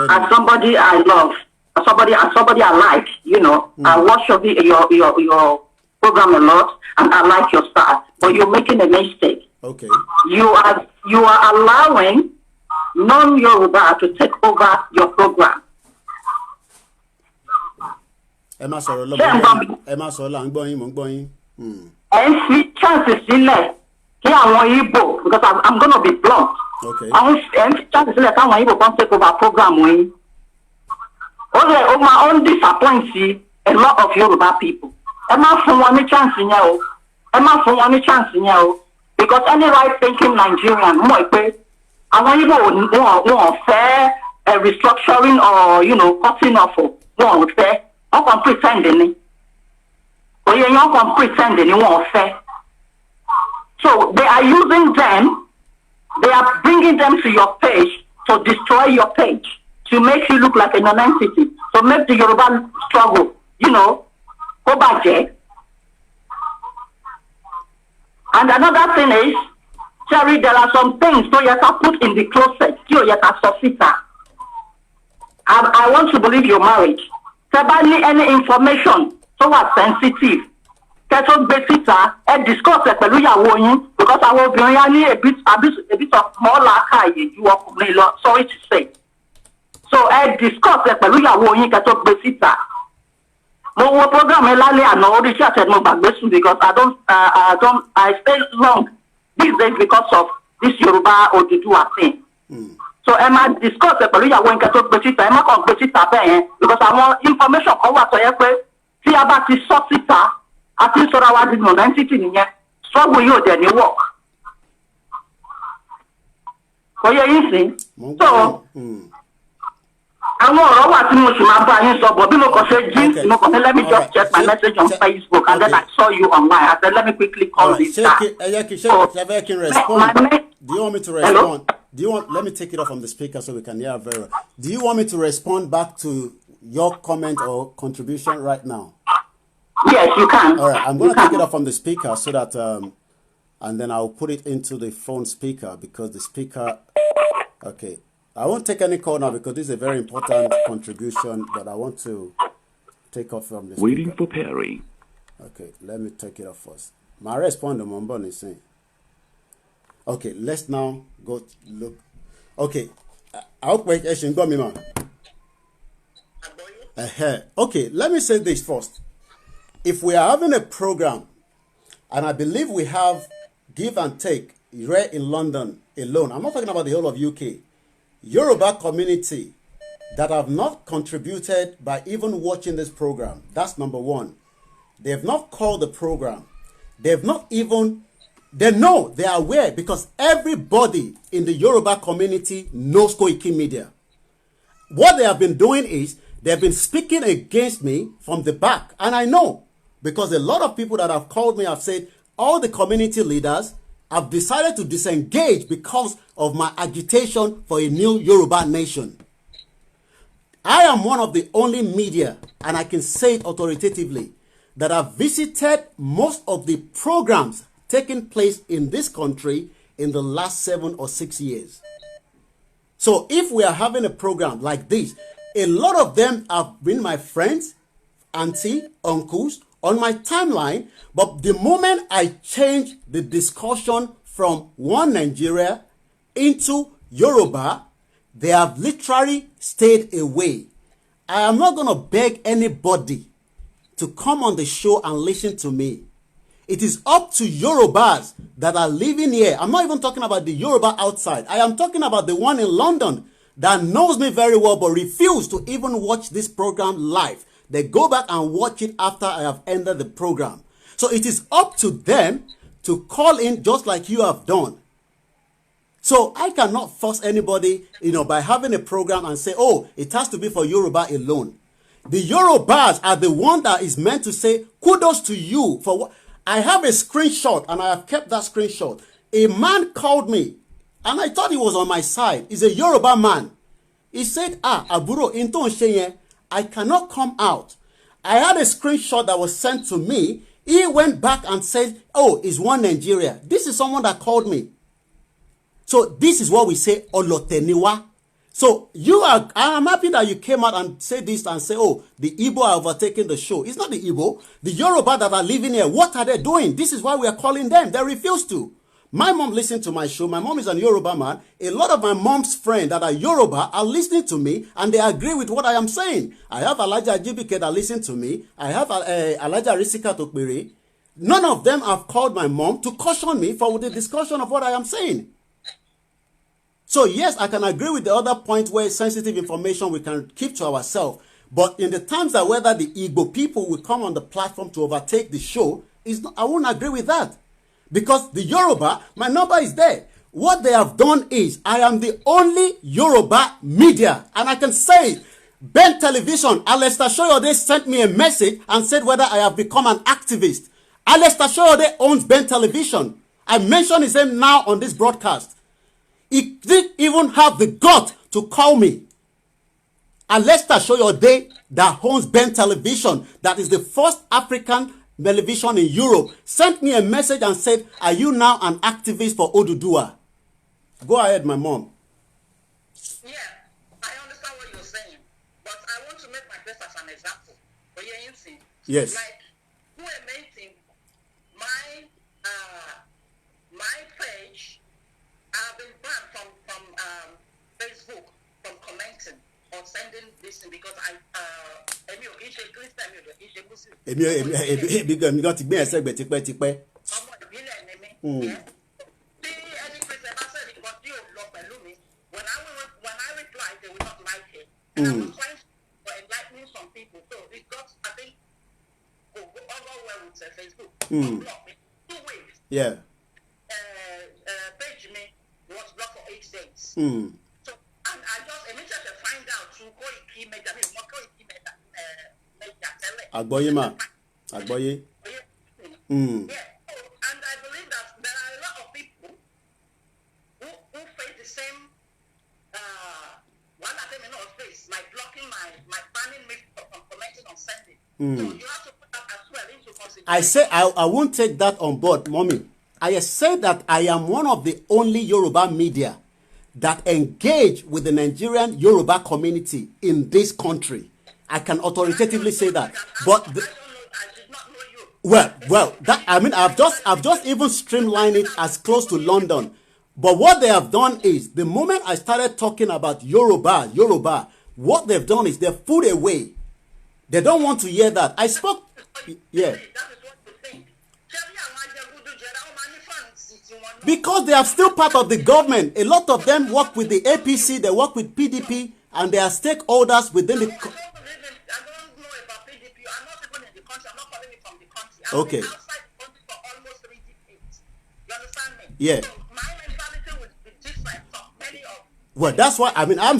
as somebody I love, as somebody I like, I watch your program a lot, and I like your style, but you're making a mistake. Okay. You are allowing non-Yoruba to take over your program. Emma Sorola, chances because I'm going to be blunt. Okay. Chances can't take over program. My own disappoints a lot of Yoruba people. Emma for one chance in you. Emma for one chance in you. Because any right thinking Nigerian, I want you to fair restructuring or, cutting off one fair. I can pretend any. Or you can pretend anyone fair. So they are using them, they are bringing them to your page to destroy your page, to make you look like a non-entity, to make the Yoruba struggle, go back there. And another thing is, Cherry, there are some things so you can put in the closet, you can suscita. I want to believe you're married. Any information so what's sensitive. Kettle basita and discuss it because I will bring a bit of more like you are sorry to say. So I discuss it kettle basita. No program and all the chat because I stay long these days because of this Yoruba ODUDUWA thing. So I discuss it kettle basita because I want information over see about the suscita. I think so I was in entity struggle you then you work. So you see. So I want what you my buying so but let me just check my message on Facebook and then I saw you online. I said let me quickly call this guy. Do you want me to respond? Hello? Let me take it off from the speaker so we can hear very well. Do you want me to respond back to your comment or contribution right now? Yes, you can. All right, I'm going to take it off from the speaker so that, and then I'll put it into the phone speaker because the speaker, okay. I won't take any call now because this is a very important contribution, but I want to take off from the speaker. Waiting for Perry. Okay, let me take it off first. My respond to Mombon is saying. Okay, let's now go look. Okay, I'll wait. Go me, man. Okay, let me say this first. If we are having a program, and I believe we have give and take right in London alone, I'm not talking about the whole of UK, Yoruba community that have not contributed by even watching this program. That's number one. They have not called the program. They have not even, they know, they are aware because everybody in the Yoruba community knows KOIKIMEDIA. What they have been doing is they have been speaking against me from the back. And I know because a lot of people that have called me have said all the community leaders have decided to disengage because of my agitation for a new Yoruba nation. I am one of the only media, and I can say it authoritatively, that have visited most of the programs taking place in this country in the last 7 or 6 years. So if we are having a program like this, a lot of them have been my friends, auntie, uncles, on my timeline, but the moment I change the discussion from one Nigeria into Yoruba, they have literally stayed away. I am not going to beg anybody to come on the show and listen to me. It is up to Yorubas that are living here. I'm not even talking about the Yoruba outside. I am talking about the one in London that knows me very well but refuse to even watch this program live. They go back and watch it after I have ended the program. So it is up to them to call in just like you have done. So I cannot force anybody, by having a program and say, oh, it has to be for Yoruba alone. The Yorubas are the one that is meant to say, kudos to you for what. I have a screenshot and I have kept that screenshot. A man called me and I thought he was on my side. He's a Yoruba man. He said, Aburo, into Nshenye, I cannot come out. I had a screenshot that was sent to me. He went back and said, oh, it's one Nigeria. This is someone that called me. So this is what we say, Oloteniwa. So I am happy that you came out and said this and say, oh, the Igbo are overtaking the show. It's not the Igbo. The Yoruba that are living here, what are they doing? This is why we are calling them. They refuse to. My mom listened to my show. My mom is a Yoruba man. A lot of my mom's friends that are Yoruba are listening to me and they agree with what I am saying. I have Alaja Ajibike that listen to me. I have Alaja Risika Tokbiri. None of them have called my mom to caution me for the discussion of what I am saying. So yes, I can agree with the other point where sensitive information we can keep to ourselves. But in the times that whether the Igbo people will come on the platform to overtake the show, I won't agree with that. Because the Yoruba, my number is there. What they have done is, I am the only Yoruba media, and I can say it. Ben Television, Alistair Shoyode sent me a message and said whether I have become an activist. Alistair Shoyode owns Ben Television. I mention his name now on this broadcast. He didn't even have the gut to call me. Alistair Shoyode, that owns Ben Television, that is the first African television in Europe, sent me a message and said, are you now an activist for ODUDUWA? Go ahead, my mom. Yeah, I understand what you're saying, but I want to make my case as an example. But you're saying, yes. Like, who are making my page, I've been banned from Facebook from commenting or sending this thing because when I reply, they will not like it. And I was trying to enlighten some people. So it got, I think, overwhelmed with Facebook. Blocked me 2 weeks. Yeah. Page me was blocked for 8 days. So, and I just immediately find out through KOIKIMEDIA, Agboye ma. Agboye. Yeah. And I believe that there are a lot of people who face the same one that they may not face, like blocking my banning me from commenting on Sunday. So you have to put that as well into consideration. I say I won't take that on board, mommy. I say that I am one of the only Yoruba media that engage with the Nigerian Yoruba community in this country. I can authoritatively say that. But well, that, I mean, I've just even streamlined it as close to London. But what they have done is, the moment I started talking about Yoruba, what they've done is they've put away. They don't want to hear that. I spoke, yeah. Because they are still part of the government. A lot of them work with the APC, they work with PDP, and they are stakeholders within the... Okay. Yeah. Well, that's why, I mean, I'm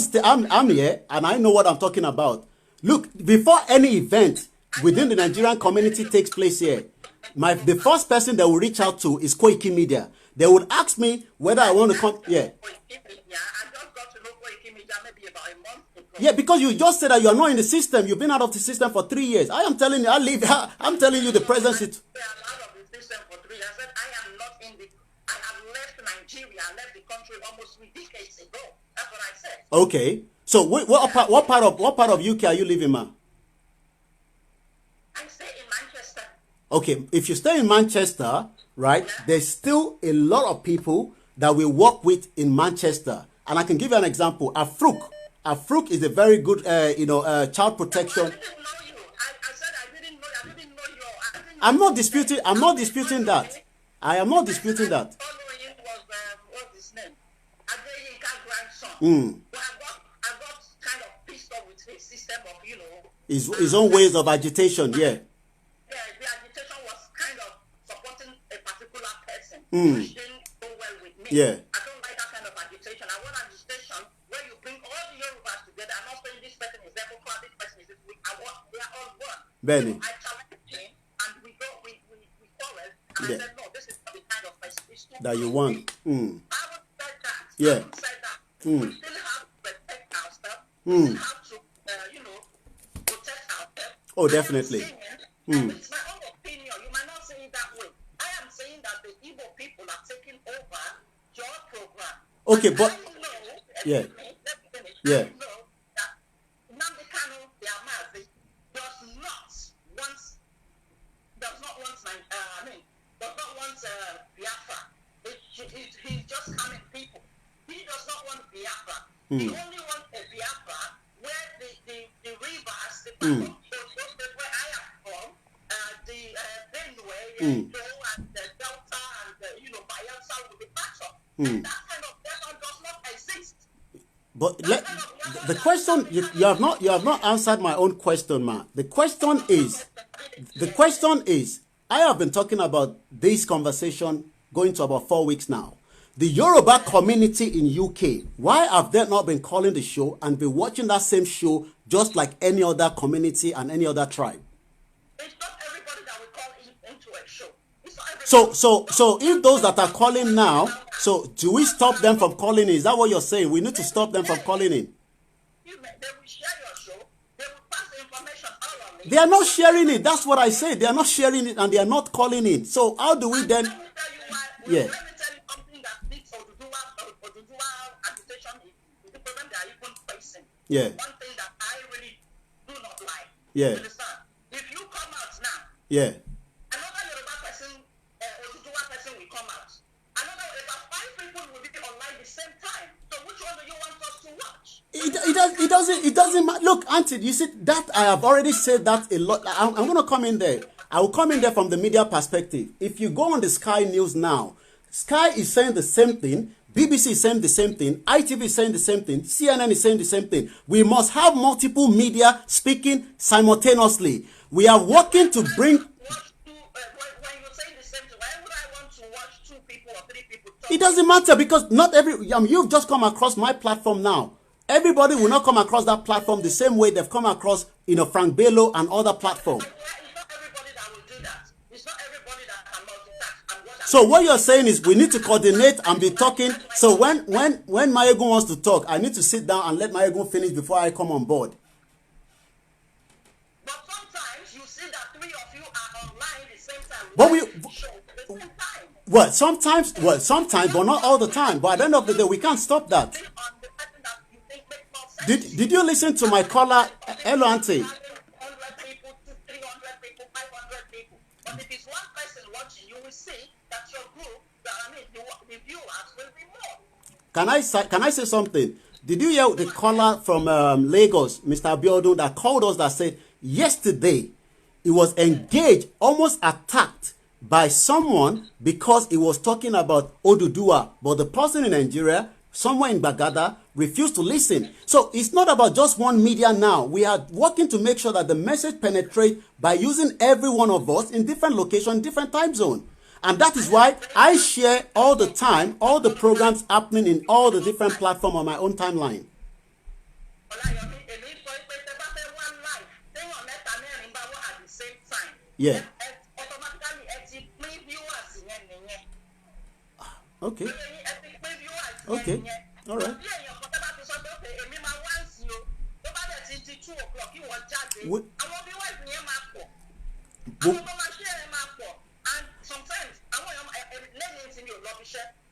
here and I know what I'm talking about. Look, before any event within the Nigerian community takes place here, the first person they will reach out to is KOIKIMEDIA. They would ask me whether I want to come. Yeah. Yeah, because you just said that you are not in the system. You've been out of the system for 3 years. I am telling you, I'm telling you the present situation. Okay. So what part of UK are you living, ma? I stay in Manchester. Okay, if you stay in Manchester, right, there's still a lot of people that we work with in Manchester. And I can give you an example. Afruk is a very good, child protection. I'm not disputing that. I am not disputing that. His own ways of agitation, yeah. Yeah, the agitation was kind of supporting a particular person, which didn't go well with me. Yeah. I don't like that kind of agitation. I want agitation where you bring all the Yorubas together. I'm not saying this person is Democrat, this person is this. We are all one. Benny. So I challenged him, and we quarreled, and I said, no, this is not the kind of person that you want. I would say that. Yeah. I would say that. We still have to respect ourselves. We still have to, protect ourselves. Oh, definitely. It's my own opinion. You might not say it that way. I am saying that the Igbo people are taking over your program. Okay, but yeah. Yeah. I know that Nnamdi Kanu, the Amazi, does not want Biafra. He's just coming people. He does not want Biafra. He only wants a Biafra where the rivers, the where I am from, the Benue, and the Delta, and Bayelsa will be part of. And that kind of Delta does not exist. But the question you have not answered my own question, ma. The question is, I have been talking about this conversation going to about 4 weeks now. The Yoruba community in UK, why have they not been calling the show and be watching that same show just like any other community and any other tribe? It's not everybody that will call into a show. So if those that are calling now, so do we stop them from calling in? Is that what you're saying? We need to stop them from calling in. They will share your show. They will pass the information all on me. They are not sharing it. That's what I say. They are not sharing it and they are not calling in. So how do we then? Yeah. Let me tell you something that makes ODUDUWA agitation is the problem they are even facing. Yeah. One thing that I really do not like. Yeah. You understand? If you come out now, yeah. Another Yoruba person, ODUDUWA person will come out. About 5 people will be online the same time. So which one do you want us to watch? It doesn't matter. Look, Auntie, you see that I have already said that a lot. I'm going to come in there. I will come in there from the media perspective. If you go on the Sky News now, Sky is saying the same thing. BBC is saying the same thing. ITV is saying the same thing. CNN is saying the same thing. We must have multiple media speaking simultaneously. We are working to bring. It doesn't matter because not every. You've just come across my platform now. Everybody will not come across that platform the same way they've come across, Frank Bello and other platforms. So what you're saying is we need to coordinate and be talking. So when Mayegun wants to talk, I need to sit down and let Mayegun finish before I come on board. But sometimes you see that 3 of you are online at the same time. Well, sometimes, but not all the time. But at the end of the day, we can't stop that. Did you listen to my caller? Hello, Auntie. But if it's one person watching, you will see that your group, the viewers will be more. Can I say something? Did you hear the caller from Lagos, Mr. Abiodun, that called us that said yesterday he was engaged, almost attacked by someone because he was talking about ODUDUWA, but the person in Nigeria, somewhere in Bagada, refused to listen. So it's not about just one media now. We are working to make sure that the message penetrates by using every one of us in different locations, different time zone. And that is why I share all the time, all the programs happening in all the different platforms on my own timeline. Yeah. Okay. Okay. All right.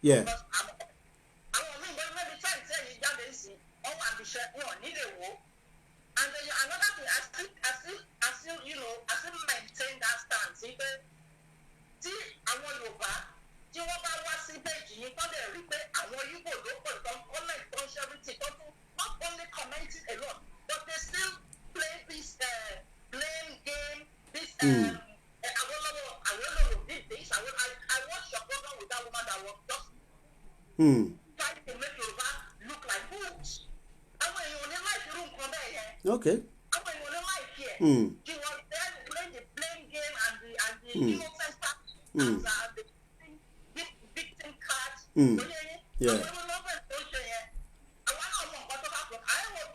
Yeah. And then another thing, I still maintain that stance. See, I want you back. You want to watch the page, you can't replay. I want you to go don't comment, don't share it, not only commenting a lot, but they still play this blame game, this I watched your program with that woman that was just trying to make your back look like fools. And when you only like your room come there, okay. And when you only like here, you was there playing the blame game and the innocent stuff and the victim cards. Yeah.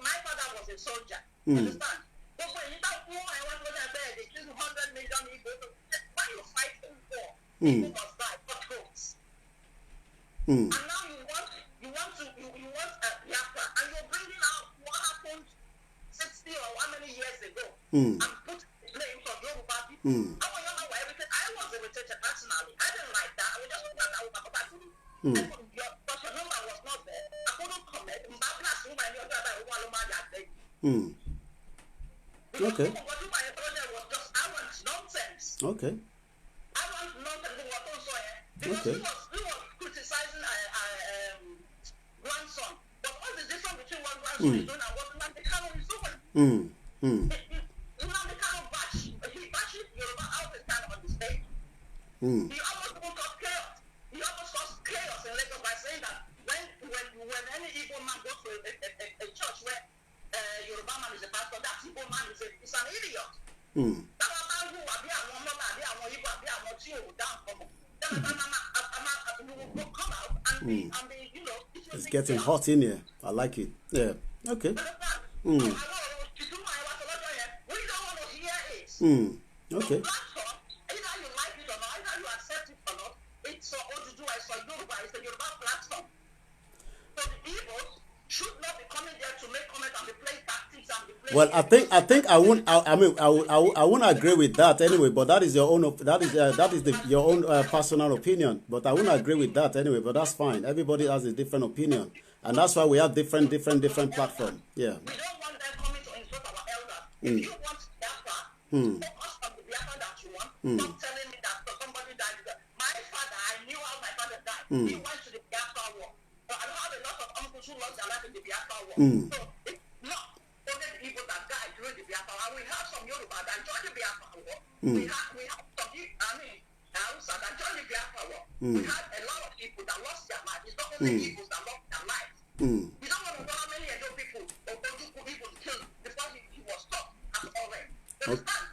My father was a soldier. Understand? But when you don't know, I was going to say they killed 100 million people. Why you fighting for? People must die for votes. And now you want Biafra, and you're bringing out what happened 60 or how many years ago, and put blame for Yoruba people. I was irritated personally. I didn't like that. I was just looking at that with my papa. But your number was not there. I couldn't comment. Okay. What my brother was just nonsense. Okay. Because he was criticizing grandson. But what is the difference between what grandson is doing and what Nnamdi is doing? Nnamdi bash Yoruba all the time on the stage. He almost caused chaos. He almost caused chaos in Lagos by saying that when any Igbo man goes to a church where Yoruba man is a pastor, that Igbo man is an idiot. Come out and It's getting hot in here. I like it. Yeah. Okay. Okay. Either you like it or not, either you accept it or not, it's for ODUDUWA, it's for Yoruba, it's a Yoruba platform. So the Igbos should not be coming there to make comments and be playing tactics and be playing. Well, I won't agree with that anyway. But that is your own. Your own personal opinion. But I won't agree with that anyway. But that's fine. Everybody has a different opinion, and that's why we have different platforms. Yeah. We don't want them coming to insult our elders. If you want Biafra, focus on the Biafra that you want. Stop telling me that somebody died. My father, I knew how my father died. He went to the Biafra war. So I have a lot of uncles who lost their life in the Biafra war. So it's not only the people that died during the Biafra war. We have some Yoruba that joined the Biafra war. We have some, Hausa that joined the Biafra war. We had a lot of people that lost their lives. It's not only people that lost their lives. We don't want to know how many Edo people or Ojuku people killed before he was stopped at Oren.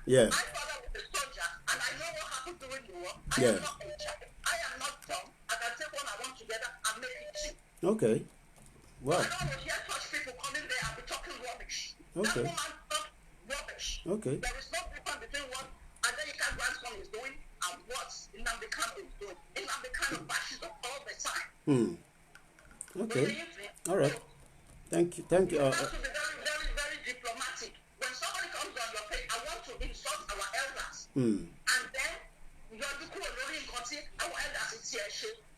Yeah. My father was a soldier, and I know what happened during the war. I am not a child. I am not dumb. I can take one I want together and make it cheap. Okay. Well. I don't want to hear such people coming there and be talking rubbish. Okay. That woman talked rubbish. Okay. There is no difference between what Adelika grandson is doing and what Nnamdi Kanu is doing. Nnamdi Kanu bashes up all the time. Okay. All right. Thank you. You have to be very, very, very diplomatic. When somebody comes on your page, I want to insult our elders. And then you're our elders is here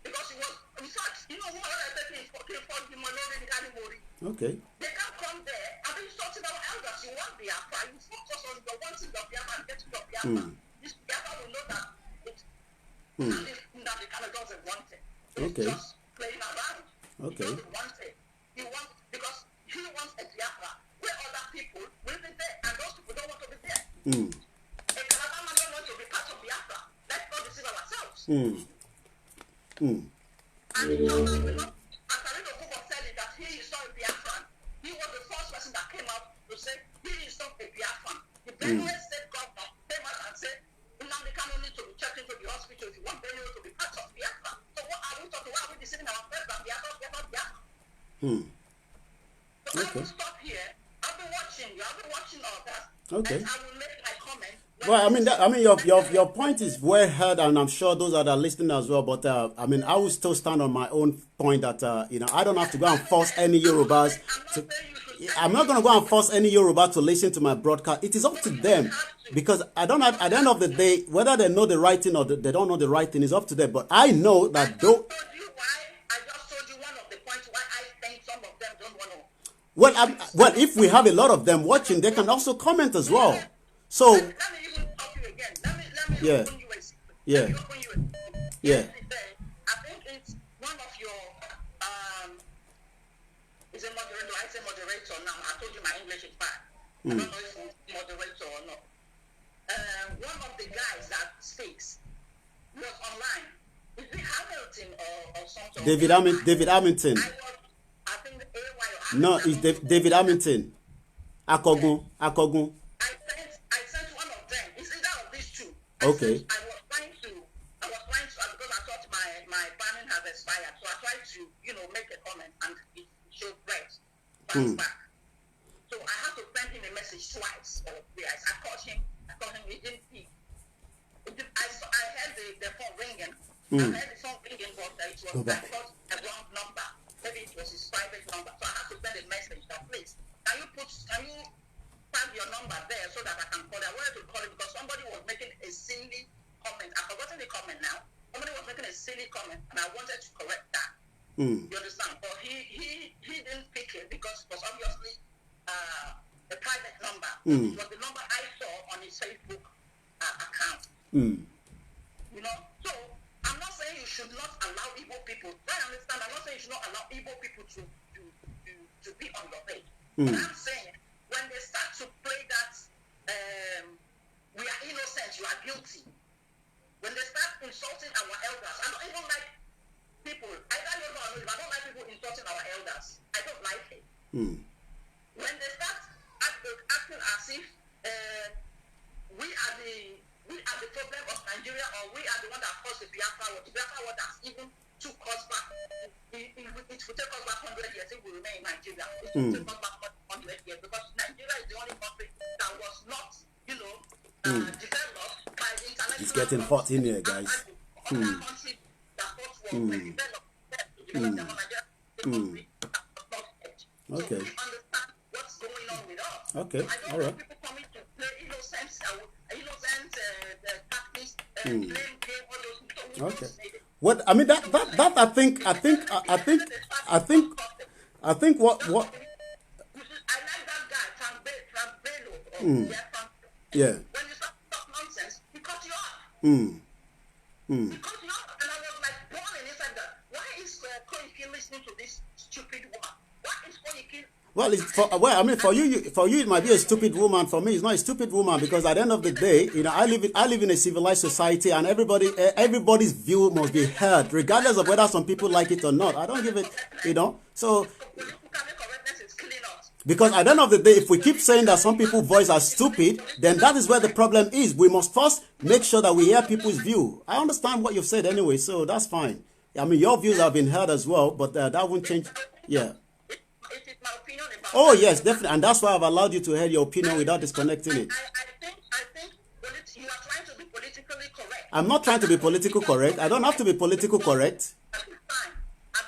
because it was, in fact, you know who are taking for the minority anymore. Okay. They can't come there and be insulting our elders. You want Biafra, you focus on the wanting of Biafra and getting of Biafra. This Biafra will know that it's that the Canada doesn't want it. It's just playing around. Okay. He doesn't want it. He wants, because he wants a Biafra where other people will be there and those people don't want to be there. A Calabar man don't want to be part of Biafra. Let's not deceive ourselves. And it's just that we're not, Atarino Kubo said it that he is not a Biafran. He was the first person that came out to say he is not a Biafran. The Benue state governor came out and said, Nnamdi Kanu needs to be checked into the hospital if you want Benue to be part of Biafra. So what are we talking? Why are we deceiving ourselves that Biafra? So I will stop here. I've been watching you. I've been watching all that. Okay. And I will make my comment. Well, your point is well heard, and I'm sure those that are listening as well. But I will still stand on my own point that I don't have to go and force any Yorubas to. I'm not going to go and force any Yoruba to listen to my broadcast. It is up to them, because I don't have, at the end of the day, whether they know the right thing or they don't know the right thing is up to them. But I know that though. Well, if we have a lot of them watching, they can also comment as well. So, let me even stop you again. Let me open you a secret. Yeah. Let me open you a secret. Yeah. I think it's one of your is a moderator. I say moderator now. I told you my English is bad. I don't know if it's moderator or not. One of the guys that speaks was online. Is it Hamilton or something? David Hamilton. I think the AY. No, it's David Hamilton. Akogun. I sent one of them. It's either of these two. Okay. I was trying to because I thought my banning has expired. So I tried to, make a comment and it showed red. Back. So I had to send him a message twice or thrice. I called him, he didn't speak. I heard the phone ringing. I heard the phone ringing, but it was a wrong number. Maybe it was his private number. So I had to send a message that, please, can you type your number there so that I can call it? I wanted to call it because somebody was making a silly comment. I've forgotten the comment now. Somebody was making a silly comment and I wanted to correct that. You understand? But he didn't pick it because it was obviously a private number. It was the number I saw on his Facebook account. So I'm not saying you should not allow Igbo people. I understand. I'm not saying you should not allow Igbo people to be on your page. But I'm saying when they start to play that we are innocent, you are guilty. When they start insulting our elders, I don't even like people. I don't like people insulting our elders. I don't like it. When they start acting as if we are the problem of Nigeria, or we are the one that caused the Biafra war. The Biafra war that's even took us back it will take us back 100 years if we remain in Nigeria. It will take us back 100 years because Nigeria is the only country that was not, developed by the international. It's getting hot in here, guys. Okay. Okay, all right. Okay. What I mean that I think what. I like that guy from Bello. Yeah. When you start talk nonsense, he cut you off. He cut you off, and I was like boiling inside that. Why is Koiki listening to this stupid woman? Why is Koiki? Well, for you, it might be a stupid woman. For me, it's not a stupid woman because at the end of the day, I live in a civilized society, and everybody's view must be heard, regardless of whether some people like it or not. I don't give it, So, because at the end of the day, if we keep saying that some people's voices are stupid, then that is where the problem is. We must first make sure that we hear people's view. I understand what you've said anyway, so that's fine. I mean, your views have been heard as well, but that won't change. Yeah. Oh, yes, definitely. And that's why I've allowed you to hear your opinion without disconnecting it. I think you are trying to be politically correct. I'm not trying to be politically correct. I don't have to be politically correct. At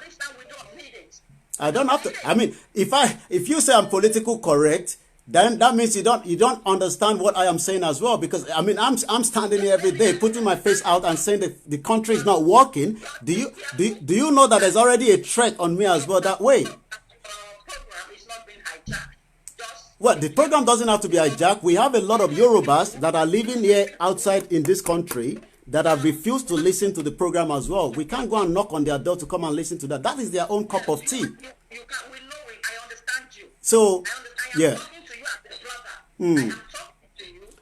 this time, we don't need it. I don't have to. I mean, if you say I'm politically correct, then that means you don't understand what I am saying as well. Because I mean, I'm standing here every day, putting my face out and saying that the country is not working. Do you know that there's already a threat on me as well that way? Well, the program doesn't have to be hijacked. We have a lot of Yorubas that are living here outside in this country that have refused to listen to the program as well. We can't go and knock on their door to come and listen to that. That is their own cup of tea. We know it. I understand you. So, yeah.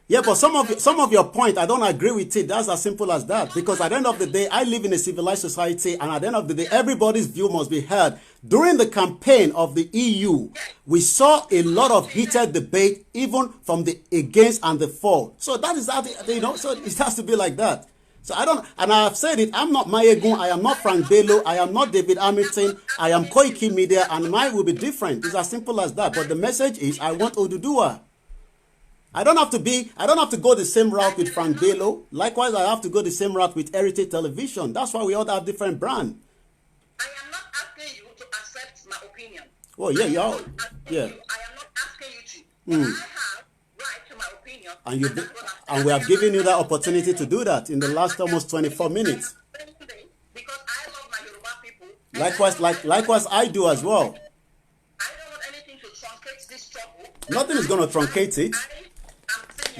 Yeah, but some of your point, I don't agree with it. That's as simple as that. Because at the end of the day, I live in a civilized society, and at the end of the day, everybody's view must be heard. During the campaign of the EU, we saw a lot of heated debate, even from the against and the for. So that is how, so it has to be like that. So and I have said it, I'm not Mayegun, I am not Frank Bello, I am not David Hamilton, I am KOIKIMEDIA, and mine will be different. It's as simple as that. But the message is, I want ODUDUWA. I don't have to go the same route with Frank Bello. Likewise, I have to go the same route with Heritage Television. That's why we all have different brands. I am not asking you to accept my opinion. Oh, yeah, you are. Yeah. I am not asking you to. But I have right to my opinion. And we have given you that opportunity to do that in the last almost 24 minutes. Because I love my Yoruba people. Likewise, I do as well. I don't want anything to truncate this trouble. Nothing is going to truncate it.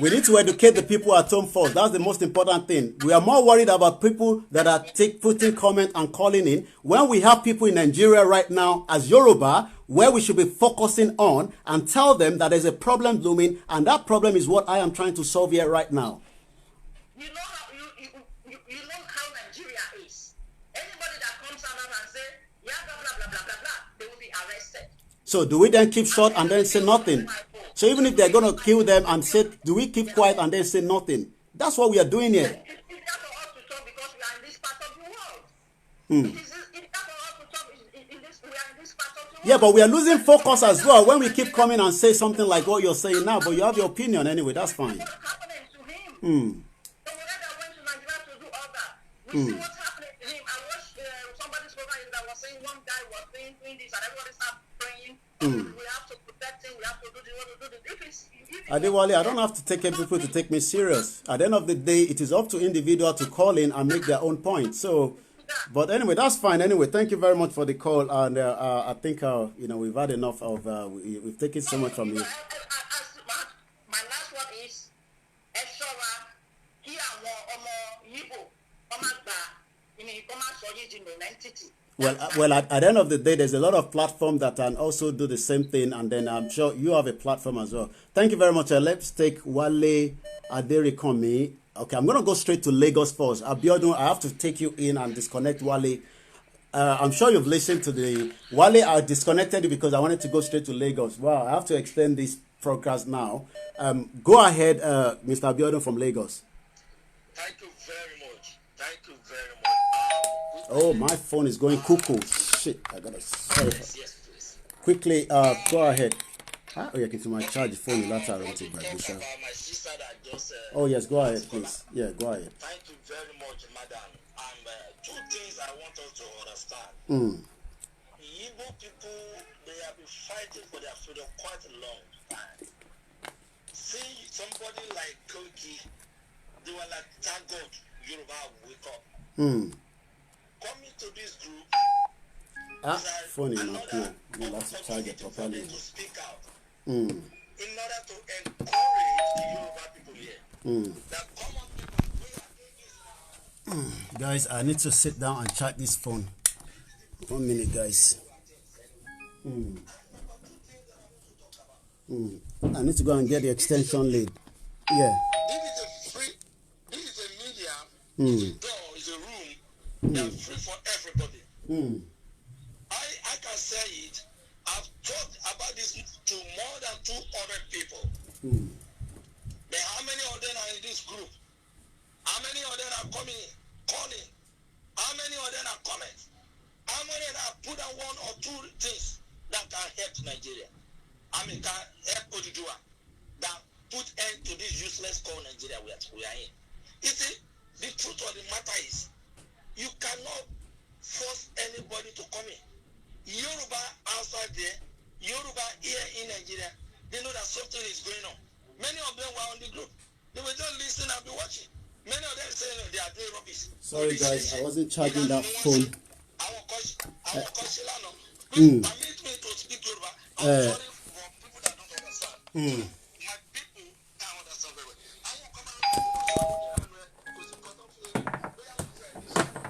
We need to educate the people at home first. That's the most important thing. We are more worried about people that are putting comment and calling in. When we have people in Nigeria right now as Yoruba, where we should be focusing on and tell them that there's a problem looming, and that problem is what I am trying to solve here right now. You know how Nigeria is. Anybody that comes out and say, yeah, blah, blah, blah, blah, blah, blah, they will be arrested. So do we then keep short and then say nothing? So even if they're going to kill them and say, do we keep quiet and then say nothing? That's what we are doing here. It's not for us to talk because we are in this part of the world. It's not for us to talk we are in this part of the world. Yeah, but we are losing focus as well when we keep coming and say something like what you're saying now. But you have your opinion anyway. That's fine. What's happening to him? The one that went to Nigeria to do all that. We see what's happening to him. I watched somebody's program that was saying one guy was doing this and everybody started praying. We have to protect him. We have to do this. Adewale, I don't have to take people to take me serious. At the end of the day, it is up to individuals to call in and make their own point. So, but anyway, that's fine. Anyway, thank you very much for the call, and I think we've had enough of we've taken so much from you. My last one is Eshora Well, at the end of the day, there's a lot of platforms that can also do the same thing, and then I'm sure you have a platform as well. Thank you very much. Let's take Wale Aderikomi. Okay, I'm going to go straight to Lagos first. Abiodun, I have to take you in and disconnect Wale. I'm sure you've listened to the... Wale, I disconnected you because I wanted to go straight to Lagos. Wow, I have to extend this broadcast now. Go ahead, Mr. Abiodun from Lagos. Thank you very much. Thank you very much. Oh, my phone is going cuckoo. shit. I gotta sorry. Quickly, go ahead. Oh, yeah, keep my charge phone later. Oh, yes, go ahead, please. Yeah, go ahead. Thank you very much, madam. Two things I want us to understand. Igbo people, they have been fighting for their freedom quite a long time. See somebody like Koiki, they were like, thank God, Yoruba wake up. Coming to this group, funny, not cool. You have to charge it properly. To speak out. In order to encourage the Yoruba people here. That common people, guys, I need to sit down and check this phone. 1 minute, guys. I need to go and get the extension lead. Yeah. This is a media. It's a door, it's a room that's free for everybody. I can say it. I've talked about this to more than 200 people. But how many of them are in this group? How many of them are calling? How many of them are coming? How many have put on one or two things that can help Nigeria? I mean, can help ODUDUWA, that put end to this useless call Nigeria we are in. You see, the truth of the matter is, you cannot force anybody to come in. Yoruba outside there, Yoruba here in Nigeria, they know that something is going on. Many of them were on the group. They were just listening and be watching. Many of them saying they are doing rubbish. Sorry guys, I wasn't charging that phone. Please permit me to speak Yoruba. I'm sorry for people that don't understand. My people can understand very well.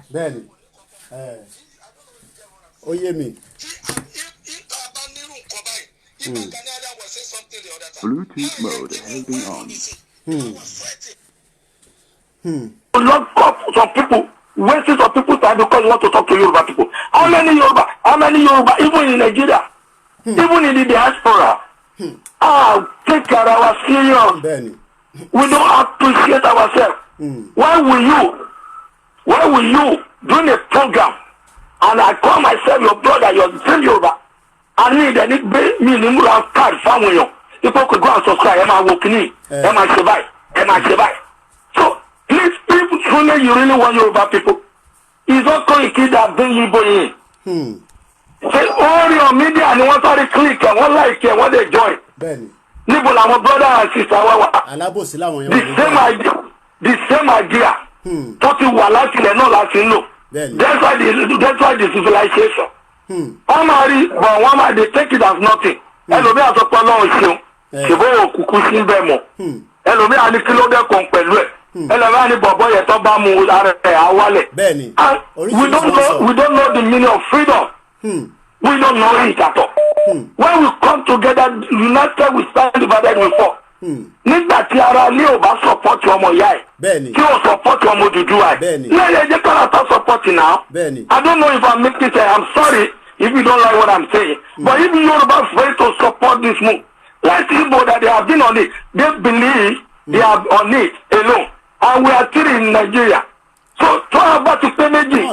Benny. Oh, yeah, me. Bluetooth mode has been on. Lock up some people, wasting some people's time because you want to talk to Yoruba people. How many Yoruba, even in Nigeria, even in the diaspora, take care of our serious. We don't appreciate ourselves. Why will you doing a program and I call myself your brother, your same Yoruba, and me in card family. People could go and subscribe, survive. So please, people, truly you really want Yoruba people. It's not Koiki that bring Igbo in. Say all your media and one sorry click and one like and one they join. Nibo la my brother and sister the same idea. Talking while lacking and not lacking no. That's why the civilization. Amari, but one they take it as nothing. Hello, me as a plan issue. Hello, me ani kilo de kon pẹ̀lú ẹ. Hello, me bobo ye to ba mu are awale. We don't know the meaning of freedom. We don't know it at all. When we come together, united, we stand divided, we fall. Nígbà tí ara ilé ò bá support ọmọ ìyá ẹ̀, tí ó support ọmọ Odùduwà ẹ̀, lẹ́yìn ẹjẹ́ kan àtọ́ support now. I don't know if I'm making sense. I'm sorry if you don't like what I'm saying. But if Yoruba afraid to support this move, let's see that they have been on it. They believe they are on it alone. And we are still in Nigeria. So, talk about the energy.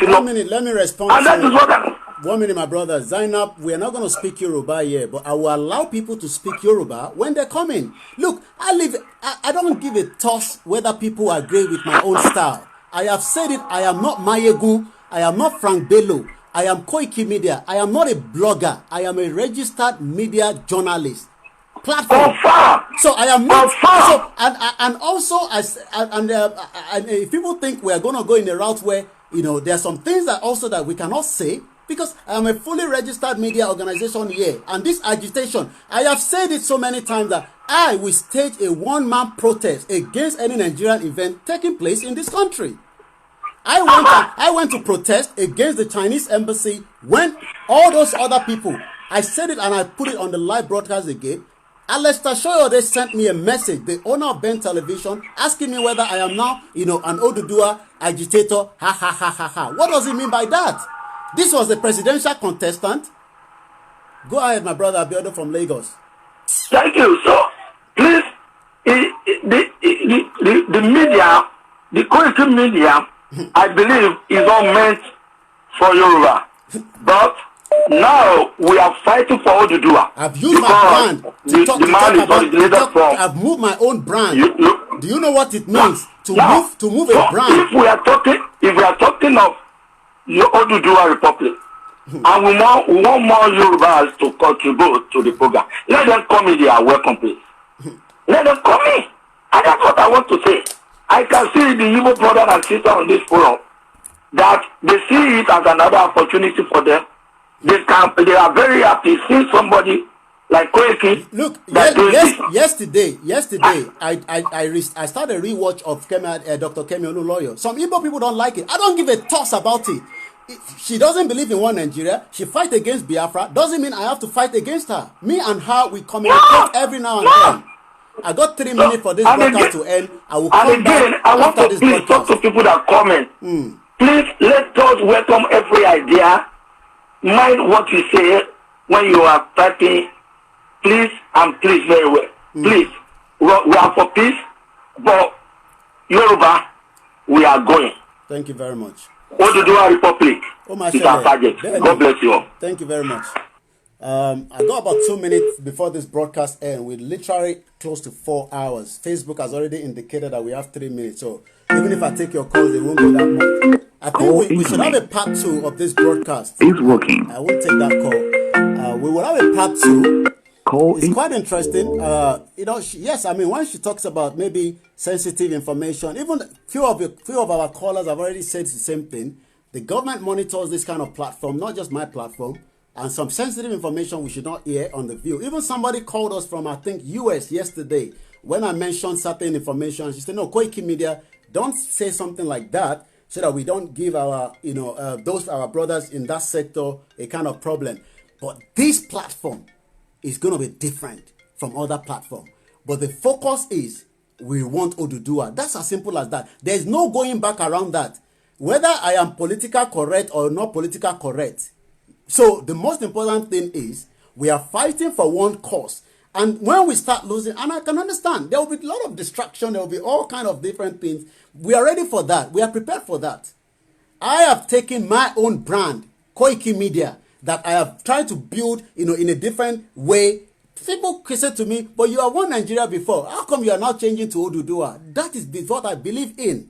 One minute, let me respond. And that is what I'm... 1 minute, my brother. Zainab, we are not going to speak Yoruba here, but I will allow people to speak Yoruba when they come in. Look, I don't give a toss whether people agree with my own style. I have said it, I am not Mayegun, I am not Frank Bello, I am KOIKIMEDIA, I am not a blogger, I am a registered media journalist. Platform. So I am not. So, and also, if people think we are going to go in a route where, there are some things that we cannot say, because I am a fully registered media organization here, and this agitation, I have said it so many times that I will stage a one-man protest against any Nigerian event taking place in this country. I went to protest against the Chinese embassy when all those other people, I said it and I put it on the live broadcast again. Alester Shoyode sent me a message, the owner of Ben Television, asking me whether I am now, an ODUDUWA agitator. Ha ha ha ha ha. What does he mean by that? This was a presidential contestant. Go ahead, my brother Abiodun from Lagos. Thank you. So, please, the media, the KOIKIMEDIA, I believe, is all meant for Yoruba. But now we are fighting for ODUDUWA. I've used my brand to talk about. I've moved my own brand. Do you know what it means to move a brand? If we are talking of the ODUDUWA Republic, and we want more Yorubas to contribute to the program, let them come in their welcome place. Let them come in. And that's what I want to say. I can see the Igbo brother and sister on this forum that they see it as another opportunity for them. They are very happy seeing somebody like Koiki. Look, yesterday, I started a rewatch of Dr. Kemi Oluloyo. Some Igbo people don't like it. I don't give a toss about it. She doesn't believe in one Nigeria. She fights against Biafra. Doesn't mean I have to fight against her. Me and her, we communicate every now and then. I got 3 minutes for this broadcast to end. I will come back I want to please talk to people that comment. Please let us welcome every idea. Mind what you say when you are typing. Please and please very well. Please. We are for peace. But Yoruba, we are going. Thank you very much. ODUDUWA Republic is our target. God bless you all. Thank you very much. I got about 2 minutes before this broadcast ends. We're literally close to 4 hours. Facebook has already indicated that we have 3 minutes. So even if I take your calls, it won't be that much. I think we should have a part 2 of this broadcast. It's working. I won't take that call. We will have a part 2. It's quite interesting. Yes, I mean, when she talks about maybe sensitive information, even few of our callers have already said the same thing. The government monitors this kind of platform, not just my platform, and some sensitive information we should not hear on the View. Even somebody called us from, I think, US yesterday when I mentioned certain information. She said, no, KOIKIMEDIA, don't say something like that so that we don't give our, our brothers in that sector a kind of problem. But this platform is going to be different from other platforms. But the focus is we want ODUDUWA. That's as simple as that. There's no going back around that. Whether I am political correct or not political correct. So the most important thing is we are fighting for one cause. And when we start losing, and I can understand, there will be a lot of distraction. There will be all kinds of different things. We are ready for that. We are prepared for that. I have taken my own brand, KOIKIMEDIA, that I have tried to build, in a different way. People say to me, but you are one Nigeria before. How come you are now changing to ODUDUWA? That is what I believe in.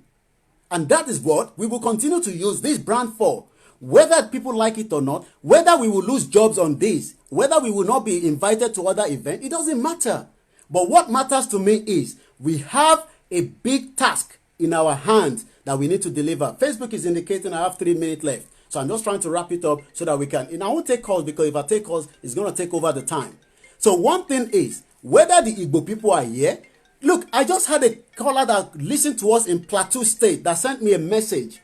And that is what we will continue to use this brand for. Whether people like it or not, whether we will lose jobs on this, whether we will not be invited to other events, it doesn't matter. But what matters to me is we have a big task in our hands that we need to deliver. Facebook is indicating I have 3 minutes left. So I'm just trying to wrap it up so that we can. And I won't take calls because if I take calls, it's going to take over the time. So one thing is, whether the Igbo people are here. Look, I just had a caller that listened to us in Plateau State that sent me a message.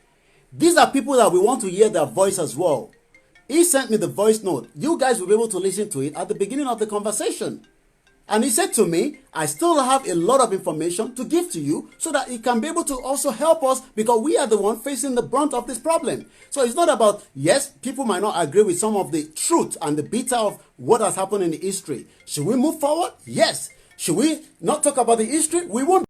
These are people that we want to hear their voice as well. He sent me the voice note. You guys will be able to listen to it at the beginning of the conversation. And he said to me, I still have a lot of information to give to you so that it can be able to also help us because we are the one facing the brunt of this problem. So it's not about, yes, people might not agree with some of the truth and the bitter of what has happened in the history. Should we move forward? Yes. Should we not talk about the history? We won't.